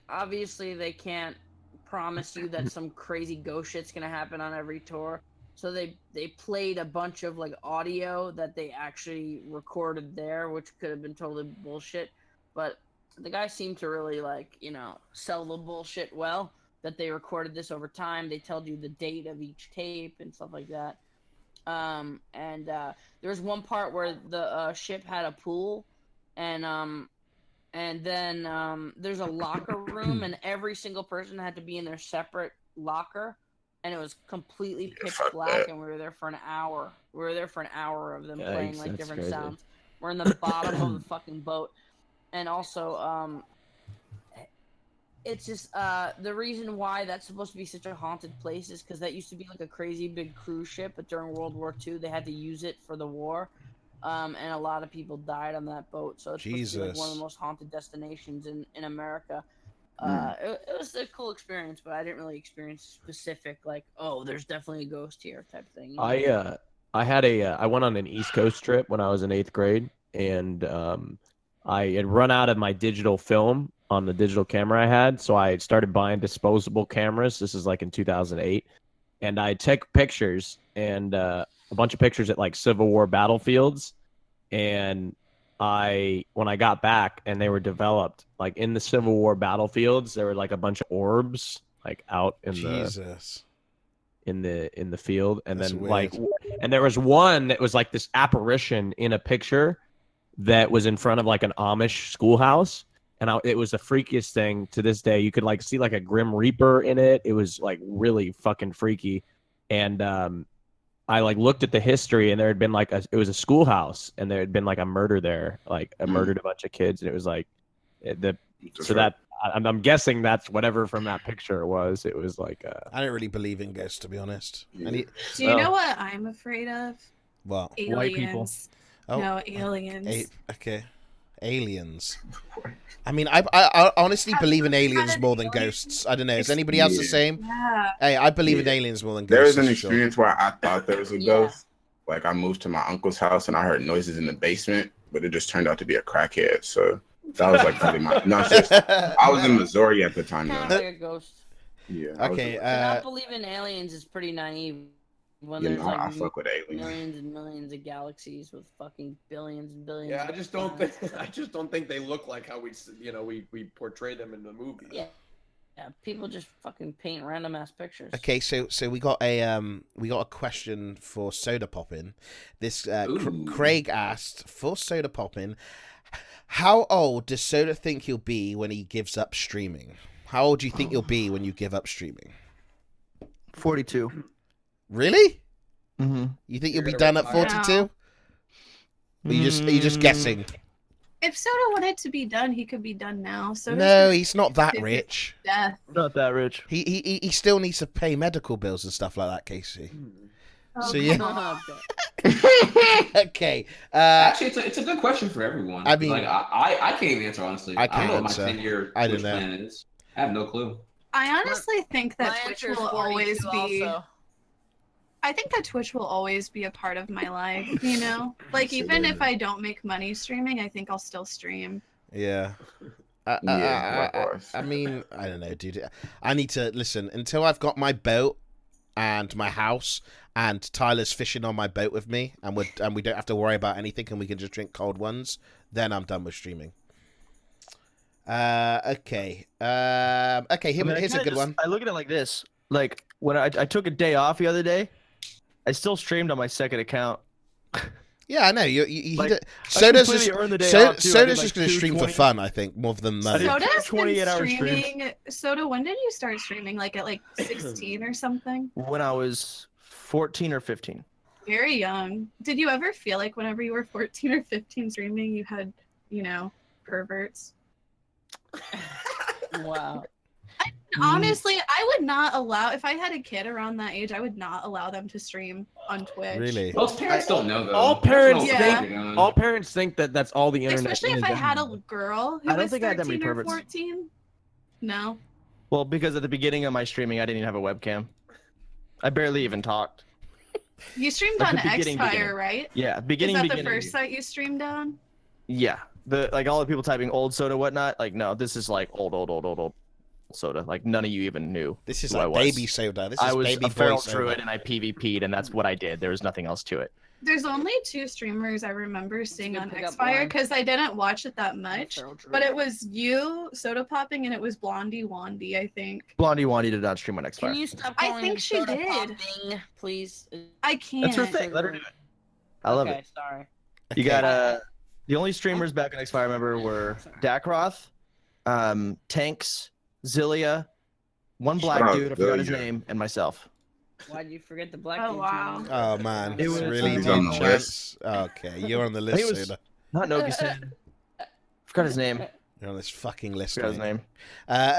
Speaker 5: obviously they can't promise you that some crazy ghost shit's gonna happen on every tour. So they played a bunch of like audio that they actually recorded there, which could have been totally bullshit. But the guy seemed to really like, sell the bullshit well, that they recorded this over time. They told you the date of each tape and stuff like that. There was one part where the ship had a pool, and then there's a locker room, and every single person had to be in their separate locker, and it was completely pitch black, and we were there for an hour. We were there for an hour of them playing like
Speaker 1: that's
Speaker 5: different
Speaker 1: crazy.
Speaker 5: sounds. We're in the bottom of the fucking boat, and also it's just the reason why that's supposed to be such a haunted place is because that used to be like a crazy big cruise ship, but during World War II they had to use it for the war. And a lot of people died on that boat, so it's supposed to be like one of the most haunted destinations in America. It was a cool experience, but I didn't really experience specific like, oh, there's definitely a ghost here type thing.
Speaker 1: I went on an East Coast trip when I was in 8th grade, and I had run out of my digital film on the digital camera I had, so I started buying disposable cameras. This is like in 2008, and I took pictures and a bunch of pictures at like Civil War battlefields, and when I got back and they were developed like in the Civil War battlefields, there were like a bunch of orbs like out in
Speaker 2: Jesus.
Speaker 1: the field, and
Speaker 2: That's
Speaker 1: then
Speaker 2: weird.
Speaker 1: and there was one that was like this apparition in a picture that was in front of like an Amish schoolhouse, and it was the freakiest thing to this day. You could like see like a Grim Reaper in it. It was like really fucking freaky, and I like looked at the history, and there had been like it was a schoolhouse, and there had been like a murder there, like murdered a bunch of kids, and it was like that I'm guessing that's whatever from that picture it was. It was like
Speaker 2: I don't really believe in ghosts, to be honest.
Speaker 4: Yeah.
Speaker 8: Do you know what I'm afraid of?
Speaker 2: What?
Speaker 8: Aliens.
Speaker 7: White people.
Speaker 2: Oh,
Speaker 8: No, aliens.
Speaker 2: Okay. Aliens. I mean, I honestly
Speaker 8: Have
Speaker 2: believe
Speaker 8: you
Speaker 2: in
Speaker 8: ever
Speaker 2: aliens
Speaker 8: had
Speaker 2: more
Speaker 8: an
Speaker 2: than
Speaker 8: alien?
Speaker 2: ghosts. I don't know. Is anybody else the
Speaker 4: Yeah.
Speaker 2: same?
Speaker 8: Yeah.
Speaker 2: Hey, I believe in
Speaker 4: Yeah.
Speaker 2: aliens more than
Speaker 4: There
Speaker 2: ghosts.
Speaker 4: was an
Speaker 2: for sure.
Speaker 4: experience where I thought there was a
Speaker 5: Yeah.
Speaker 4: ghost. Like I moved to my uncle's house and I heard noises in the basement, but it just turned out to be a crackhead. So that was like really my. No, seriously. I was in Missouri at the time.
Speaker 5: Kind of
Speaker 4: Though.
Speaker 5: like a ghost.
Speaker 4: Yeah. I was
Speaker 2: Okay.
Speaker 4: in-
Speaker 5: To not believe in aliens is pretty naive. When
Speaker 4: you
Speaker 5: there's
Speaker 4: know,
Speaker 5: like
Speaker 4: I fuck with aliens.
Speaker 5: millions and millions of galaxies with fucking billions and billions.
Speaker 9: Yeah, I
Speaker 5: of
Speaker 9: just don't
Speaker 5: planets.
Speaker 9: think I just don't think they look like how we portray them in the movies.
Speaker 5: Yeah. Yeah, people just fucking paint random ass pictures.
Speaker 2: Okay, so we got a question for Sodapoppin. This
Speaker 6: Ooh.
Speaker 2: Craig asked for Sodapoppin, how old does Soda think he'll be when he gives up streaming? How old do you think you'll be when you give up streaming?
Speaker 7: 42.
Speaker 2: Really?
Speaker 7: Mm-hmm.
Speaker 2: You think
Speaker 9: You're
Speaker 2: you'll be
Speaker 9: gonna
Speaker 2: done at
Speaker 9: retire.
Speaker 2: 42? Are you just guessing?
Speaker 8: If Soda wanted to be done, he could be done now. So
Speaker 2: No, he's not that rich.
Speaker 8: death.
Speaker 7: Not that rich.
Speaker 2: He still needs to pay medical bills and stuff like that, Casey.
Speaker 8: Oh,
Speaker 2: So, yeah.
Speaker 8: come on.
Speaker 2: Okay.
Speaker 6: Actually, it's a good question for everyone.
Speaker 2: I mean-
Speaker 6: like I can't even answer honestly.
Speaker 2: I
Speaker 6: don't
Speaker 2: can't
Speaker 6: know what my
Speaker 2: answer.
Speaker 6: 10-year
Speaker 2: I don't
Speaker 6: Twitch
Speaker 2: know.
Speaker 6: plan is. I have no clue.
Speaker 8: I honestly think that
Speaker 5: My
Speaker 8: Twitch
Speaker 5: answer is
Speaker 8: will
Speaker 5: 42
Speaker 8: always be.
Speaker 5: also.
Speaker 8: I think that Twitch will always be a part of my life. You know, like even if I don't make money streaming, I think I'll still stream.
Speaker 2: Yeah.
Speaker 4: Yeah, likewise.
Speaker 2: I mean, I don't know, dude. I need to listen until I've got my boat and my house, and Tyler's fishing on my boat with me, and we don't have to worry about anything, and we can just drink cold ones. Then I'm done with streaming. Okay. Okay. Here's a good one.
Speaker 7: I look at it like this. Like when I took a day off the other day, I still streamed on my second account.
Speaker 2: Yeah, I know.
Speaker 7: Like,
Speaker 2: Soda's
Speaker 7: completely
Speaker 2: just
Speaker 7: earned the day off, too. I
Speaker 2: Soda's
Speaker 7: did,
Speaker 2: just
Speaker 7: like,
Speaker 2: going to stream for
Speaker 7: 220.
Speaker 2: fun, I think, more than
Speaker 7: I did
Speaker 2: money.
Speaker 8: Soda's
Speaker 7: 28
Speaker 8: been
Speaker 7: hour streams.
Speaker 8: streaming. Soda, when did you start streaming? Like at 16 or something?
Speaker 7: When I was 14 or 15.
Speaker 8: Very young. Did you ever feel like whenever you were 14 or 15 streaming, you had, perverts?
Speaker 5: Wow.
Speaker 8: Honestly, I would not allow, if I had a kid around that age, I would not allow them to stream on Twitch.
Speaker 2: Really?
Speaker 6: Most parents don't know though.
Speaker 1: All
Speaker 6: They don't
Speaker 1: parents
Speaker 6: know
Speaker 8: think-
Speaker 6: what's going on.
Speaker 1: All parents think that that's all the internet
Speaker 8: Especially if
Speaker 1: is
Speaker 8: I had a
Speaker 1: anyway.
Speaker 8: girl who
Speaker 7: I don't
Speaker 8: was
Speaker 7: think I had that many
Speaker 8: 13 or
Speaker 7: perverts.
Speaker 8: 14. No.
Speaker 7: Well, because at the beginning of my streaming, I didn't even have a webcam. I barely even talked.
Speaker 8: You streamed
Speaker 7: Like
Speaker 8: on
Speaker 7: the beginning,
Speaker 8: Xfire, right?
Speaker 7: Yeah,
Speaker 8: Is
Speaker 7: beginning.
Speaker 8: that the
Speaker 7: beginning.
Speaker 8: first site you streamed on?
Speaker 7: Yeah, all the people typing old Soda whatnot. Like, no, this is like old Soda. Like none of you even knew.
Speaker 2: This is
Speaker 7: who I
Speaker 2: like
Speaker 7: was.
Speaker 2: baby Soda. This is
Speaker 7: I was
Speaker 2: baby
Speaker 7: a
Speaker 2: boy
Speaker 7: feral
Speaker 2: Soda.
Speaker 7: druid and I PvP'd, and that's what I did. There was nothing else to it.
Speaker 8: There's only 2 streamers I remember seeing
Speaker 5: good
Speaker 8: on
Speaker 5: pickup
Speaker 8: Xfire
Speaker 5: line.
Speaker 8: because I didn't watch it that much.
Speaker 5: Feral druid.
Speaker 8: But it was you, Sodapoppin, and it was Blondie Wandy, I think.
Speaker 7: Blondie Wandy did not stream on Xfire.
Speaker 5: Can you stop
Speaker 8: I
Speaker 5: calling
Speaker 8: think
Speaker 5: him
Speaker 8: she
Speaker 5: Soda
Speaker 8: did.
Speaker 5: Popping, please?
Speaker 8: I can't.
Speaker 7: That's her thing. Let her do it. I love
Speaker 5: Okay,
Speaker 7: it.
Speaker 5: sorry.
Speaker 7: You got the only streamers back on Xfire I remember were Dakroth, Tanks, Zillia, one black
Speaker 4: Shout out
Speaker 7: dude, I forgot his
Speaker 4: Zillia.
Speaker 7: name, and myself.
Speaker 5: Why'd you forget the black
Speaker 8: Oh,
Speaker 5: dude's
Speaker 8: wow.
Speaker 5: name?
Speaker 2: Oh man,
Speaker 7: It
Speaker 2: it's
Speaker 7: was-
Speaker 2: really
Speaker 4: He's
Speaker 2: deep
Speaker 4: on the
Speaker 2: chance. Okay, you're on the
Speaker 7: I think
Speaker 2: list,
Speaker 7: it was-
Speaker 2: Soda.
Speaker 7: Not Nogusen. Forgot his name.
Speaker 2: You're on this fucking list.
Speaker 7: Forgot his
Speaker 2: mate.
Speaker 7: name.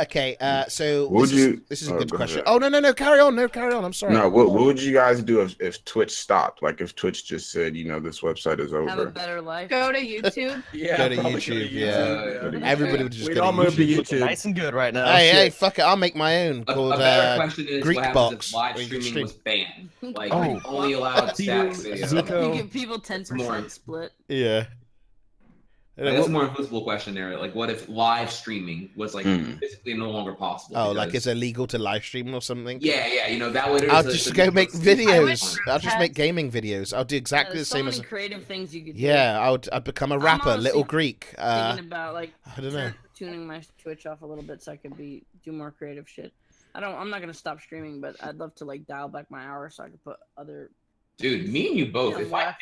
Speaker 2: Okay, so
Speaker 4: Would
Speaker 2: this is a
Speaker 4: you-
Speaker 2: good
Speaker 4: go
Speaker 2: question.
Speaker 4: ahead.
Speaker 2: Oh no, carry on. No, carry on. I'm sorry.
Speaker 4: No, what would you guys do if Twitch stopped? Like if Twitch just said, this website is
Speaker 5: Have a
Speaker 4: over.
Speaker 5: better life.
Speaker 8: Go to YouTube.
Speaker 9: Yeah,
Speaker 2: Go to
Speaker 9: probably
Speaker 2: YouTube,
Speaker 9: yeah.
Speaker 2: Everybody would just
Speaker 1: We'd
Speaker 2: go
Speaker 1: all
Speaker 2: to
Speaker 1: move to
Speaker 2: YouTube.
Speaker 1: YouTube.
Speaker 7: Nice and good right now.
Speaker 2: Hey,
Speaker 7: Shit.
Speaker 2: fuck it. I'll make my own
Speaker 6: A
Speaker 2: called
Speaker 6: better question is what happens
Speaker 2: Greekgodx,
Speaker 6: if live
Speaker 2: where you can
Speaker 6: streaming
Speaker 2: stream.
Speaker 6: was banned? Like
Speaker 7: Oh.
Speaker 6: only allowed static
Speaker 7: Zico-
Speaker 6: video.
Speaker 7: Zico-
Speaker 5: You give people 10%
Speaker 6: More.
Speaker 5: split.
Speaker 2: Yeah.
Speaker 6: Like, that's a more invisible question there. Like, what if live streaming was like physically no longer possible?
Speaker 2: Oh, like
Speaker 6: because-
Speaker 2: it's illegal to live stream or something?
Speaker 6: yeah, that would.
Speaker 2: I'll just go make videos.
Speaker 8: I
Speaker 2: I'll just make
Speaker 8: would-
Speaker 2: gaming videos. I'll do exactly the
Speaker 5: There's
Speaker 2: same
Speaker 5: so
Speaker 2: as.
Speaker 5: many creative things you could do.
Speaker 2: Yeah, I'd become a rapper,
Speaker 5: honestly
Speaker 2: Little Greek.
Speaker 5: Thinking about like
Speaker 2: I don't know.
Speaker 5: tuning my Twitch off a little bit so I could do more creative shit. I'm not gonna stop streaming, but I'd love to like dial back my hours so I could put other.
Speaker 6: Dude, me and you both.
Speaker 5: Yeah,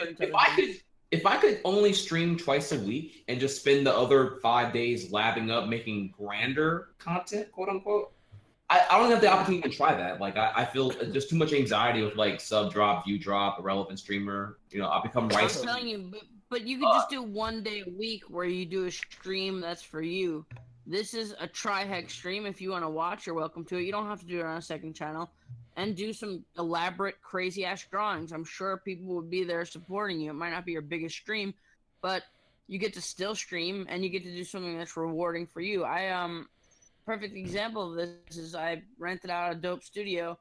Speaker 6: If I could only stream twice a week and just spend the other 5 days labbing up making grander content, quote unquote, I don't have the opportunity to try that. Like I feel just too much anxiety with like sub drop, view drop, irrelevant streamer. I become
Speaker 5: I'm
Speaker 6: rice.
Speaker 5: telling you, but you could just do 1 day a week where you do a stream that's for you. this is a tri-hex stream. If you want to watch, you're welcome to it. You don't have to do it on a second channel. And do some elaborate, crazy-ass drawings. I'm sure people would be there supporting you. It might not be your biggest stream, but you get to still stream, and you get to do something that's rewarding for you. Perfect example of this is I rented out a dope studio,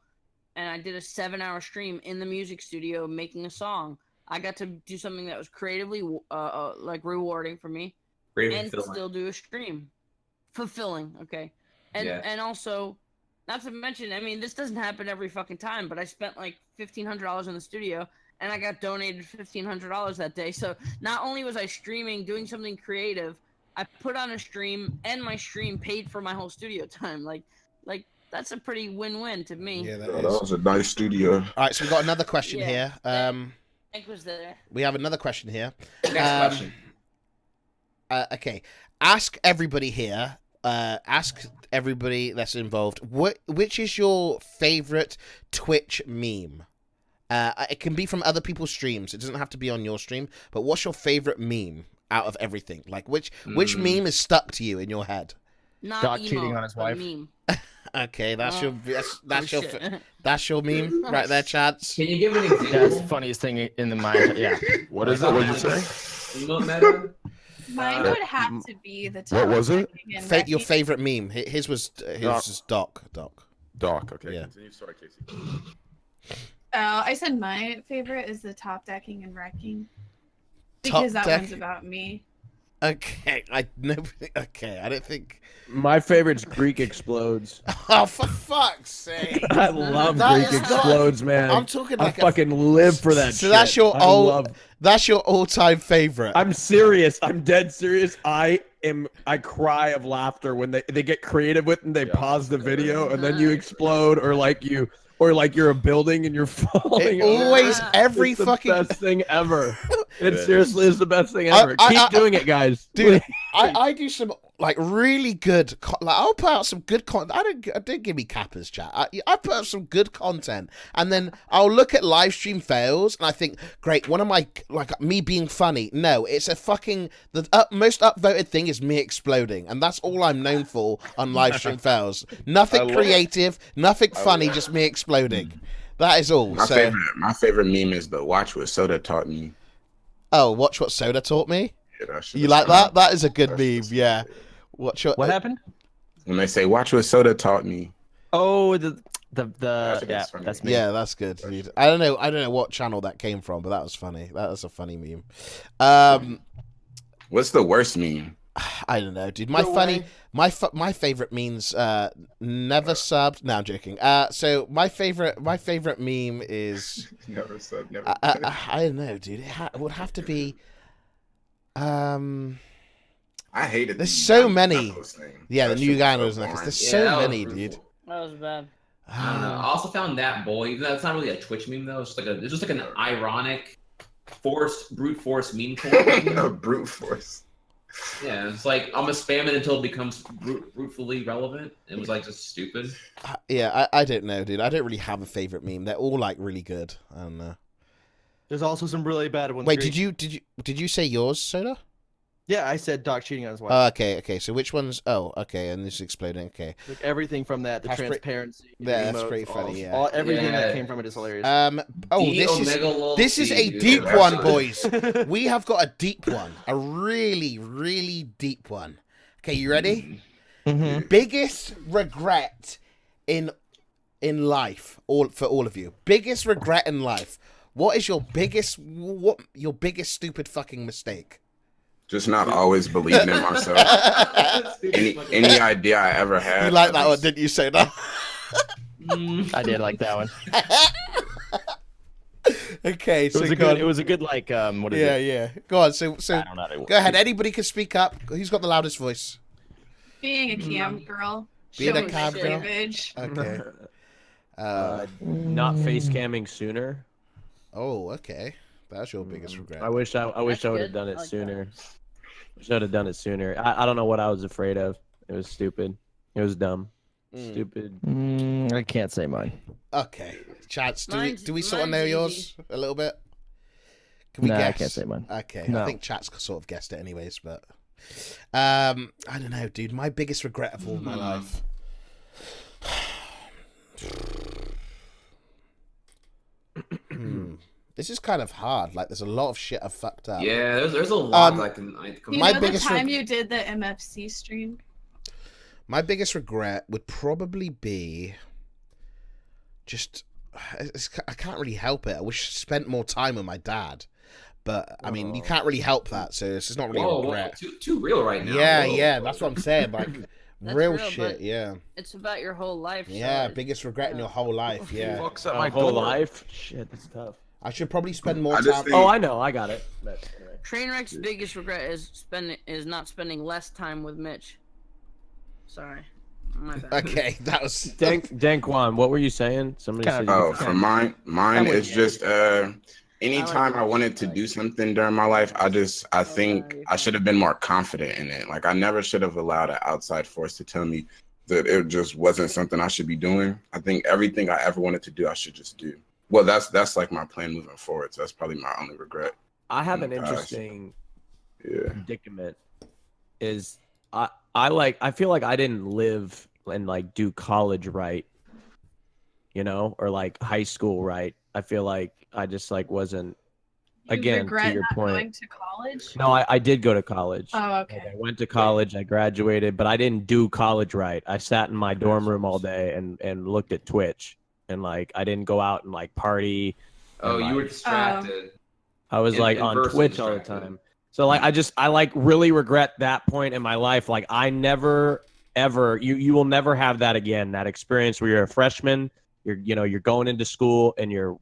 Speaker 5: and I did a 7-hour stream in the music studio making a song. I got to do something that was creatively like rewarding for me, and still do a stream. Fulfilling, okay. And also, not to mention, I mean, this doesn't happen every fucking time, but I spent like $1,500 in the studio, and I got donated $1,500 that day. So not only was I streaming, doing something creative, I put on a stream, and my stream paid for my whole studio time. Like that's a pretty win-win to me.
Speaker 2: Yeah,
Speaker 4: That was a nice studio.
Speaker 2: All right, so we've got another question here.
Speaker 5: Nick was there.
Speaker 2: We have another question here.
Speaker 6: Next question.
Speaker 2: Okay, ask everybody here. Ask everybody that's involved. Which is your favorite Twitch meme? It can be from other people's streams. It doesn't have to be on your stream. But what's your favorite meme out of everything? Like which meme is stuck to you in your head?
Speaker 5: Not
Speaker 7: Doc
Speaker 5: emo,
Speaker 7: cheating on his wife.
Speaker 5: Meme.
Speaker 2: Okay, that's your meme right there, Chance.
Speaker 6: Can you give an example?
Speaker 7: That's the funniest thing in the mind. Yeah.
Speaker 3: What is it? What did you say?
Speaker 6: Emo meta?
Speaker 8: Mine would have to be the top.
Speaker 3: What was it?
Speaker 2: Your favorite meme. His was Doc.
Speaker 3: Doc. Okay.
Speaker 2: Yeah.
Speaker 3: Continue. Sorry, Casey.
Speaker 8: Oh, I said my favorite is the top decking and wrecking.
Speaker 2: Top
Speaker 8: Because that
Speaker 2: deck-
Speaker 8: one's about me.
Speaker 2: Okay, I don't think.
Speaker 1: My favorite's Greek Explodes.
Speaker 2: Oh, for fuck's sake!
Speaker 1: I love
Speaker 2: That
Speaker 1: Greek
Speaker 2: is not-
Speaker 1: Explodes, man.
Speaker 2: I'm talking
Speaker 1: I
Speaker 2: like
Speaker 1: fucking live for that.
Speaker 2: So
Speaker 1: shit.
Speaker 2: that's your
Speaker 1: I
Speaker 2: That's your all-time favorite.
Speaker 1: I'm serious. I'm dead serious. I cry of laughter when they get creative with and they pause the video and then you explode or you're a building and you're falling.
Speaker 2: It always
Speaker 1: over.
Speaker 2: every
Speaker 1: It's the
Speaker 2: fucking
Speaker 1: best thing ever. It seriously is the best thing ever. Keep doing it, guys.
Speaker 2: dude. I do some like really good. I'll put out some good content. I don't give me cappers, chat. I put out some good content, and then I'll look at live stream fails, and I think, great. One of my me being funny. No, it's a fucking most upvoted thing is me exploding, and that's all I'm known for on live stream fails. Nothing creative, nothing funny, just me exploding. That is all.
Speaker 4: My favorite meme is the "Watch What Soda Taught Me."
Speaker 2: Oh, watch what Soda taught me.
Speaker 4: Yeah,
Speaker 2: You like that? That is a good meme. Yeah. What
Speaker 7: happened?
Speaker 4: When they say "Watch What Soda Taught Me."
Speaker 7: Oh, yeah,
Speaker 4: funny.
Speaker 7: that's me.
Speaker 2: Yeah, that's good, dude. I don't know what channel that came from, but that was funny. That was a funny meme.
Speaker 4: What's the worst meme?
Speaker 2: I don't know, dude. My favorite memes never subbed. No, I'm joking. So my favorite meme is
Speaker 4: Never said never.
Speaker 2: I don't know, dude. It would have to be
Speaker 4: I hated.
Speaker 2: There's so many.
Speaker 4: Thing.
Speaker 2: Yeah, the
Speaker 4: That
Speaker 2: new
Speaker 4: shit
Speaker 2: guy
Speaker 4: was
Speaker 2: knows
Speaker 4: so
Speaker 2: There's
Speaker 4: boring.
Speaker 2: so
Speaker 6: that was
Speaker 2: many,
Speaker 6: brutal.
Speaker 2: dude.
Speaker 5: That was bad.
Speaker 6: I don't know. I also found that boy, even though it's not really a Twitch meme though. It's just like an ironic brute force meme.
Speaker 4: Brute force.
Speaker 6: Yeah, it's like I'm gonna spam it until it becomes brutally relevant. It was like just stupid.
Speaker 2: Yeah, I don't know, dude. I don't really have a favorite meme. They're all like really good. I don't know.
Speaker 7: There's also some really bad ones.
Speaker 2: Wait,
Speaker 7: Greek.
Speaker 2: did you say yours, Soda?
Speaker 7: Yeah, I said Doc cheating on his wife.
Speaker 2: Okay. So which one's? Oh, okay, and this is exploding. Okay.
Speaker 7: Like everything from that, the
Speaker 2: That's
Speaker 7: transparency.
Speaker 2: Yeah, that's
Speaker 7: emotes,
Speaker 2: pretty funny. Yeah.
Speaker 7: Everything that
Speaker 6: Yeah.
Speaker 7: came from it is hilarious.
Speaker 2: This is a deep one, boys. We have got a deep one, a really, really deep one. Okay, you ready?
Speaker 7: Mm-hmm.
Speaker 2: Biggest regret in life, for all of you. Biggest regret in life. What is your biggest stupid fucking mistake?
Speaker 4: Just not always believing in myself. any idea I ever had.
Speaker 2: You like that one, didn't you, Soda?
Speaker 7: I did like that one.
Speaker 2: Okay,
Speaker 7: It was a good. It was a good like. What is it?
Speaker 2: Yeah. Go on. So
Speaker 7: I don't know. How to-
Speaker 2: go ahead. Anybody can speak up. Who's got the loudest voice?
Speaker 8: Being a cam girl.
Speaker 2: Being a
Speaker 8: showing
Speaker 2: cam girl?
Speaker 8: cleavage.
Speaker 2: Okay.
Speaker 1: Not face camming sooner.
Speaker 2: Oh, okay. That's your biggest regret.
Speaker 1: I wish I would have
Speaker 5: good.
Speaker 1: done
Speaker 5: I
Speaker 1: it
Speaker 5: like
Speaker 1: sooner. Should have done it sooner. I don't know what I was afraid of. It was stupid. It was dumb. Stupid.
Speaker 7: I can't say mine.
Speaker 2: Okay. Chance, do
Speaker 5: Mine's-
Speaker 2: we sort of know
Speaker 5: mine's
Speaker 2: yours
Speaker 5: easy.
Speaker 2: a little bit? Can we
Speaker 7: Nah,
Speaker 2: guess?
Speaker 7: I can't say mine.
Speaker 2: Okay. I
Speaker 7: No.
Speaker 2: think Chat's sort of guessed it anyways, but I don't know, dude. My biggest regret of all my life. This is kind of hard. Like, there's a lot of shit I've fucked up.
Speaker 6: Yeah, there's a lot I can.
Speaker 8: You know the time you did the MFC stream?
Speaker 2: My biggest regret would probably be just I can't really help it. I wish I spent more time with my dad. But I mean, you can't really help that, so it's just not really a regret.
Speaker 6: Too real right now.
Speaker 2: Yeah, that's what I'm saying. Like real shit, yeah.
Speaker 5: It's about your whole life.
Speaker 2: Yeah, biggest regret in your whole life, yeah.
Speaker 1: Fucks up my whole life. Shit, that's tough.
Speaker 2: I should probably spend more time.
Speaker 1: Oh, I know, I got it.
Speaker 5: Trainwreck's biggest regret is not spending less time with Mitch. Sorry. My bad.
Speaker 2: Okay, that was
Speaker 1: Dankwan, what were you saying? Somebody said
Speaker 4: for mine is just anytime I wanted to do something during my life, I think I should have been more confident in it. Like I never should have allowed an outside force to tell me that it just wasn't something I should be doing. I think everything I ever wanted to do, I should just do. Well, that's like my plan moving forward. So that's probably my only regret.
Speaker 1: I have an interesting predicament. Is I feel like I didn't live and like do college right, you know, or like high school right. I feel like I just like wasn't. Again, to your point.
Speaker 8: Going to college?
Speaker 1: No, I did go to college.
Speaker 8: Oh, okay.
Speaker 1: Like, I went to college. I graduated, but I didn't do college right. I sat in my dorm room all day and looked at Twitch, and like I didn't go out and like party.
Speaker 6: Oh, you were distracted.
Speaker 1: I was like on Twitch all the time. So like I like really regret that point in my life. Like I never ever you will never have that again. That experience where you're a freshman, you're going into school and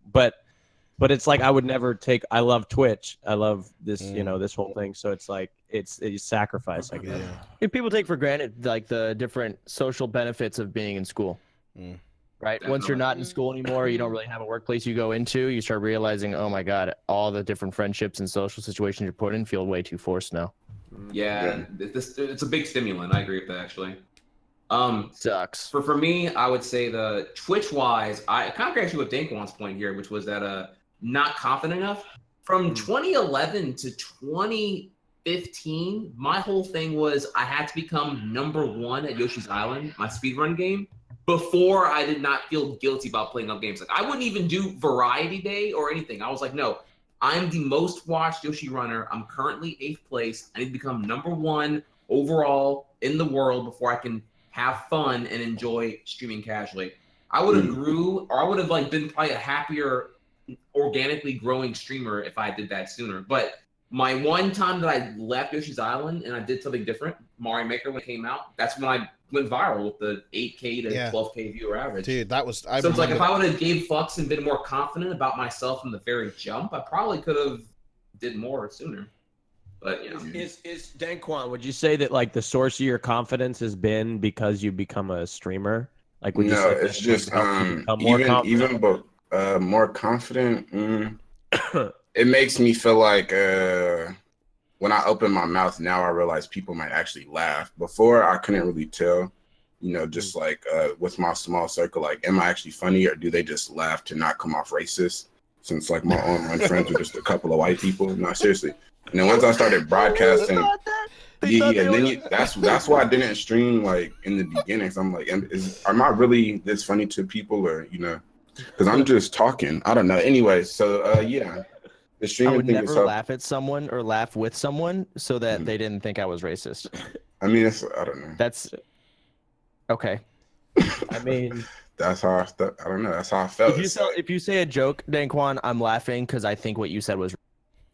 Speaker 1: but it's like I would never take. I love Twitch. I love this this whole thing. So it's like it's a sacrifice, I guess.
Speaker 7: Yeah. If people take for granted like the different social benefits of being in school. Right. Definitely. Once you're not in school anymore, you don't really have a workplace you go into. You start realizing, oh my God, all the different friendships and social situations you're put in feel way too forced now.
Speaker 6: Yeah, it's a big stimulant. I agree with that actually.
Speaker 7: Sucks.
Speaker 6: For me, I would say the Twitch wise, I kind of agree actually with Dankwan's point here, which was that not confident enough. From 2011 to 2015, my whole thing was I had to become #1 at Yoshi's Island, my speedrun game. Before I did not feel guilty about playing up games. Like I wouldn't even do variety day or anything. I was like, no, I'm the most watched Yoshi runner. I'm currently 8th place. I need to become #1 overall in the world before I can have fun and enjoy streaming casually. I would have grew, or I would have like been probably a happier, organically growing streamer if I did that sooner. But my one time that I left Yoshi's Island and I did something different, Mario Maker when it came out, that's when I went viral with the 8K to 12K viewer average.
Speaker 2: Dude, that was.
Speaker 6: So it's like if I would have gave fucks and been more confident about myself from the very jump, I probably could have did more sooner. But you know,
Speaker 1: is Dankwan? Would you say that like the source of your confidence has been because you become a streamer? Like, would you say
Speaker 4: it's just even more confident. It makes me feel like when I open my mouth now, I realize people might actually laugh. Before, I couldn't really tell, just like with my small circle, like, am I actually funny or do they just laugh to not come off racist? Since like my online friends are just a couple of white people. No, seriously. And then once I started broadcasting, that's why I didn't stream like in the beginning. So I'm like, am I really this funny to people or because I'm just talking. I don't know. Anyway, so yeah. The streaming
Speaker 7: I would
Speaker 4: thing
Speaker 7: never laugh at someone or laugh with someone so that they didn't think I was racist.
Speaker 4: I mean, I don't know.
Speaker 7: That's okay.
Speaker 1: I mean,
Speaker 4: that's how I don't know. That's how I felt.
Speaker 7: If you say a joke, Dankwan, I'm laughing because I think what you said was.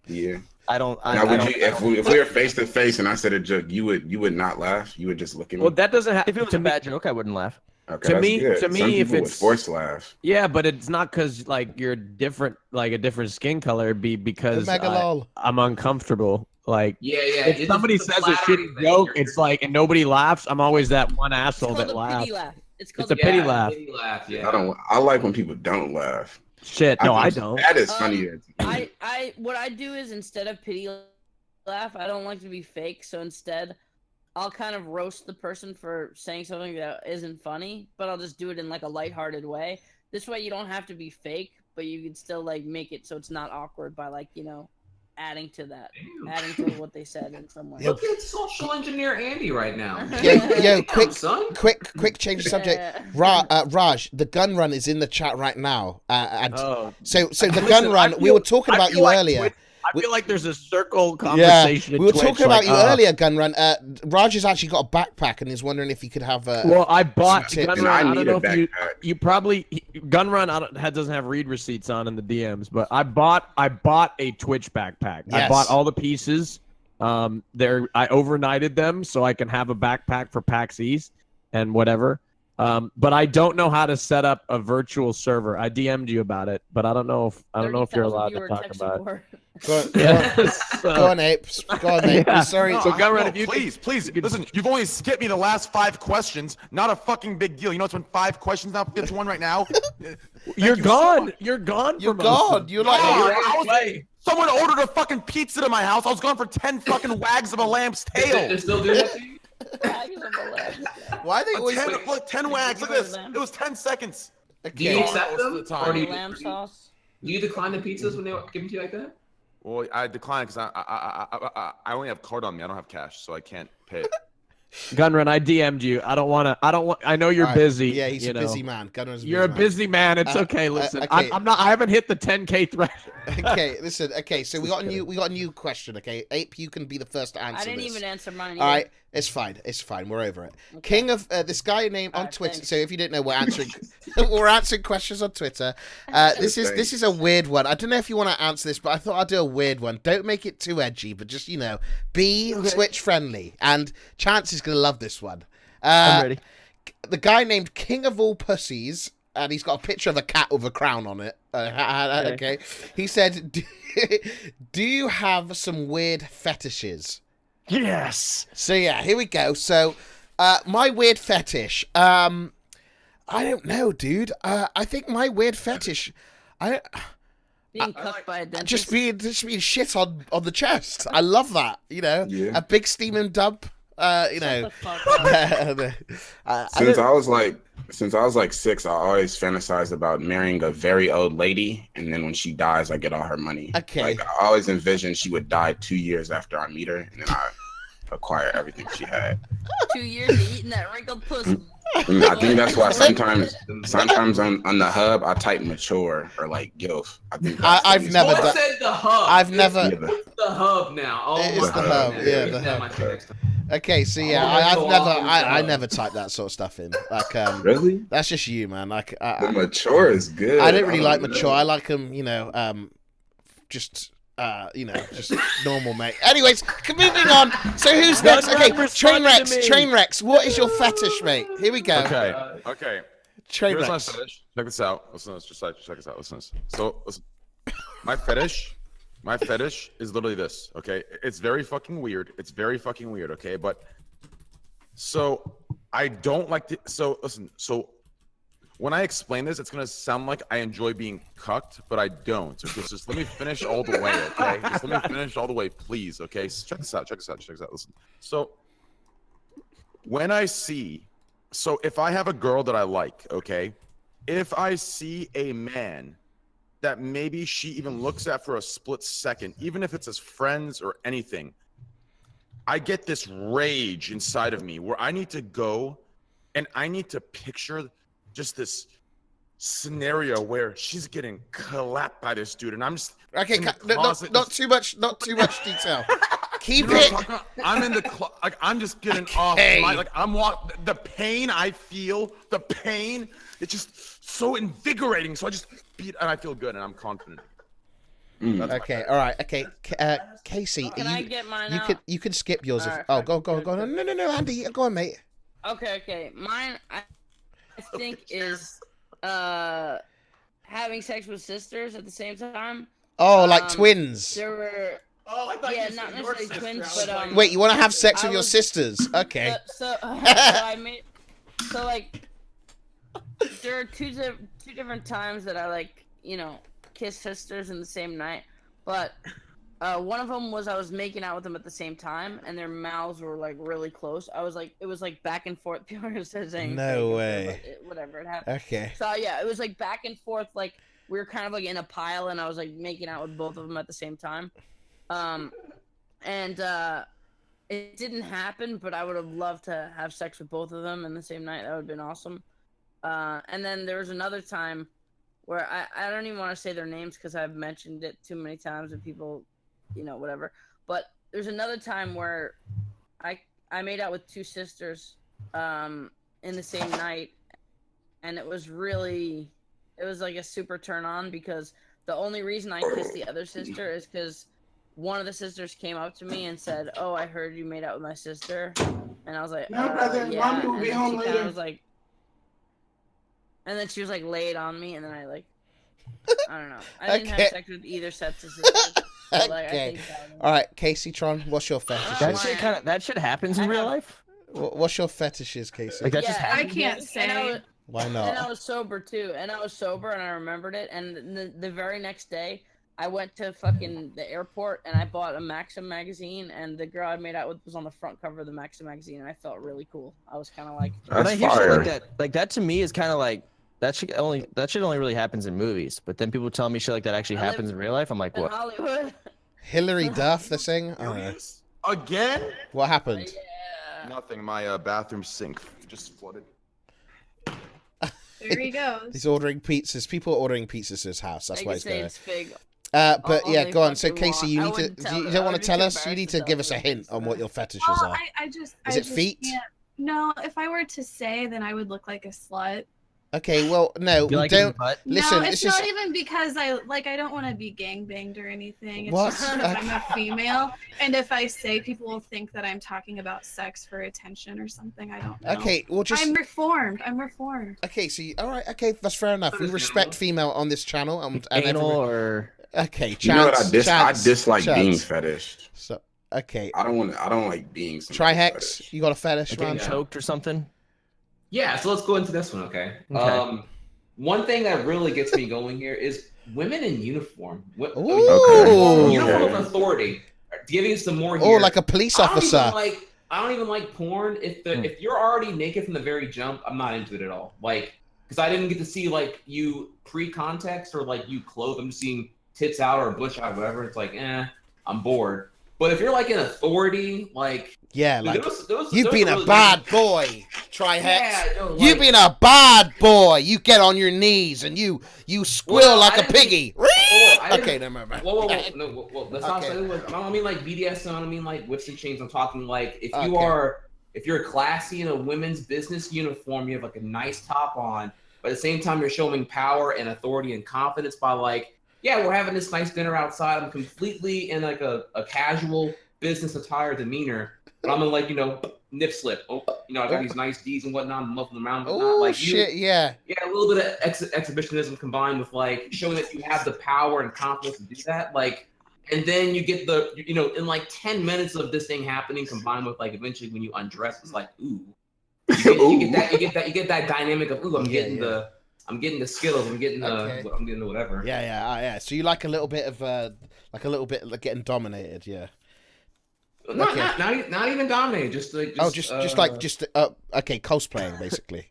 Speaker 4: Yeah.
Speaker 7: If
Speaker 4: we were face to face and I said a joke, you would not laugh. You would just look at me.
Speaker 1: Well, that doesn't happen.
Speaker 7: If it was a bad joke, I wouldn't laugh.
Speaker 4: Okay, to me, if it's forced laugh.
Speaker 1: Yeah, but it's not because like you're different, like a different skin color. It'd be because I'm uncomfortable. Like, if somebody says a shitty joke, it's like, and nobody laughs. I'm always that one asshole that laughs. It's a pity laugh.
Speaker 6: Pity laugh. Yeah.
Speaker 4: I like when people don't laugh.
Speaker 1: Shit, no, I don't.
Speaker 4: That is funnier.
Speaker 5: What I do is instead of pity laugh, I don't like to be fake. So instead, I'll kind of roast the person for saying something that isn't funny, but I'll just do it in like a lighthearted way. This way, you don't have to be fake, but you can still like make it so it's not awkward by like adding to
Speaker 6: Damn.
Speaker 5: adding to what they said in some way.
Speaker 6: Look at social engineer Andy right now.
Speaker 2: Yo,
Speaker 6: Damn, son.
Speaker 2: quick change the subject. Raj, the gun run is in the chat right now. So the gun run, we were talking about you earlier.
Speaker 1: I feel like there's a circle conversation.
Speaker 2: Yeah, we were talking about you earlier, Gun Run. Raj has actually got a backpack and is wondering if he could have a.
Speaker 1: Well, I bought Gun Run. I don't know if you probably Gun Run doesn't have read receipts on in the DMs, but I bought a Twitch backpack. Yes. I bought all the pieces. I overnighted them so I can have a backpack for PAX East and whatever. But I don't know how to set up a virtual server. I DM'd you about it, but I don't know if you're allowed to talk about it.
Speaker 2: Go on, Apes. Go on, Apes.
Speaker 1: Yeah.
Speaker 2: Sorry.
Speaker 3: No, so please, listen. You've only skipped me the last 5 questions. Not a fucking big deal. You know it's been 5 questions now. 5th one right now.
Speaker 1: You're gone. You're gone.
Speaker 2: You're gone. You're like.
Speaker 3: Someone ordered a fucking pizza to my house. I was gone for 10 fucking wags of a lamb's tail.
Speaker 6: They still do that to you?
Speaker 2: Why are they always
Speaker 3: 10 wags? Look at this. It was 10 seconds.
Speaker 6: Do you accept them? Or do
Speaker 5: Lamb sauce?
Speaker 6: Do you decline the pizzas when they give them to you like that?
Speaker 3: Well, I declined because I only have card on me. I don't have cash, so I can't pay it.
Speaker 1: Gunrun, I DM'd you. I know you're busy.
Speaker 2: Yeah, he's a busy man.
Speaker 1: You're a busy man. It's okay. Listen, okay. I haven't hit the 10K threshold.
Speaker 2: Okay, listen. Okay, so we got a new question. Okay, Ape, you can be the first to answer.
Speaker 5: I didn't even answer mine either.
Speaker 2: All right, it's fine. It's fine. We're over it. Okay. King of this guy named on Twitter. Thanks. So if you didn't know, we're answering questions on Twitter. This is a weird one. I don't know if you want to answer this, but I thought I'd do a weird one. Don't make it too edgy, but just be Twitch friendly. And Chance is gonna love this one.
Speaker 7: I'm ready.
Speaker 2: The guy named King of All Pussies, and he's got a picture of a cat with a crown on it. Okay. He said, "Do you have some weird fetishes?"
Speaker 7: Yes.
Speaker 2: So yeah, here we go. So, my weird fetish. I don't know, dude. I think my weird fetish.
Speaker 5: Being cucked by a dentist.
Speaker 2: Just being shit on the chest. I love that. A big steaming dump. Since
Speaker 4: I was like 6, I always fantasized about marrying a very old lady, and then when she dies, I get all her money.
Speaker 2: Okay.
Speaker 4: Like I always envisioned she would die 2 years after I meet her, and then I acquire everything she had.
Speaker 5: 2 years of eating that wrinkled pussy.
Speaker 4: I think that's why sometimes on the hub I type mature or like gilf. I think
Speaker 2: I've never done.
Speaker 6: Said the hub.
Speaker 2: I've never.
Speaker 6: The hub now. Oh,
Speaker 2: it is the hub. Yeah, the hub. Okay, so yeah, I never type that sort of stuff in. Like,
Speaker 4: really?
Speaker 2: That's just you, man. Like,
Speaker 4: the mature is good.
Speaker 2: I don't really like mature. I like them, just normal, mate. Anyways, moving on. So who's next? Okay, Trainwrecks. What is your fetish, mate? Here we go.
Speaker 3: Okay.
Speaker 2: Trainwrecks.
Speaker 3: My fetish. Check this out. Listen to this. Just check this out. Listen to this. So, listen. My fetish is literally this. Okay, it's very fucking weird. Okay, but so I don't like to. So listen. So when I explain this, it's gonna sound like I enjoy being cucked, but I don't. So just let me finish all the way, okay? Just let me finish all the way, please, okay? So check this out. Listen. So when I see, if I have a girl that I like, okay, if I see a man that maybe she even looks at for a split second, even if it's as friends or anything, I get this rage inside of me where I need to go and I need to picture just this scenario where she's getting clapped by this dude, and I'm just
Speaker 2: not too much detail. Keep it.
Speaker 3: I'm in the I'm just getting off. The pain I feel, it's just so invigorating. So I just beat, and I feel good, and I'm confident.
Speaker 2: Okay, all right. Okay, Casey,
Speaker 5: can I get mine out?
Speaker 2: You can skip yours. Go on. No, Andy, go on, mate.
Speaker 5: Okay. Mine, I think is having sex with sisters at the same time.
Speaker 2: Oh, like twins.
Speaker 5: There were.
Speaker 9: Oh, I thought
Speaker 5: yeah, not necessarily twins, but
Speaker 2: wait, you want to have sex with your sisters? Okay.
Speaker 5: There are two different times that I kiss sisters in the same night, but one of them was I was making out with them at the same time, and their mouths were really close. It was back and forth. People are saying
Speaker 2: no way.
Speaker 5: Whatever, it happened.
Speaker 2: Okay.
Speaker 5: So yeah, it was back and forth. We were kind of in a pile, and I was making out with both of them at the same time. And it didn't happen, but I would have loved to have sex with both of them in the same night. That would have been awesome. And then there was another time where I don't even want to say their names because I've mentioned it too many times and people, whatever. But there's another time where I made out with two sisters in the same night, and it was like a super turn on because the only reason I kissed the other sister is because one of the sisters came up to me and said, "Oh, I heard you made out with my sister," and I was like,
Speaker 4: No, brother,
Speaker 5: yeah.
Speaker 4: mommy will
Speaker 5: And
Speaker 4: be
Speaker 5: then
Speaker 4: home
Speaker 5: she kinda
Speaker 4: later.
Speaker 5: was like, and then she was like laid on me, and then I don't know. I didn't have sex with either sets of sisters. But, like,
Speaker 2: Okay.
Speaker 5: I think
Speaker 2: All right, Casey Tron, what's your fetishes?
Speaker 7: That shit happens in real life.
Speaker 2: What's your fetishes, Casey?
Speaker 7: Like that just
Speaker 8: I can't say.
Speaker 2: Why not?
Speaker 5: And I was sober too. And I was sober and I remembered it. And the very next day, I went to fucking the airport and I bought a Maxim magazine. And the girl I made out with was on the front cover of the Maxim magazine. And I felt really cool. I was kind of like,
Speaker 7: when I hear shit like that to me is kind of like that shit only really happens in movies. But then people tell me shit like that actually happens in real life. I'm like,
Speaker 5: in
Speaker 7: what?
Speaker 5: Hollywood.
Speaker 2: Hillary Duff, the thing? I don't know.
Speaker 3: Again?
Speaker 2: What happened?
Speaker 5: Yeah.
Speaker 3: Nothing. My bathroom sink just flooded.
Speaker 8: There he goes.
Speaker 2: He's ordering pizzas. People are ordering pizzas to his house. That's
Speaker 5: I
Speaker 2: why
Speaker 5: can
Speaker 2: he's
Speaker 5: say
Speaker 2: going.
Speaker 5: it's fig.
Speaker 2: But
Speaker 5: all
Speaker 2: yeah,
Speaker 5: they
Speaker 2: go on. So
Speaker 5: fucking
Speaker 2: Casey,
Speaker 5: want.
Speaker 2: you don't want to tell us. You need to give us a hint on what your fetishes
Speaker 8: Well,
Speaker 2: are.
Speaker 8: I just.
Speaker 2: Is
Speaker 8: I
Speaker 2: it
Speaker 8: just
Speaker 2: feet?
Speaker 8: can't- No, if I were to say, then I would look like a slut.
Speaker 2: Okay, well, no,
Speaker 7: You like it in the
Speaker 2: don't.
Speaker 7: butt?
Speaker 2: Listen,
Speaker 8: no, it's
Speaker 2: this is.
Speaker 8: not even because I don't want to be gangbanged or anything. It's
Speaker 2: What?
Speaker 8: just because I'm a female, and if I say, people will think that I'm talking about sex for attention or something. I don't know.
Speaker 2: Okay, well, just.
Speaker 8: I'm reformed. I'm reformed.
Speaker 2: Okay, so all right, okay, that's fair enough. We respect female on this channel, and
Speaker 7: Anal
Speaker 2: everyone.
Speaker 7: or
Speaker 2: Okay, Chance.
Speaker 4: You know what I dislike
Speaker 2: Chance.
Speaker 4: being fetished.
Speaker 2: So okay,
Speaker 4: I don't like being.
Speaker 2: Trihex,
Speaker 4: fetish.
Speaker 2: you got a fetish,
Speaker 7: like
Speaker 2: man?
Speaker 7: getting choked or something.
Speaker 6: Yeah, so let's go into this one, okay?
Speaker 7: Okay.
Speaker 6: One thing that really gets me going here is women in uniform.
Speaker 2: Ooh.
Speaker 6: Uniform of authority. Giving some more here.
Speaker 2: Oh, like a police officer.
Speaker 6: I don't even like porn. If you're already naked from the very jump, I'm not into it at all. Like, because I didn't get to see like you pre-context or like you clothed. I'm just seeing tits out or bush out, whatever. It's like, I'm bored. But if you're like an authority, like
Speaker 2: Yeah,
Speaker 6: dude,
Speaker 2: like you've been
Speaker 6: really
Speaker 2: a bad boy, Trihex.
Speaker 6: Yeah, no, like,
Speaker 2: You've been a bad boy. You get on your knees and you squeal like a piggy. Okay, never mind.
Speaker 6: Whoa, no, that's not.
Speaker 2: Okay.
Speaker 6: I don't mean like BDSM. I don't mean like whips and chains. I'm talking like if
Speaker 2: Okay.
Speaker 6: if you're classy in a women's business uniform, you have like a nice top on, but at the same time you're showing power and authority and confidence by like, yeah, we're having this nice dinner outside. I'm completely in like a casual business attire demeanor, but I'm in like nip slip. I got these nice D's and whatnot, and muffling around, but
Speaker 2: Oh
Speaker 6: like
Speaker 2: shit, yeah.
Speaker 6: yeah, a little bit of exhibitionism combined with like showing that you have the power and confidence to do that. Like, and then you get the in like 10 minutes of this thing happening, combined with like eventually when you undress, it's like ooh, you get that dynamic of ooh, I'm getting the Skittles, I'm getting the whatever.
Speaker 2: Yeah. So you like a little bit of like getting dominated, yeah.
Speaker 6: Not even dominated, just okay,
Speaker 2: cosplaying basically.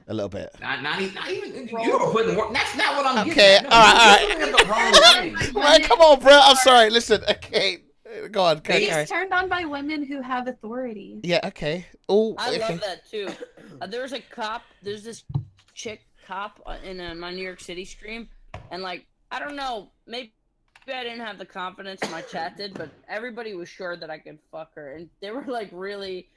Speaker 2: A little bit.
Speaker 6: Not even. You're putting work. That's not what I'm
Speaker 2: Okay,
Speaker 6: getting.
Speaker 2: all right. Right, come on, bro. I'm sorry. Listen, okay, go on.
Speaker 8: He's turned on by women who have authority.
Speaker 2: Yeah, okay. Oh,
Speaker 5: I love that too. There's a cop. There's this chick cop in my New York City stream, and like I don't know, maybe I didn't have the confidence my chat did, but everybody was sure that I could fuck her, and they were like really.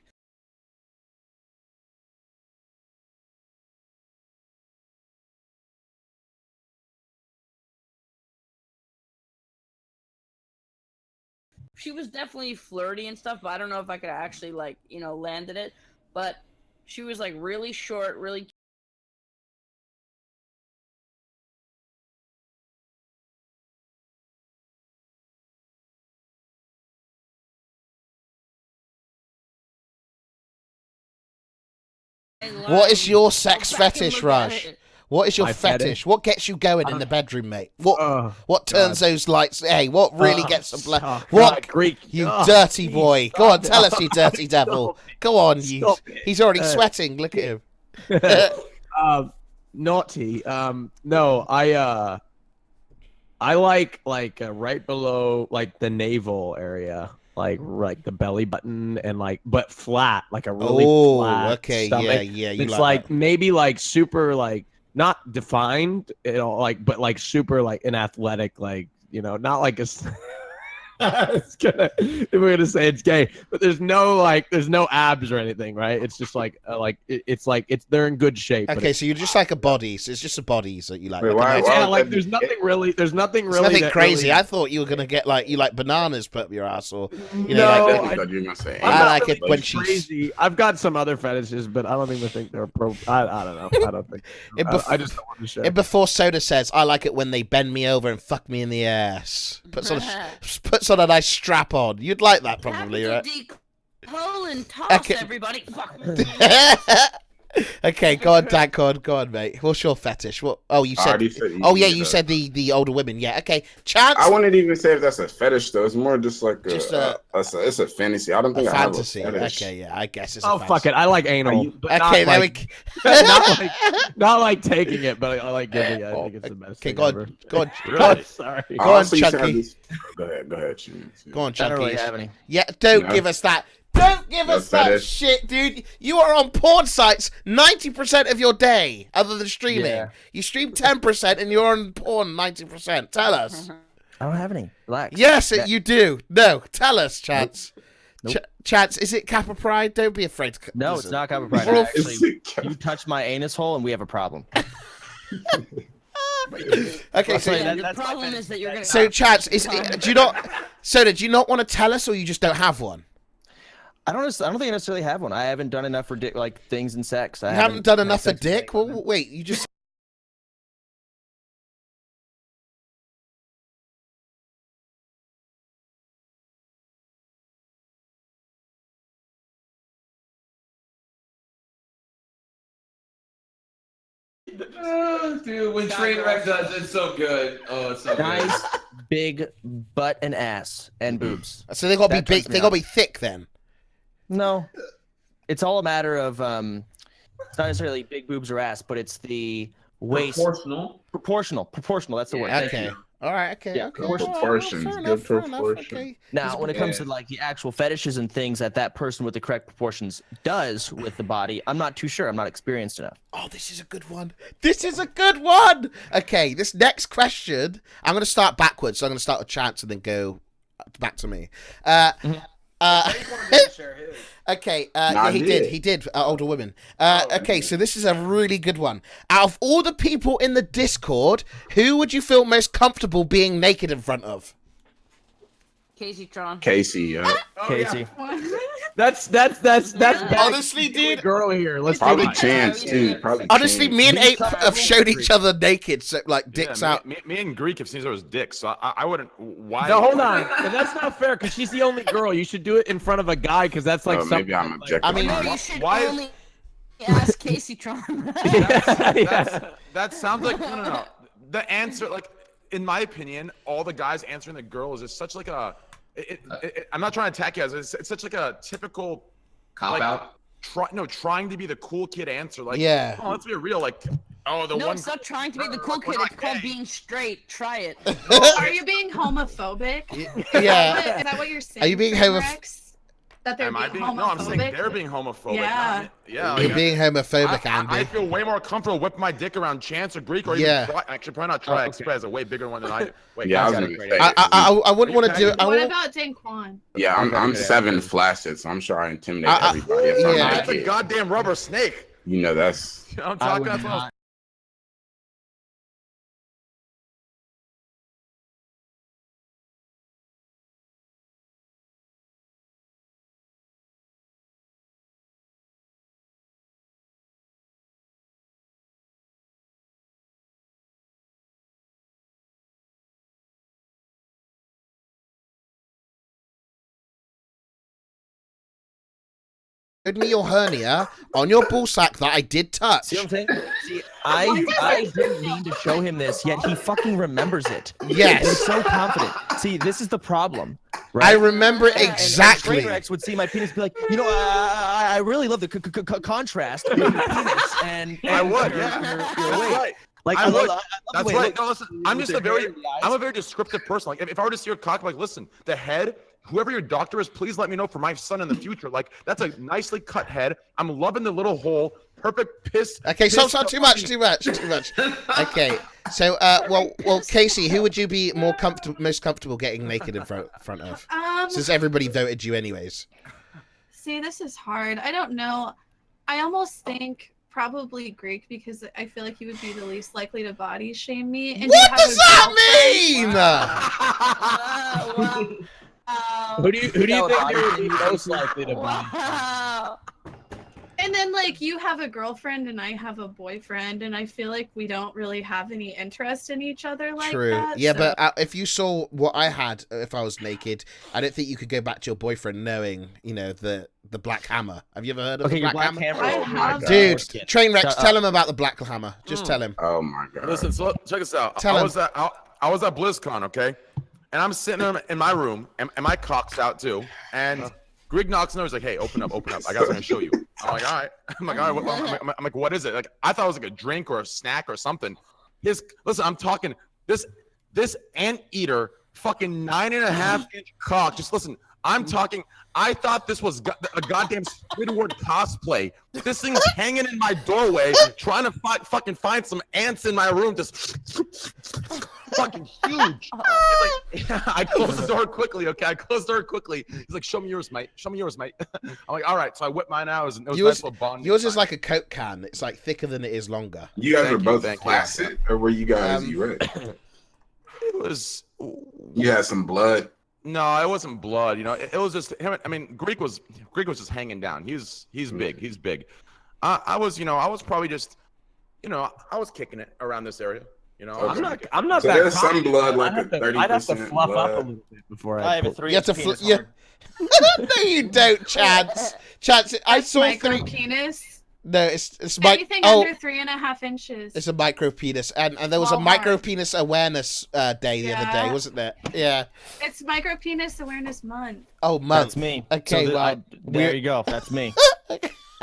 Speaker 5: She was definitely flirty and stuff, but I don't know if I could actually like landed it. But she was like really short, really.
Speaker 2: What is your sex fetish, Rajj? What is your
Speaker 1: My
Speaker 2: fetish?
Speaker 1: fetish?
Speaker 2: What gets you going in the bedroom, mate? What turns those lights? Hey, what really gets them? What?
Speaker 1: Greek?
Speaker 2: You dirty boy! Go on, tell us, you dirty devil! Go on, you. He's already sweating. Look at him.
Speaker 1: Naughty. No, I like right below like the navel area, like the belly button and like but flat, like a really flat
Speaker 2: okay,
Speaker 1: stomach.
Speaker 2: yeah. You
Speaker 1: It's
Speaker 2: like
Speaker 1: like
Speaker 2: that.
Speaker 1: maybe like super like not defined, like but like super like an athletic, like not like a. It's gonna, if we're gonna say it's gay, but there's no abs or anything, right? It's just it's they're in good shape.
Speaker 2: Okay, so you're just like a bodies. It's just a bodies that you like.
Speaker 4: Wait,
Speaker 2: Like a
Speaker 4: why
Speaker 2: nice-
Speaker 4: would that be
Speaker 1: there's nothing really. There's nothing
Speaker 2: It's
Speaker 1: really.
Speaker 2: nothing crazy.
Speaker 1: Really...
Speaker 2: I thought you were gonna get like you like bananas put up your ass, or
Speaker 1: No,
Speaker 2: like
Speaker 4: I thought you were gonna say.
Speaker 2: I like it when she's
Speaker 1: crazy. I've got some other fetishes, but I don't even think they're pro. I don't know. I don't think. I just don't want to share.
Speaker 2: And before Soda says, I like it when they bend me over and fuck me in the ass. Puts on a nice strap on. You'd like that probably, right?
Speaker 5: Colon toss,
Speaker 2: Okay.
Speaker 5: everybody.
Speaker 2: Okay, go on, Dan. Go on, mate. What's your fetish? What? Oh, you said. You said the older women. Yeah. Okay. Chance.
Speaker 4: I wouldn't even say if that's a fetish though. It's more just like
Speaker 2: Just
Speaker 4: it's a fantasy. I don't think
Speaker 2: a
Speaker 4: I have
Speaker 2: fantasy.
Speaker 4: a fetish.
Speaker 2: Okay, yeah. I guess it's.
Speaker 1: Oh,
Speaker 2: a
Speaker 1: fuck
Speaker 2: fantasy.
Speaker 1: it. I like anal. But
Speaker 2: Okay, there we.
Speaker 1: not like taking it, but I like giving it. I think it's the best.
Speaker 2: Okay,
Speaker 1: thing
Speaker 2: go
Speaker 1: ever.
Speaker 2: on. Go on.
Speaker 1: Really? Sorry.
Speaker 2: Go on,
Speaker 4: Honestly, you should have
Speaker 2: Chunky.
Speaker 4: these- Go ahead.
Speaker 2: Go on,
Speaker 7: I don't
Speaker 2: Chunky.
Speaker 7: really have any.
Speaker 2: Yeah, don't
Speaker 4: No.
Speaker 2: give us that. Don't give
Speaker 4: No
Speaker 2: us that
Speaker 4: fetish.
Speaker 2: shit, dude. You are on porn sites 90% of your day, other than streaming.
Speaker 7: Yeah.
Speaker 2: You stream 10% and you're on porn 90%. Tell us.
Speaker 7: I don't have any. Relax.
Speaker 2: Yes, you do. No, tell us, Chance.
Speaker 7: Nope.
Speaker 2: Chance, is it Kappa Pride? Don't be afraid.
Speaker 7: No,
Speaker 2: listen.
Speaker 7: it's not Kappa Pride.
Speaker 2: We're all-
Speaker 7: Actually, you touch my anus hole and we have a problem.
Speaker 2: Okay, so
Speaker 7: That-
Speaker 5: Your
Speaker 7: that's my
Speaker 5: problem
Speaker 7: fetish.
Speaker 5: is that you're gonna.
Speaker 2: so Chance, do you not? Soda, do you not want to tell us, or you just don't have one?
Speaker 7: I don't think I necessarily have one. I haven't done enough for things in sex.
Speaker 2: You haven't done enough for
Speaker 7: sex with
Speaker 2: dick. Well, wait, you just.
Speaker 9: Dude, when Trainwreck does, it's so good. Oh, it's so
Speaker 7: nice, big butt and ass and boobs.
Speaker 2: So they got to be
Speaker 7: That
Speaker 2: big.
Speaker 7: turns me
Speaker 2: They got to
Speaker 7: on.
Speaker 2: be thick then.
Speaker 7: No, it's all a matter of it's not necessarily big boobs or ass, but it's the waist. Proportional. That's the word. Thank
Speaker 2: Okay.
Speaker 7: you.
Speaker 2: All right. Okay.
Speaker 7: Yeah,
Speaker 2: Okay.
Speaker 4: proportions,
Speaker 2: Fair
Speaker 4: good
Speaker 2: enough, fair enough,
Speaker 4: proportion.
Speaker 2: okay.
Speaker 7: Now, when it comes to like the actual fetishes and things that person with the correct proportions does with the body, I'm not too sure. I'm not experienced enough.
Speaker 2: Oh, this is a good one. This is a good one. Okay, this next question, I'm going to start backwards. So I'm going to start with Chance and then go back to me. Okay, yeah, he did, older women. Okay, so this is a really good one. Out of all the people in the Discord, who would you feel most comfortable being naked in front of?
Speaker 5: Casey Tron.
Speaker 4: Casey,
Speaker 7: Casey.
Speaker 1: That's
Speaker 2: Honestly, dude.
Speaker 1: Girl here. Let's
Speaker 4: probably
Speaker 1: do it.
Speaker 4: Chance too. Probably
Speaker 2: Honestly,
Speaker 4: Chance.
Speaker 2: me and Ape have showed each other naked, so like dicks out.
Speaker 3: Me and Greek have seen each other's dicks, so I wouldn't. Why?
Speaker 1: No, hold on. But that's not fair because she's the only girl. You should do it in front of a guy because that's like something.
Speaker 4: Maybe I'm
Speaker 1: like-
Speaker 4: objective.
Speaker 2: I mean,
Speaker 5: No, you should
Speaker 3: Why-
Speaker 5: only ask Casey Tron.
Speaker 3: That sounds like no. The answer, like in my opinion, all the guys answering the girl is just such like a. I'm not trying to attack you guys. It's such like a typical
Speaker 6: Cop out.
Speaker 3: trying to be the cool kid answer. Like,
Speaker 2: Yeah.
Speaker 3: oh, let's be real. Like, oh, the
Speaker 5: No,
Speaker 3: one.
Speaker 5: it's not trying to be the cool
Speaker 3: We're
Speaker 5: kid.
Speaker 3: not
Speaker 5: It's called
Speaker 3: gay.
Speaker 5: being straight. Try it.
Speaker 8: Are you being homophobic?
Speaker 2: Yeah.
Speaker 8: Is that what you're saying?
Speaker 2: Are you being
Speaker 8: Rex? That they're
Speaker 3: Am I
Speaker 8: being
Speaker 3: being? No, I'm saying
Speaker 8: homophobic?
Speaker 3: they're being homophobic.
Speaker 8: Yeah.
Speaker 3: Yeah.
Speaker 2: You're
Speaker 3: like,
Speaker 2: being homophobic,
Speaker 3: I
Speaker 2: Andy.
Speaker 3: feel way more comfortable whipping my dick around Chance or Greek or
Speaker 2: Yeah.
Speaker 3: even try. Actually, probably not try.
Speaker 1: okay.
Speaker 3: Express has a way bigger one than I do. Wait,
Speaker 4: Yeah, I
Speaker 3: guys,
Speaker 4: was
Speaker 3: gotta-
Speaker 4: gonna say.
Speaker 2: I wouldn't want to do it. I
Speaker 8: What
Speaker 2: won't.
Speaker 8: about Daquan?
Speaker 4: Yeah, I'm 7 flaccid, so I'm sure I intimidate everybody. If I'm
Speaker 2: yeah.
Speaker 3: That's a
Speaker 4: naked.
Speaker 3: goddamn rubber snake.
Speaker 4: You know that's.
Speaker 3: You know what I'm
Speaker 7: I
Speaker 3: talking
Speaker 7: would
Speaker 3: about? That's what I was-
Speaker 7: not.
Speaker 2: Showed me your hernia on your ballsack that I did touch.
Speaker 7: See what I'm saying? See, I didn't mean to show him this, yet he fucking remembers it.
Speaker 2: Yes.
Speaker 7: He's so confident. See, this is the problem. Right?
Speaker 2: I remember it
Speaker 7: And
Speaker 2: exactly.
Speaker 7: Rex would see my penis, be like, you know, I really love the contrast between your penis and
Speaker 3: I would,
Speaker 7: your
Speaker 3: yeah.
Speaker 7: weight.
Speaker 3: That's right.
Speaker 1: Like
Speaker 3: I
Speaker 1: I
Speaker 3: would.
Speaker 1: love the
Speaker 3: That's
Speaker 1: way it
Speaker 3: right.
Speaker 1: looks.
Speaker 3: No, listen. I'm just I'm a very descriptive person. Like if I were to see your cock, like listen, the head. Whoever your doctor is, please let me know for my son in the future. Like that's a nicely cut head. I'm loving the little hole. Perfect piss.
Speaker 2: Okay,
Speaker 3: piss
Speaker 2: stop. Too much. Okay, so well, Casey, who would you be most comfortable getting naked in front of? Since everybody voted you anyways.
Speaker 8: See, this is hard. I don't know. I almost think probably Greek because I feel like he would be the least likely to body shame me. And
Speaker 2: What does that mean?
Speaker 1: Who do you think you would be most likely to body?
Speaker 5: Wow.
Speaker 8: And then like you have a girlfriend and I have a boyfriend, and I feel like we don't really have any interest in each other like
Speaker 2: True.
Speaker 8: that.
Speaker 2: Yeah,
Speaker 8: so...
Speaker 2: but if you saw what I had, if I was naked, I don't think you could go back to your boyfriend knowing, the black hammer. Have you ever heard of the black hammer?
Speaker 8: I have.
Speaker 2: Dude, Trainwreck, tell him about the black hammer. Just tell him.
Speaker 4: Oh my god.
Speaker 3: Listen, so check this out.
Speaker 2: Tell
Speaker 3: I
Speaker 2: him.
Speaker 3: was at BlizzCon, okay, and I'm sitting in my room, and my cock's out too, and Greg knocks on the door. He's like, "Hey, open up! I got something to show you." I'm like, "All right." I'm like, "All right." I'm like, "What is it?" Like, I thought it was like a drink or a snack or something. Listen, I'm talking this anteater, fucking 9.5-inch cock. Just listen, I'm talking. I thought this was a goddamn Squidward cosplay. This thing's hanging in my doorway, trying to fucking find some ants in my room. Just fucking huge. I closed the door quickly. Okay, I closed the door quickly. He's like, "Show me yours, mate. Show me yours, mate." I'm like, "All right." So I whipped mine out. It was nice little bonding.
Speaker 2: Yours is like a Coke can. It's like thicker than it is longer.
Speaker 4: You guys were both flaccid, or were you guys erect?
Speaker 3: It was.
Speaker 4: You had some blood.
Speaker 3: No, it wasn't blood. It was just him. I mean, Greek was just hanging down. He's big. He's big. I was probably just, I was kicking it around this area.
Speaker 1: I'm not
Speaker 4: so
Speaker 1: that.
Speaker 4: There's some blood, like a 30%.
Speaker 1: I'd have to fluff
Speaker 4: blood.
Speaker 1: up a little bit before
Speaker 7: I have a 3.
Speaker 2: You have to yeah. No, you don't, Chance. I saw
Speaker 8: micro
Speaker 2: 3.
Speaker 8: penis.
Speaker 2: No, it's
Speaker 8: Anything under 3.5 inches.
Speaker 2: It's a micro penis, and there was a micro penis awareness day the other day, wasn't there? Yeah.
Speaker 8: It's micro penis awareness month.
Speaker 2: Oh, month.
Speaker 7: That's me.
Speaker 2: Okay,
Speaker 7: so there you go. That's me.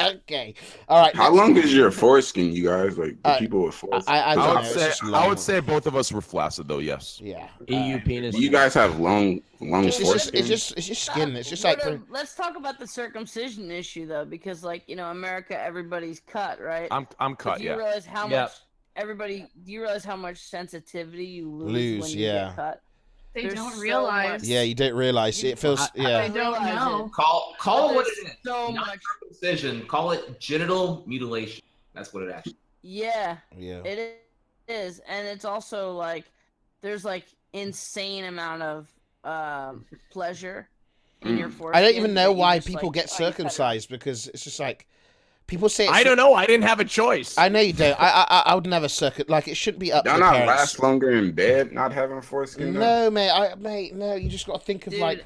Speaker 2: Okay. All right.
Speaker 4: How long is your foreskin, you guys? Like the people with foreskin.
Speaker 3: I would say both of us were flaccid though. Yes.
Speaker 2: Yeah.
Speaker 1: EU penis.
Speaker 4: Do you guys have long foreskin?
Speaker 2: It's just skin. It's just like.
Speaker 5: Let's talk about the circumcision issue though, because America, everybody's cut, right?
Speaker 3: I'm cut.
Speaker 5: Do you
Speaker 3: Yeah.
Speaker 5: realize how much do you realize how much sensitivity you lose when you get cut?
Speaker 8: They don't realize.
Speaker 2: Yeah, you don't realize. It feels. Yeah.
Speaker 8: I don't know.
Speaker 6: Call it what it is.
Speaker 5: So
Speaker 6: Not
Speaker 5: much
Speaker 6: circumcision. Call it genital mutilation. That's what it actually.
Speaker 5: Yeah.
Speaker 2: Yeah.
Speaker 5: It is, and it's also like there's like insane amount of pleasure in your foreskin.
Speaker 2: I don't even know why
Speaker 5: just,
Speaker 2: people
Speaker 5: like,
Speaker 2: get circumcised because it's just like people say.
Speaker 1: I don't know. I didn't have a choice.
Speaker 2: I know you don't. I would never like it shouldn't be up to
Speaker 4: Y'all
Speaker 2: the
Speaker 4: not
Speaker 2: parents.
Speaker 4: last longer in bed not having foreskin?
Speaker 2: No, mate. No, you just got to think of
Speaker 5: Dude,
Speaker 2: like.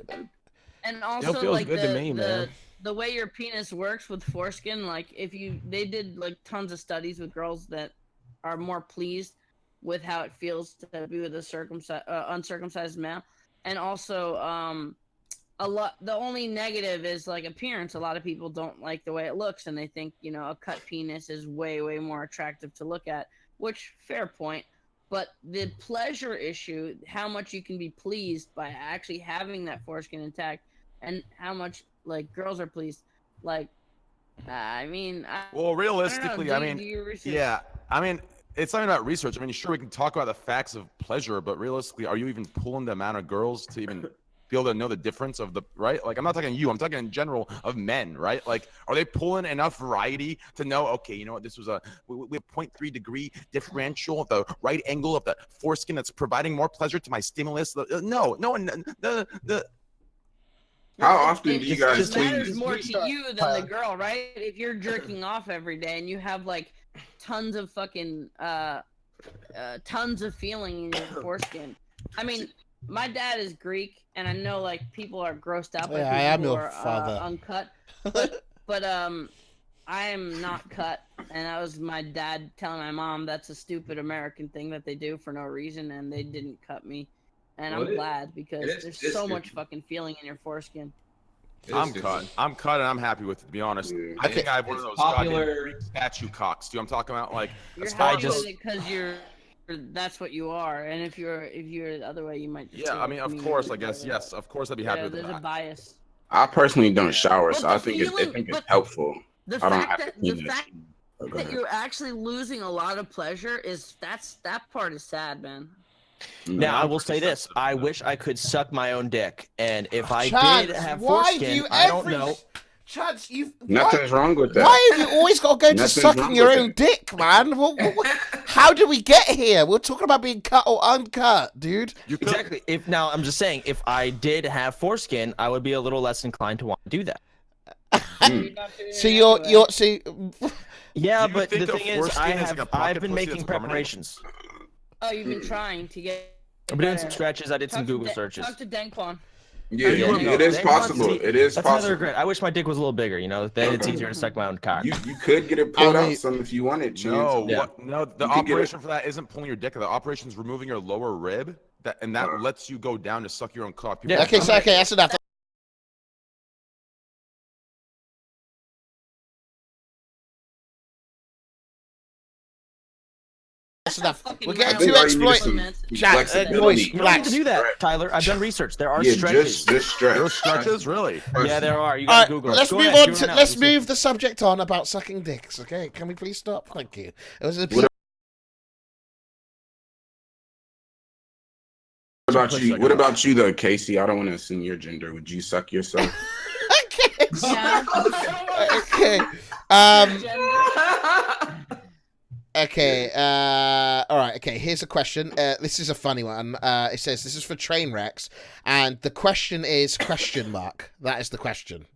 Speaker 5: And also
Speaker 1: feels
Speaker 5: like
Speaker 1: good to me, man.
Speaker 5: the way your penis works with foreskin, like they did like tons of studies with girls that are more pleased with how it feels to be with a uncircumcised male, and also the only negative is like appearance. A lot of people don't like the way it looks, and they think a cut penis is way more attractive to look at, which fair point. But the pleasure issue, how much you can be pleased by actually having that foreskin intact, and how much like girls are pleased, like
Speaker 3: well, realistically, yeah, I mean, it's not about research. I mean, sure, we can talk about the facts of pleasure, but realistically, are you even pulling the amount of girls to even be able to know the difference of the right? Like, I'm not talking you. I'm talking in general of men, right? Like, are they pulling enough variety to know? Okay, you know what? This was we have 0.3 degree differential of the right angle of the foreskin that's providing more pleasure to my stimulus. No.
Speaker 4: How often do you guys
Speaker 5: it matters more to you than the girl, right? If you're jerking off every day and you have like tons of fucking tons of feeling in your foreskin. I mean, my dad is Greek, and I know like people are grossed out by people
Speaker 2: I am
Speaker 5: who
Speaker 2: your
Speaker 5: are
Speaker 2: father.
Speaker 5: Uncut, but I am not cut, and that was my dad telling my mom that's a stupid American thing that they do for no reason, and they didn't cut me. And I'm glad because there's so much fucking feeling in your foreskin.
Speaker 3: I'm cut. I'm cut, and I'm happy with it. To be honest,
Speaker 4: Yeah.
Speaker 3: I think I have one of
Speaker 6: It's
Speaker 3: those
Speaker 6: popular-
Speaker 3: goddamn statue cocks. Do you know what I'm talking about? Like,
Speaker 5: You're
Speaker 3: as far
Speaker 5: happy
Speaker 3: as
Speaker 5: with it because that's what you are, and if you're the other way, you might. Just
Speaker 3: yeah,
Speaker 5: feel
Speaker 3: I mean, of
Speaker 5: mean
Speaker 3: course,
Speaker 5: or
Speaker 3: I guess
Speaker 5: whatever.
Speaker 3: yes, of course, I'd be happy
Speaker 5: Yeah,
Speaker 3: with
Speaker 5: there's a
Speaker 3: that.
Speaker 5: bias.
Speaker 4: I personally don't shower,
Speaker 5: But
Speaker 4: so
Speaker 5: the
Speaker 4: I think
Speaker 5: feeling-
Speaker 4: it's
Speaker 5: but
Speaker 4: helpful.
Speaker 5: The
Speaker 4: I don't
Speaker 5: fact
Speaker 4: have to
Speaker 5: that
Speaker 4: clean that.
Speaker 5: that you're actually losing a lot of pleasure that part is sad, man.
Speaker 7: Now I will say this: I wish I could suck my own dick, and if I
Speaker 2: Chance,
Speaker 7: did have
Speaker 2: why
Speaker 7: foreskin,
Speaker 2: do you
Speaker 7: I don't
Speaker 2: every...
Speaker 7: know.
Speaker 2: Chance,
Speaker 4: Nothing's wrong with that.
Speaker 2: Why have you always got to go to
Speaker 4: Nothing's
Speaker 2: sucking
Speaker 4: wrong
Speaker 2: your
Speaker 4: with
Speaker 2: own
Speaker 4: it.
Speaker 2: dick, man? How did we get here? We're talking about being cut or uncut, dude.
Speaker 7: Exactly. If now I'm just saying, if I did have foreskin, I would be a little less inclined to want to do that.
Speaker 2: So you're see.
Speaker 7: Yeah,
Speaker 3: Do you
Speaker 7: but the
Speaker 3: think a
Speaker 7: thing is,
Speaker 3: foreskin is like a pocket
Speaker 7: I've been
Speaker 3: pussy
Speaker 7: making
Speaker 3: that's permanent?
Speaker 7: preparations.
Speaker 5: Oh, you've been trying to get.
Speaker 7: I've been doing some
Speaker 5: better.
Speaker 7: stretches. I did some
Speaker 5: Talk to
Speaker 7: Google
Speaker 5: Dan-
Speaker 7: searches.
Speaker 5: Talk to Dankwan.
Speaker 4: Yeah,
Speaker 7: Yeah,
Speaker 4: it is
Speaker 7: They
Speaker 4: possible.
Speaker 7: want to-
Speaker 4: It is
Speaker 7: That's another
Speaker 4: possible.
Speaker 7: regret. I wish my dick was a little bigger. You know, then it's easier to suck my own cock.
Speaker 4: You could get it pulled
Speaker 2: I mean-
Speaker 4: out some if you wanted to.
Speaker 3: No,
Speaker 7: Yeah.
Speaker 3: what? No, the
Speaker 4: You can get
Speaker 3: operation for that isn't pulling your dick. The operation is removing your lower rib, and that lets you go down to suck your own cock. People
Speaker 7: Yeah.
Speaker 2: Okay, so okay, that's enough. That's enough.
Speaker 5: Fucking
Speaker 2: We're getting
Speaker 5: wild.
Speaker 2: too
Speaker 4: I think all you need is
Speaker 2: exploited.
Speaker 4: some
Speaker 2: Chat,
Speaker 4: flexibility.
Speaker 2: boys,
Speaker 7: You don't need
Speaker 2: relax.
Speaker 7: to do that, Tyler. I've done research. There are
Speaker 4: Yeah,
Speaker 7: stretches.
Speaker 4: just stretch.
Speaker 3: Those stretches, really?
Speaker 7: Yeah, there are. You
Speaker 2: All
Speaker 7: gotta
Speaker 2: right,
Speaker 7: Google it.
Speaker 2: let's
Speaker 7: Go
Speaker 2: move
Speaker 7: ahead,
Speaker 2: on
Speaker 7: do it
Speaker 2: to
Speaker 7: now.
Speaker 2: let's
Speaker 7: You see.
Speaker 2: move the subject on about sucking dicks. Okay, can we please stop? Thank you. It was a
Speaker 4: What about you? What about you, though, Casey? I don't want to assume your gender. Would you suck yourself?
Speaker 2: okay.
Speaker 8: Yeah.
Speaker 2: Okay. Okay. All right. Okay. Here's a question. This is a funny one. It says this is for train wrecks, and the question is question mark. That is the question.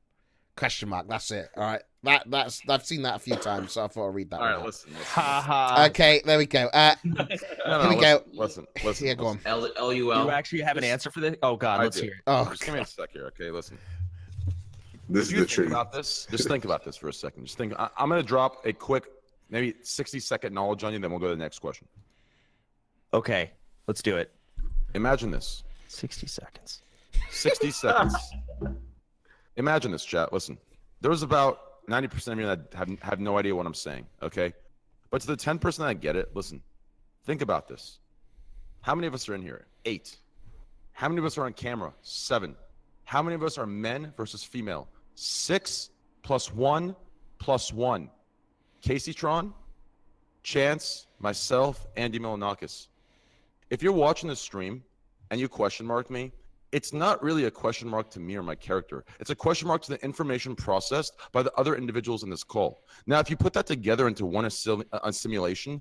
Speaker 2: Question mark. That's it. All right. That's I've seen that a few times, so I thought I'd read that.
Speaker 3: All
Speaker 2: one
Speaker 3: right,
Speaker 2: out.
Speaker 3: listen.
Speaker 7: Ha ha.
Speaker 2: Okay. There we go.
Speaker 3: No,
Speaker 2: Here we go.
Speaker 3: Listen.
Speaker 2: Yeah, go on.
Speaker 6: LUL.
Speaker 7: You actually have an answer for this? Oh God,
Speaker 3: I
Speaker 7: let's
Speaker 3: do.
Speaker 7: hear it.
Speaker 2: Oh,
Speaker 3: Just give me a sec here, okay? Listen.
Speaker 4: This
Speaker 3: If
Speaker 4: is
Speaker 3: you
Speaker 4: the
Speaker 3: think
Speaker 4: truth.
Speaker 3: about this, just think about this for a second. Just think. I'm gonna drop a quick, maybe 60-second knowledge on you, then we'll go to the next question.
Speaker 7: Okay, let's do it.
Speaker 3: Imagine this.
Speaker 7: 60 seconds.
Speaker 3: 60 seconds. Imagine this, chat. Listen, there was about 90% of you that have no idea what I'm saying, okay? But to the 10% that get it, listen, think about this. How many of us are in here? 8. How many of us are on camera? 7. How many of us are men versus female? 6 plus 1 plus 1. Casey Tron, Chance, myself, Andy Milanakis. If you're watching this stream and you question mark me, it's not really a question mark to me or my character. It's a question mark to the information processed by the other individuals in this call. Now, if you put that together into one simulation,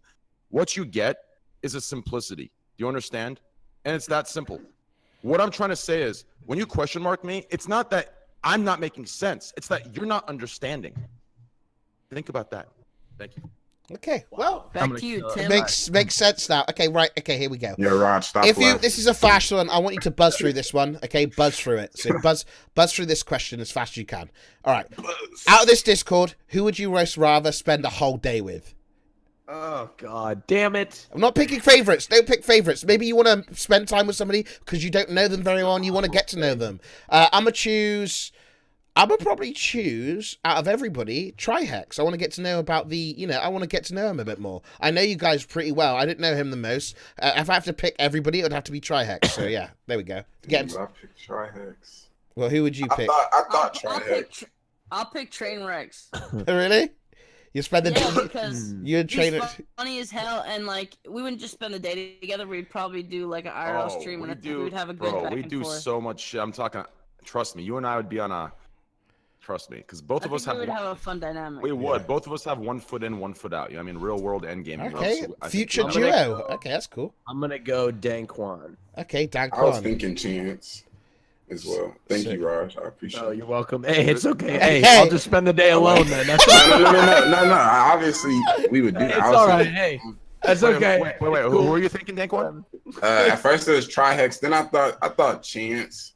Speaker 3: what you get is a simplicity. Do you understand? And it's that simple. What I'm trying to say is, when you question mark me, it's not that I'm not making sense. It's that you're not understanding. Think about that. Thank you.
Speaker 2: okay. Well,
Speaker 5: Back to you, Tim.
Speaker 2: makes sense now. Okay, right. Okay, here we go.
Speaker 4: Yeah, Rod, stop
Speaker 2: If you
Speaker 4: laughing.
Speaker 2: this is a fast one, I want you to buzz through this one. Okay, buzz through it. So buzz through this question as fast as you can. All right. Out of this Discord, who would you most rather spend a whole day with?
Speaker 1: Oh God, damn it!
Speaker 2: I'm not picking favorites. Don't pick favorites. Maybe you want to spend time with somebody because you don't know them very well and you want to get to know them. I'm gonna probably choose out of everybody Trihex. I want to get to know about I want to get to know him a bit more. I know you guys pretty well. I didn't know him the most. If I have to pick everybody, it would have to be Trihex. So yeah, there we go. Get him.
Speaker 4: I picked Trihex.
Speaker 2: Well, who would you pick?
Speaker 4: I thought Trihex.
Speaker 5: I'll pick Train Wrecks.
Speaker 2: Really? You spend the
Speaker 5: Yeah, because
Speaker 2: you and trainer.
Speaker 5: he's funny as hell, and like we wouldn't just spend the day together. We'd probably do like an IRL stream, and I think we'd have a good back
Speaker 3: we
Speaker 5: and
Speaker 3: do
Speaker 5: forth.
Speaker 3: so much shit. I'm talking. Trust me, you and I would be on a. Trust me, because both
Speaker 5: I
Speaker 3: of us
Speaker 5: think we
Speaker 3: have.
Speaker 5: would have a fun dynamic.
Speaker 3: We would. Both of us have 1 foot in, 1 foot out. You know, I mean, real world and gaming.
Speaker 2: Okay,
Speaker 3: So I think
Speaker 2: future
Speaker 3: we-
Speaker 2: duo. Okay, that's cool.
Speaker 1: I'm gonna go Dankwan.
Speaker 2: Okay, Dan
Speaker 4: I was
Speaker 2: Kwan.
Speaker 4: thinking Chance as well. Thank
Speaker 2: Sick.
Speaker 4: you, Raj. I appreciate
Speaker 1: Oh,
Speaker 4: it.
Speaker 1: you're welcome. Hey, it's okay.
Speaker 2: Hey.
Speaker 1: Hey, I'll just spend the day alone then. That's
Speaker 4: No. Obviously, we would do that.
Speaker 1: It's
Speaker 4: I was
Speaker 1: all right.
Speaker 4: thinking-
Speaker 1: Hey, that's okay.
Speaker 3: Wait. Who were you thinking, Dankwan?
Speaker 4: At first it was Trihex. Then I thought Chance.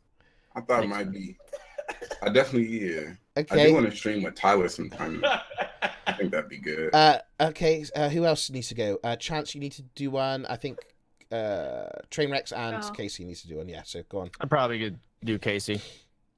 Speaker 4: I thought it might be. I definitely I
Speaker 2: Okay.
Speaker 4: do want to stream with Tyler sometime. I think that'd be good.
Speaker 2: Okay. Who else needs to go? Chance, you need to do one. I think Trainwrecks and
Speaker 8: Oh.
Speaker 2: Casey needs to do one. Yeah. So go on.
Speaker 7: I'd probably could do Casey.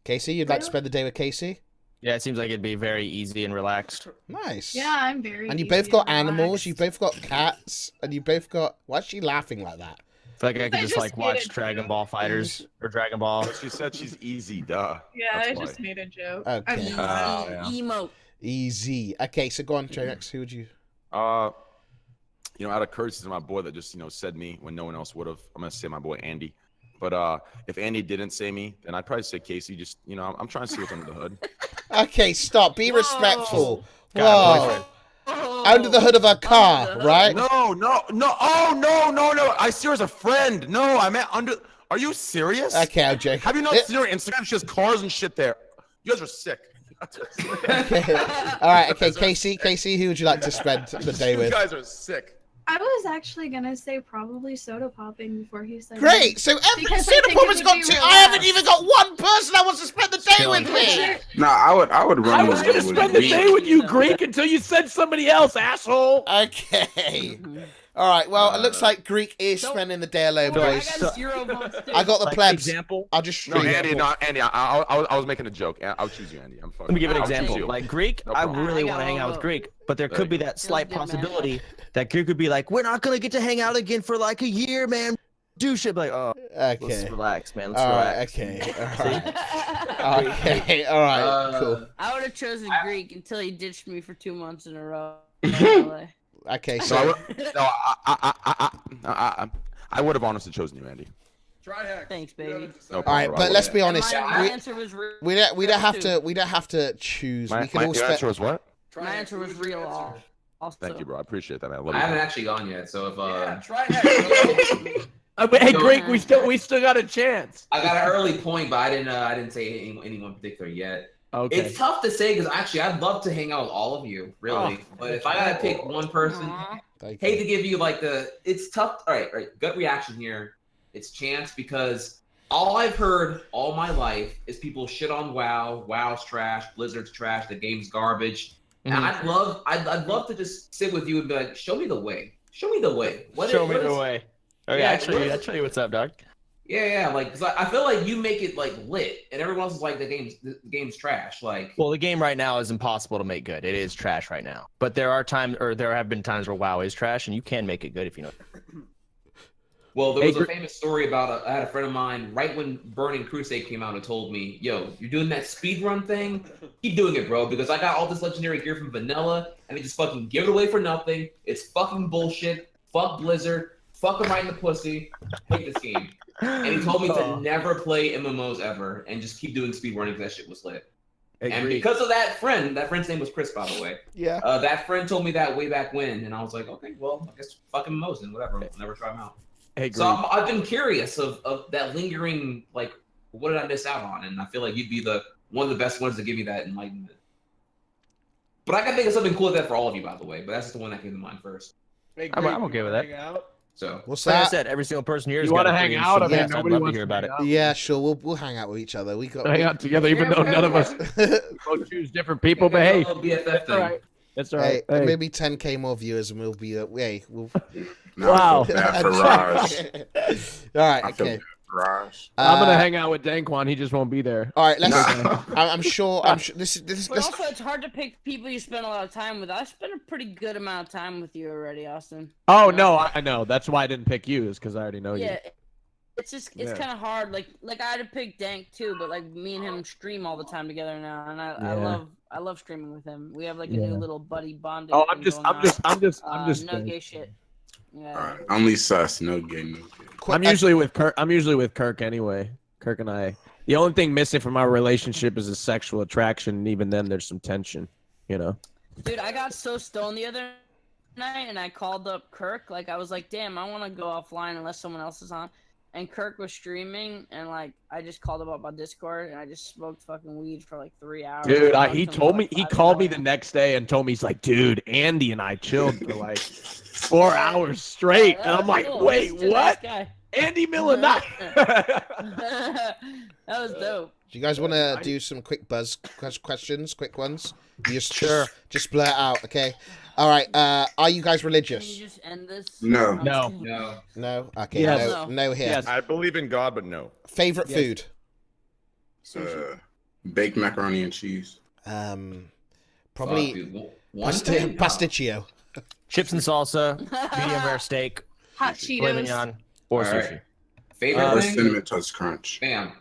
Speaker 2: Casey, you'd like to spend the day with Casey?
Speaker 7: Yeah, it seems like it'd be very easy and relaxed.
Speaker 2: Nice.
Speaker 8: Yeah, I'm very.
Speaker 2: And you
Speaker 8: easy
Speaker 2: both got
Speaker 8: and
Speaker 2: animals.
Speaker 8: relaxed.
Speaker 2: You both got cats, and you both got. Why is she laughing like that?
Speaker 7: I feel like I could
Speaker 8: I
Speaker 7: just
Speaker 8: just
Speaker 7: like watch
Speaker 8: made a
Speaker 7: Dragon
Speaker 8: joke.
Speaker 7: Ball Fighters or Dragon Ball.
Speaker 3: She said she's easy, duh.
Speaker 8: Yeah,
Speaker 3: That's
Speaker 8: I
Speaker 3: why.
Speaker 8: just made a joke.
Speaker 2: Okay.
Speaker 7: Yeah.
Speaker 5: Emote.
Speaker 2: Easy. Okay, so go on, J-Rex. Who would you?
Speaker 3: You know, out of courtesy to my boy that just, said me when no one else would have, I'm gonna say my boy Andy. But if Andy didn't say me, then I'd probably say Casey. Just, I'm trying to see what's under the hood.
Speaker 2: Okay, stop. Be respectful.
Speaker 7: God,
Speaker 2: Whoa. Under the hood of a car, right?
Speaker 3: No. Oh, no. I see her as a friend. No, I meant under. Are you serious?
Speaker 2: Okay, I'm joking.
Speaker 3: Have you not seen her Instagram? She has cars and shit there. You guys are sick.
Speaker 2: Okay. All right. Okay, Casey, who would you like to spend the day
Speaker 3: You
Speaker 2: with?
Speaker 3: guys are sick.
Speaker 8: I was actually gonna say probably Sodapoppin before he said.
Speaker 2: Great. So
Speaker 8: Because I think it
Speaker 2: Sodapoppin's
Speaker 8: would
Speaker 2: got
Speaker 8: be
Speaker 2: two. I haven't
Speaker 8: relaxed.
Speaker 2: even got one person that wants to spend the day with me.
Speaker 4: No, I would run.
Speaker 1: I was gonna
Speaker 4: with
Speaker 1: spend the
Speaker 4: Greek.
Speaker 1: day with you, Greek, until you said somebody else, asshole.
Speaker 2: Okay. All right. Well, it looks like Greek is spending the day alone,
Speaker 5: I
Speaker 2: boys.
Speaker 5: got 0 votes. too.
Speaker 2: I got the
Speaker 7: Like,
Speaker 2: plebs.
Speaker 7: example.
Speaker 2: I'll just
Speaker 3: No,
Speaker 2: stream.
Speaker 3: Andy, not Andy. I was making a joke. I'll choose you, Andy. I'm fucking.
Speaker 7: Let me give an
Speaker 3: I'll choose
Speaker 7: example.
Speaker 3: you.
Speaker 7: Like Greek,
Speaker 3: No
Speaker 7: I
Speaker 3: problem.
Speaker 7: really
Speaker 5: I
Speaker 7: want to
Speaker 5: got
Speaker 7: hang
Speaker 5: one
Speaker 7: out with
Speaker 5: vote.
Speaker 7: Greek, but there could be that slight
Speaker 5: good, man.
Speaker 7: possibility that Greek could be like, "We're not gonna get to hang out again for like a year, man." Do shit like, oh, let's
Speaker 2: Okay.
Speaker 7: relax, man. Let's
Speaker 2: All right.
Speaker 7: relax.
Speaker 2: Okay. All right. Okay. All right. Cool.
Speaker 5: I would have chosen Greek until he ditched me for 2 months in a row.
Speaker 2: Okay.
Speaker 3: No,
Speaker 2: So.
Speaker 3: I would have honestly chosen you, Andy.
Speaker 9: Try hack.
Speaker 5: Thanks, baby.
Speaker 3: No
Speaker 2: All right,
Speaker 3: problem,
Speaker 2: but
Speaker 3: I
Speaker 2: let's
Speaker 3: would've.
Speaker 2: be honest.
Speaker 5: My answer was real.
Speaker 2: We don't have to choose. We can all
Speaker 3: Your
Speaker 2: spend.
Speaker 3: answer was what?
Speaker 9: Try
Speaker 5: My
Speaker 9: hack.
Speaker 5: answer was
Speaker 9: Who's your
Speaker 5: real.
Speaker 9: answer?
Speaker 5: Also.
Speaker 3: Thank you, bro. I appreciate that, man. I love
Speaker 6: I
Speaker 3: you.
Speaker 6: haven't actually gone yet, so if
Speaker 9: Yeah, try hack.
Speaker 1: But hey,
Speaker 6: No.
Speaker 1: Greek, we still got a chance.
Speaker 6: I got an early point, but I didn't say anyone particular yet.
Speaker 1: Okay.
Speaker 6: It's tough to say because actually I'd love to hang out with all of you, really. But if I gotta pick one person,
Speaker 5: Aw.
Speaker 2: Thank
Speaker 6: hate
Speaker 2: you.
Speaker 6: to give you like it's tough. All right, gut reaction here. It's Chance because all I've heard all my life is people shit on WoW. WoW's trash. Blizzard's trash. The game's garbage. And I'd love to just sit with you and be like, show me the way. Show me the way.
Speaker 7: Show me the way. Okay,
Speaker 6: Yeah,
Speaker 7: I'll show you what's up, dog.
Speaker 6: Yeah, like 'cause I feel like you make it like lit, and everyone else is like the game's trash. Like,
Speaker 7: Well, the game right now is impossible to make good. It is trash right now. But there have been times where WoW is trash, and you can make it good if you know.
Speaker 6: well, there
Speaker 1: Hey,
Speaker 6: was a famous story about I had a friend of mine right when Burning Crusade came out and told me, "Yo, you're doing that speedrun thing. Keep doing it, bro, because I got all this legendary gear from Vanilla, and they just fucking give it away for nothing. It's fucking bullshit. Fuck Blizzard. Fuck them right in the pussy. Hate this game." And he told me to never play MMOs ever and just keep doing speedrunning because that shit was lit.
Speaker 1: Hey,
Speaker 6: And
Speaker 1: Greek.
Speaker 6: because of that friend's name was Chris, by the way.
Speaker 2: Yeah.
Speaker 6: That friend told me that way back when, and I was like, okay, well, I guess fucking MMOs and whatever. I'll never try them out.
Speaker 1: Hey, Greek.
Speaker 6: So I've been curious of that lingering, like, what did I miss out on? And I feel like you'd be one of the best ones to give me that enlightenment. But I can think of something cool like that for all of you, by the way. But that's just the one that came to mind first.
Speaker 9: Hey,
Speaker 7: I'm
Speaker 9: Greek,
Speaker 7: okay
Speaker 9: you
Speaker 7: with
Speaker 9: wanna
Speaker 7: that.
Speaker 9: hang out?
Speaker 6: So
Speaker 2: What's
Speaker 7: Like I
Speaker 2: that?
Speaker 7: said, every single person here is
Speaker 1: You want to
Speaker 7: got a
Speaker 1: hang
Speaker 7: pretty
Speaker 1: out? I
Speaker 7: interesting
Speaker 1: mean,
Speaker 7: guess. I'd
Speaker 1: nobody
Speaker 7: love to
Speaker 1: wants
Speaker 7: hear about it.
Speaker 2: Yeah, sure. We'll hang out with each other. We got.
Speaker 1: hang out together, even though none of us both choose different people. But hey,
Speaker 6: BFF
Speaker 1: that's
Speaker 6: thing.
Speaker 1: all right. That's all
Speaker 2: Hey,
Speaker 1: right. Hey.
Speaker 2: maybe 10K more viewers, and we'll be. Hey, we'll.
Speaker 1: Wow.
Speaker 4: Bad for Raj.
Speaker 2: All right.
Speaker 4: I feel
Speaker 2: Okay.
Speaker 4: bad for Raj.
Speaker 1: I'm gonna hang out with Dankwan. He just won't be there.
Speaker 2: All right. Let's.
Speaker 4: No.
Speaker 2: I'm sure. I'm sure. This.
Speaker 5: But also, it's hard to pick people you spend a lot of time with. I spent a pretty good amount of time with you already, Austin.
Speaker 1: Oh no, I know. That's why I didn't pick you, is because I already know
Speaker 5: Yeah,
Speaker 1: you.
Speaker 5: it's
Speaker 1: Yeah.
Speaker 5: kind of hard. Like I had to pick Dank too, but like me and him stream all the time together now, and
Speaker 1: Yeah.
Speaker 5: I love streaming with him. We have like a
Speaker 1: Yeah.
Speaker 5: new little buddy bonding.
Speaker 1: Oh,
Speaker 5: thing
Speaker 1: I'm just
Speaker 5: no gay shit. Yeah.
Speaker 4: All right. Only sus. No gay. No gay.
Speaker 1: I'm usually with Kirk. I'm usually with Kirk anyway. Kirk and I. The only thing missing from our relationship is a sexual attraction, and even then, there's some tension. You know.
Speaker 5: Dude, I got so stoned the other night, and I called up Kirk. Like, I was like, damn, I want to go offline unless someone else is on. And Kirk was streaming, and like, I just called him up on Discord, and I just smoked fucking weed for like 3 hours.
Speaker 1: Dude,
Speaker 5: I
Speaker 1: he
Speaker 5: talked to him
Speaker 1: told
Speaker 5: for,
Speaker 1: me.
Speaker 5: like,
Speaker 1: He
Speaker 5: 5
Speaker 1: called me
Speaker 5: hours.
Speaker 1: the next day and told me, he's like, dude, Andy and I chilled for like 4 hours straight,
Speaker 5: Yeah,
Speaker 1: and I'm
Speaker 5: that was
Speaker 1: like,
Speaker 5: cool.
Speaker 1: wait,
Speaker 5: He's a nice
Speaker 1: what?
Speaker 5: guy.
Speaker 1: Andy Millennium.
Speaker 5: That was dope.
Speaker 2: Do you guys want to do some quick questions, quick ones? You just blurt out, okay? All right. Are you guys
Speaker 5: Can
Speaker 2: religious?
Speaker 5: you just end this?
Speaker 4: No.
Speaker 1: No.
Speaker 6: No.
Speaker 2: No. Okay.
Speaker 1: Yes.
Speaker 2: No here.
Speaker 1: Yes.
Speaker 3: I believe in God, but no.
Speaker 2: Favorite
Speaker 1: Yes.
Speaker 2: food?
Speaker 5: Sushi.
Speaker 4: Baked macaroni and cheese.
Speaker 2: Probably
Speaker 6: One thing?
Speaker 2: pasticcio.
Speaker 7: Chips and salsa, medium rare steak,
Speaker 8: Hot
Speaker 7: filet
Speaker 8: Cheetos.
Speaker 7: mignon, or
Speaker 6: All right.
Speaker 7: sushi.
Speaker 6: Favorite
Speaker 4: Or
Speaker 6: thing?
Speaker 4: cinnamon toast crunch.
Speaker 6: Bam.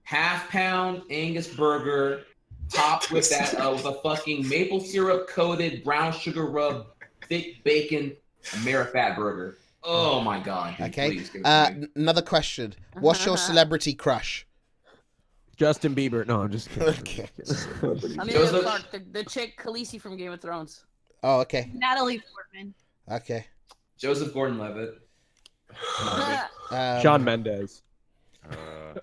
Speaker 6: Half-pound Angus burger, topped with that with a fucking maple syrup coated brown sugar rub thick bacon Amerifat burger. Oh my god. Dude,
Speaker 2: Okay.
Speaker 6: please give it to me.
Speaker 2: Another question. What's your celebrity crush?
Speaker 1: Justin Bieber. No, I'm just kidding.
Speaker 2: Okay.
Speaker 5: Amelia
Speaker 6: Joseph-
Speaker 5: Clark, the chick Khaleesi from Game of Thrones.
Speaker 2: Oh, okay.
Speaker 8: Natalie Portman.
Speaker 2: Okay.
Speaker 6: Joseph Gordon-Levitt.
Speaker 1: Shawn Mendes.
Speaker 2: The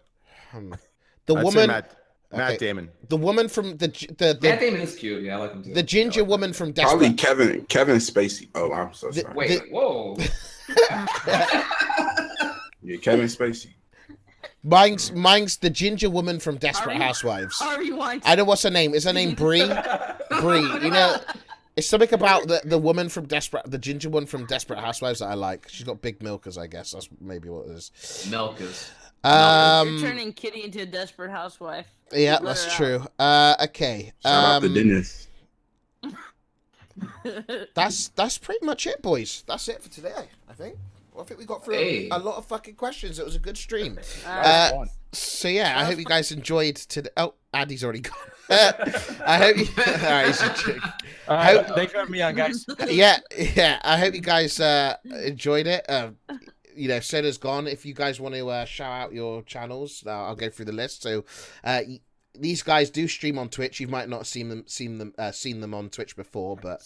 Speaker 3: I'd say
Speaker 2: woman.
Speaker 3: Matt
Speaker 2: Okay.
Speaker 3: Damon.
Speaker 2: The woman from
Speaker 6: Matt
Speaker 2: the
Speaker 6: Damon is cute. Yeah, I like him too.
Speaker 2: the ginger woman from
Speaker 4: Probably
Speaker 2: Desperate.
Speaker 4: Kevin Spacey. Oh, I'm so
Speaker 2: The-
Speaker 4: sorry.
Speaker 6: Wait, whoa.
Speaker 4: Yeah, Kevin Spacey.
Speaker 2: Mine's the ginger woman from Desperate
Speaker 5: Harvey-
Speaker 2: Housewives.
Speaker 5: Harvey Weinstein.
Speaker 2: I don't know what's her name. Is her name Bree? Bree. You know, it's something about the woman from the ginger one from Desperate Housewives that I like. She's got big milkers, I guess. That's maybe what it is.
Speaker 6: Milkers.
Speaker 5: You're turning Kitty into a desperate housewife.
Speaker 2: Yeah,
Speaker 5: Let
Speaker 2: that's
Speaker 5: her
Speaker 2: true. Okay.
Speaker 4: Shout out to Dennis.
Speaker 2: That's pretty much it, boys. That's it for today, I think. Well, I think we got through a lot of fucking questions. It was a good stream. So yeah, I hope you guys enjoyed today. Oh, Andy's already gone. I hope you. All right, he's a chick.
Speaker 7: All right, thanks for having me on, guys.
Speaker 2: Yeah. I hope you guys enjoyed it. You know, Soda's gone. If you guys want to shout out your channels, I'll go through the list. So, these guys do stream on Twitch. You might not have seen them on Twitch before, but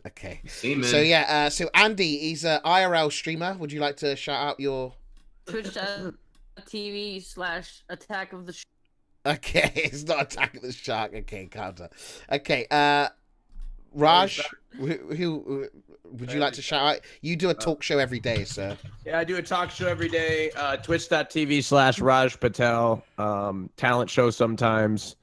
Speaker 2: okay.
Speaker 6: Seaman.
Speaker 2: So yeah, so Andy, he's an IRL streamer. Would you like to shout out your
Speaker 5: Twitch.tv/Attack of the
Speaker 2: Okay, it's not Attack of the Shark. Okay, counter. Okay, Rajj, who would you like to shout out? You do a talk show every day, sir.
Speaker 1: Yeah, I do a talk show every day. Twitch.tv/Rajj Patel. Talent show sometimes.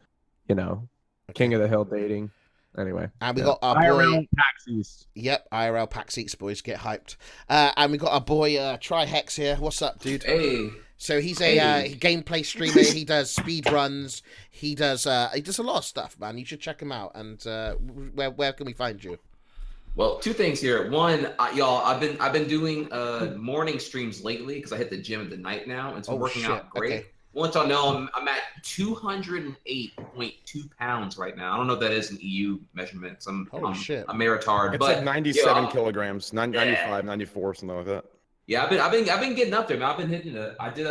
Speaker 1: You know, King of the Hill dating. Anyway.
Speaker 2: And we got our
Speaker 1: IRL
Speaker 2: boy.
Speaker 1: PAX East.
Speaker 2: Yep, IRL PAX East, boys. Get hyped. And we got our boy Trihex here. What's up, dude?
Speaker 6: Hey.
Speaker 2: So he's a gameplay streamer. He does speed runs. He does a lot of stuff, man. You should check him out. And where can we find you?
Speaker 6: Well, two things here. One, y'all, I've been doing morning streams lately because I hit the gym at the night now, and it's working out great.
Speaker 2: Okay.
Speaker 6: I want y'all to know I'm at 208.2 pounds right now. I don't know if that is an EU measurement. I'm a maritard.
Speaker 3: It's
Speaker 6: but
Speaker 3: like 97 kilograms, 95, 94, something like that.
Speaker 6: Yeah, I've been getting up there, man. I've been hitting it. I did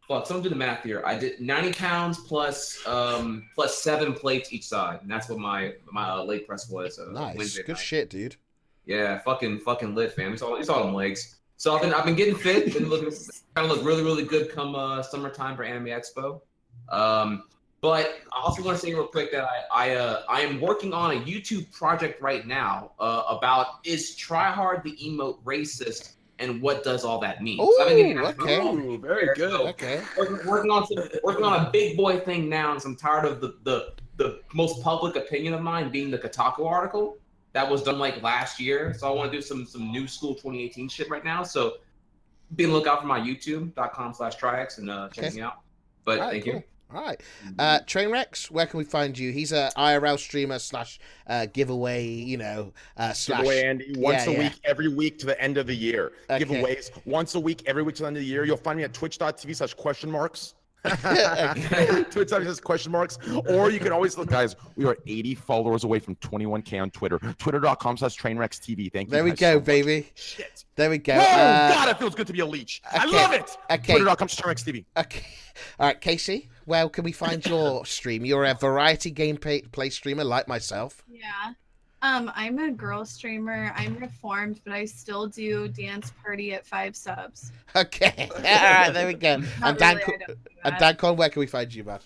Speaker 6: someone do the math here. I did 90 pounds plus 7 plates each side, and that's what my leg press was.
Speaker 2: Nice,
Speaker 6: Wednesday
Speaker 2: good
Speaker 6: night.
Speaker 2: shit, dude.
Speaker 6: Yeah, fucking lit, fam. It's all them legs. So I've been getting fit, been looking kind of look really good come summertime for Anime Expo. But I also want to say real quick that I am working on a YouTube project right now about is tryhard the emote racist and what does all that mean?
Speaker 2: Ooh,
Speaker 6: so I've been getting
Speaker 2: okay.
Speaker 1: Ooh, very good.
Speaker 6: So,
Speaker 2: Okay.
Speaker 6: working on a big boy thing now, and so I'm tired of the most public opinion of mine being the Kotaku article that was done like last year. So I want to do some new school 2018 shit right now. So be on the lookout for my youtube.com/Trihex and check me out. But thank you.
Speaker 2: All right. Trainwrecks, where can we find you? He's a IRL streamer / giveaway,
Speaker 3: Giveaway, Andy, once a week, every week to the end of the year.
Speaker 2: Okay.
Speaker 3: Giveaways once a week, every week to the end of the year. You'll find me at twitch.tv/questionmarks. Twitch.tv/questionmarks. Or you can always look, guys, we are 80 followers away from 21K on Twitter. Twitter.com/trainwreckstv. Thank you.
Speaker 2: There we
Speaker 3: guys
Speaker 2: go,
Speaker 3: so much.
Speaker 2: baby.
Speaker 3: Shit.
Speaker 2: There we go.
Speaker 3: Oh, God, it feels good to be a leech. I love it.
Speaker 2: Okay.
Speaker 3: Twitter.com/trainwreckstv.
Speaker 2: Okay. All right, Casey, where can we find your stream? You're a variety gameplay streamer like myself.
Speaker 8: Yeah. I'm a girl streamer. I'm reformed, but I still do dance party at 5 subs.
Speaker 2: Okay. All right, there we go. And Dan,
Speaker 8: really, I don't do
Speaker 2: and
Speaker 8: that.
Speaker 2: Dan Con, where can we find you, man?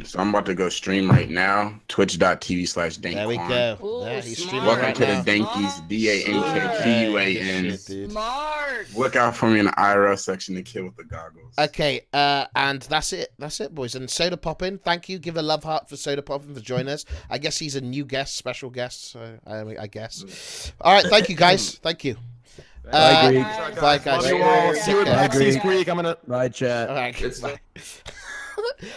Speaker 4: So I'm about to go stream right now. Twitch.tv/Dankon.
Speaker 2: There we go.
Speaker 5: Ooh,
Speaker 2: Yeah, he's
Speaker 5: smart.
Speaker 2: streaming
Speaker 4: Welcome
Speaker 2: right
Speaker 4: to
Speaker 2: now.
Speaker 4: the Dankies, DANKQUAN.
Speaker 2: Shit, dude.
Speaker 5: Smart.
Speaker 4: Look out for me in the IRL section to kill with the goggles.
Speaker 2: Okay, and that's it. That's it, boys. And Sodapoppin, thank you. Give a love heart for Sodapoppin for joining us. I guess he's a new guest, special guest. So I guess. All right, thank you, guys. Thank you.
Speaker 1: Bye, Greek.
Speaker 2: Bye, guys.
Speaker 3: Love you all. See you at
Speaker 2: Okay.
Speaker 3: PAX East, Greek. I'm gonna.
Speaker 1: Bye, chat.
Speaker 2: All right.
Speaker 6: It's
Speaker 2: Bye.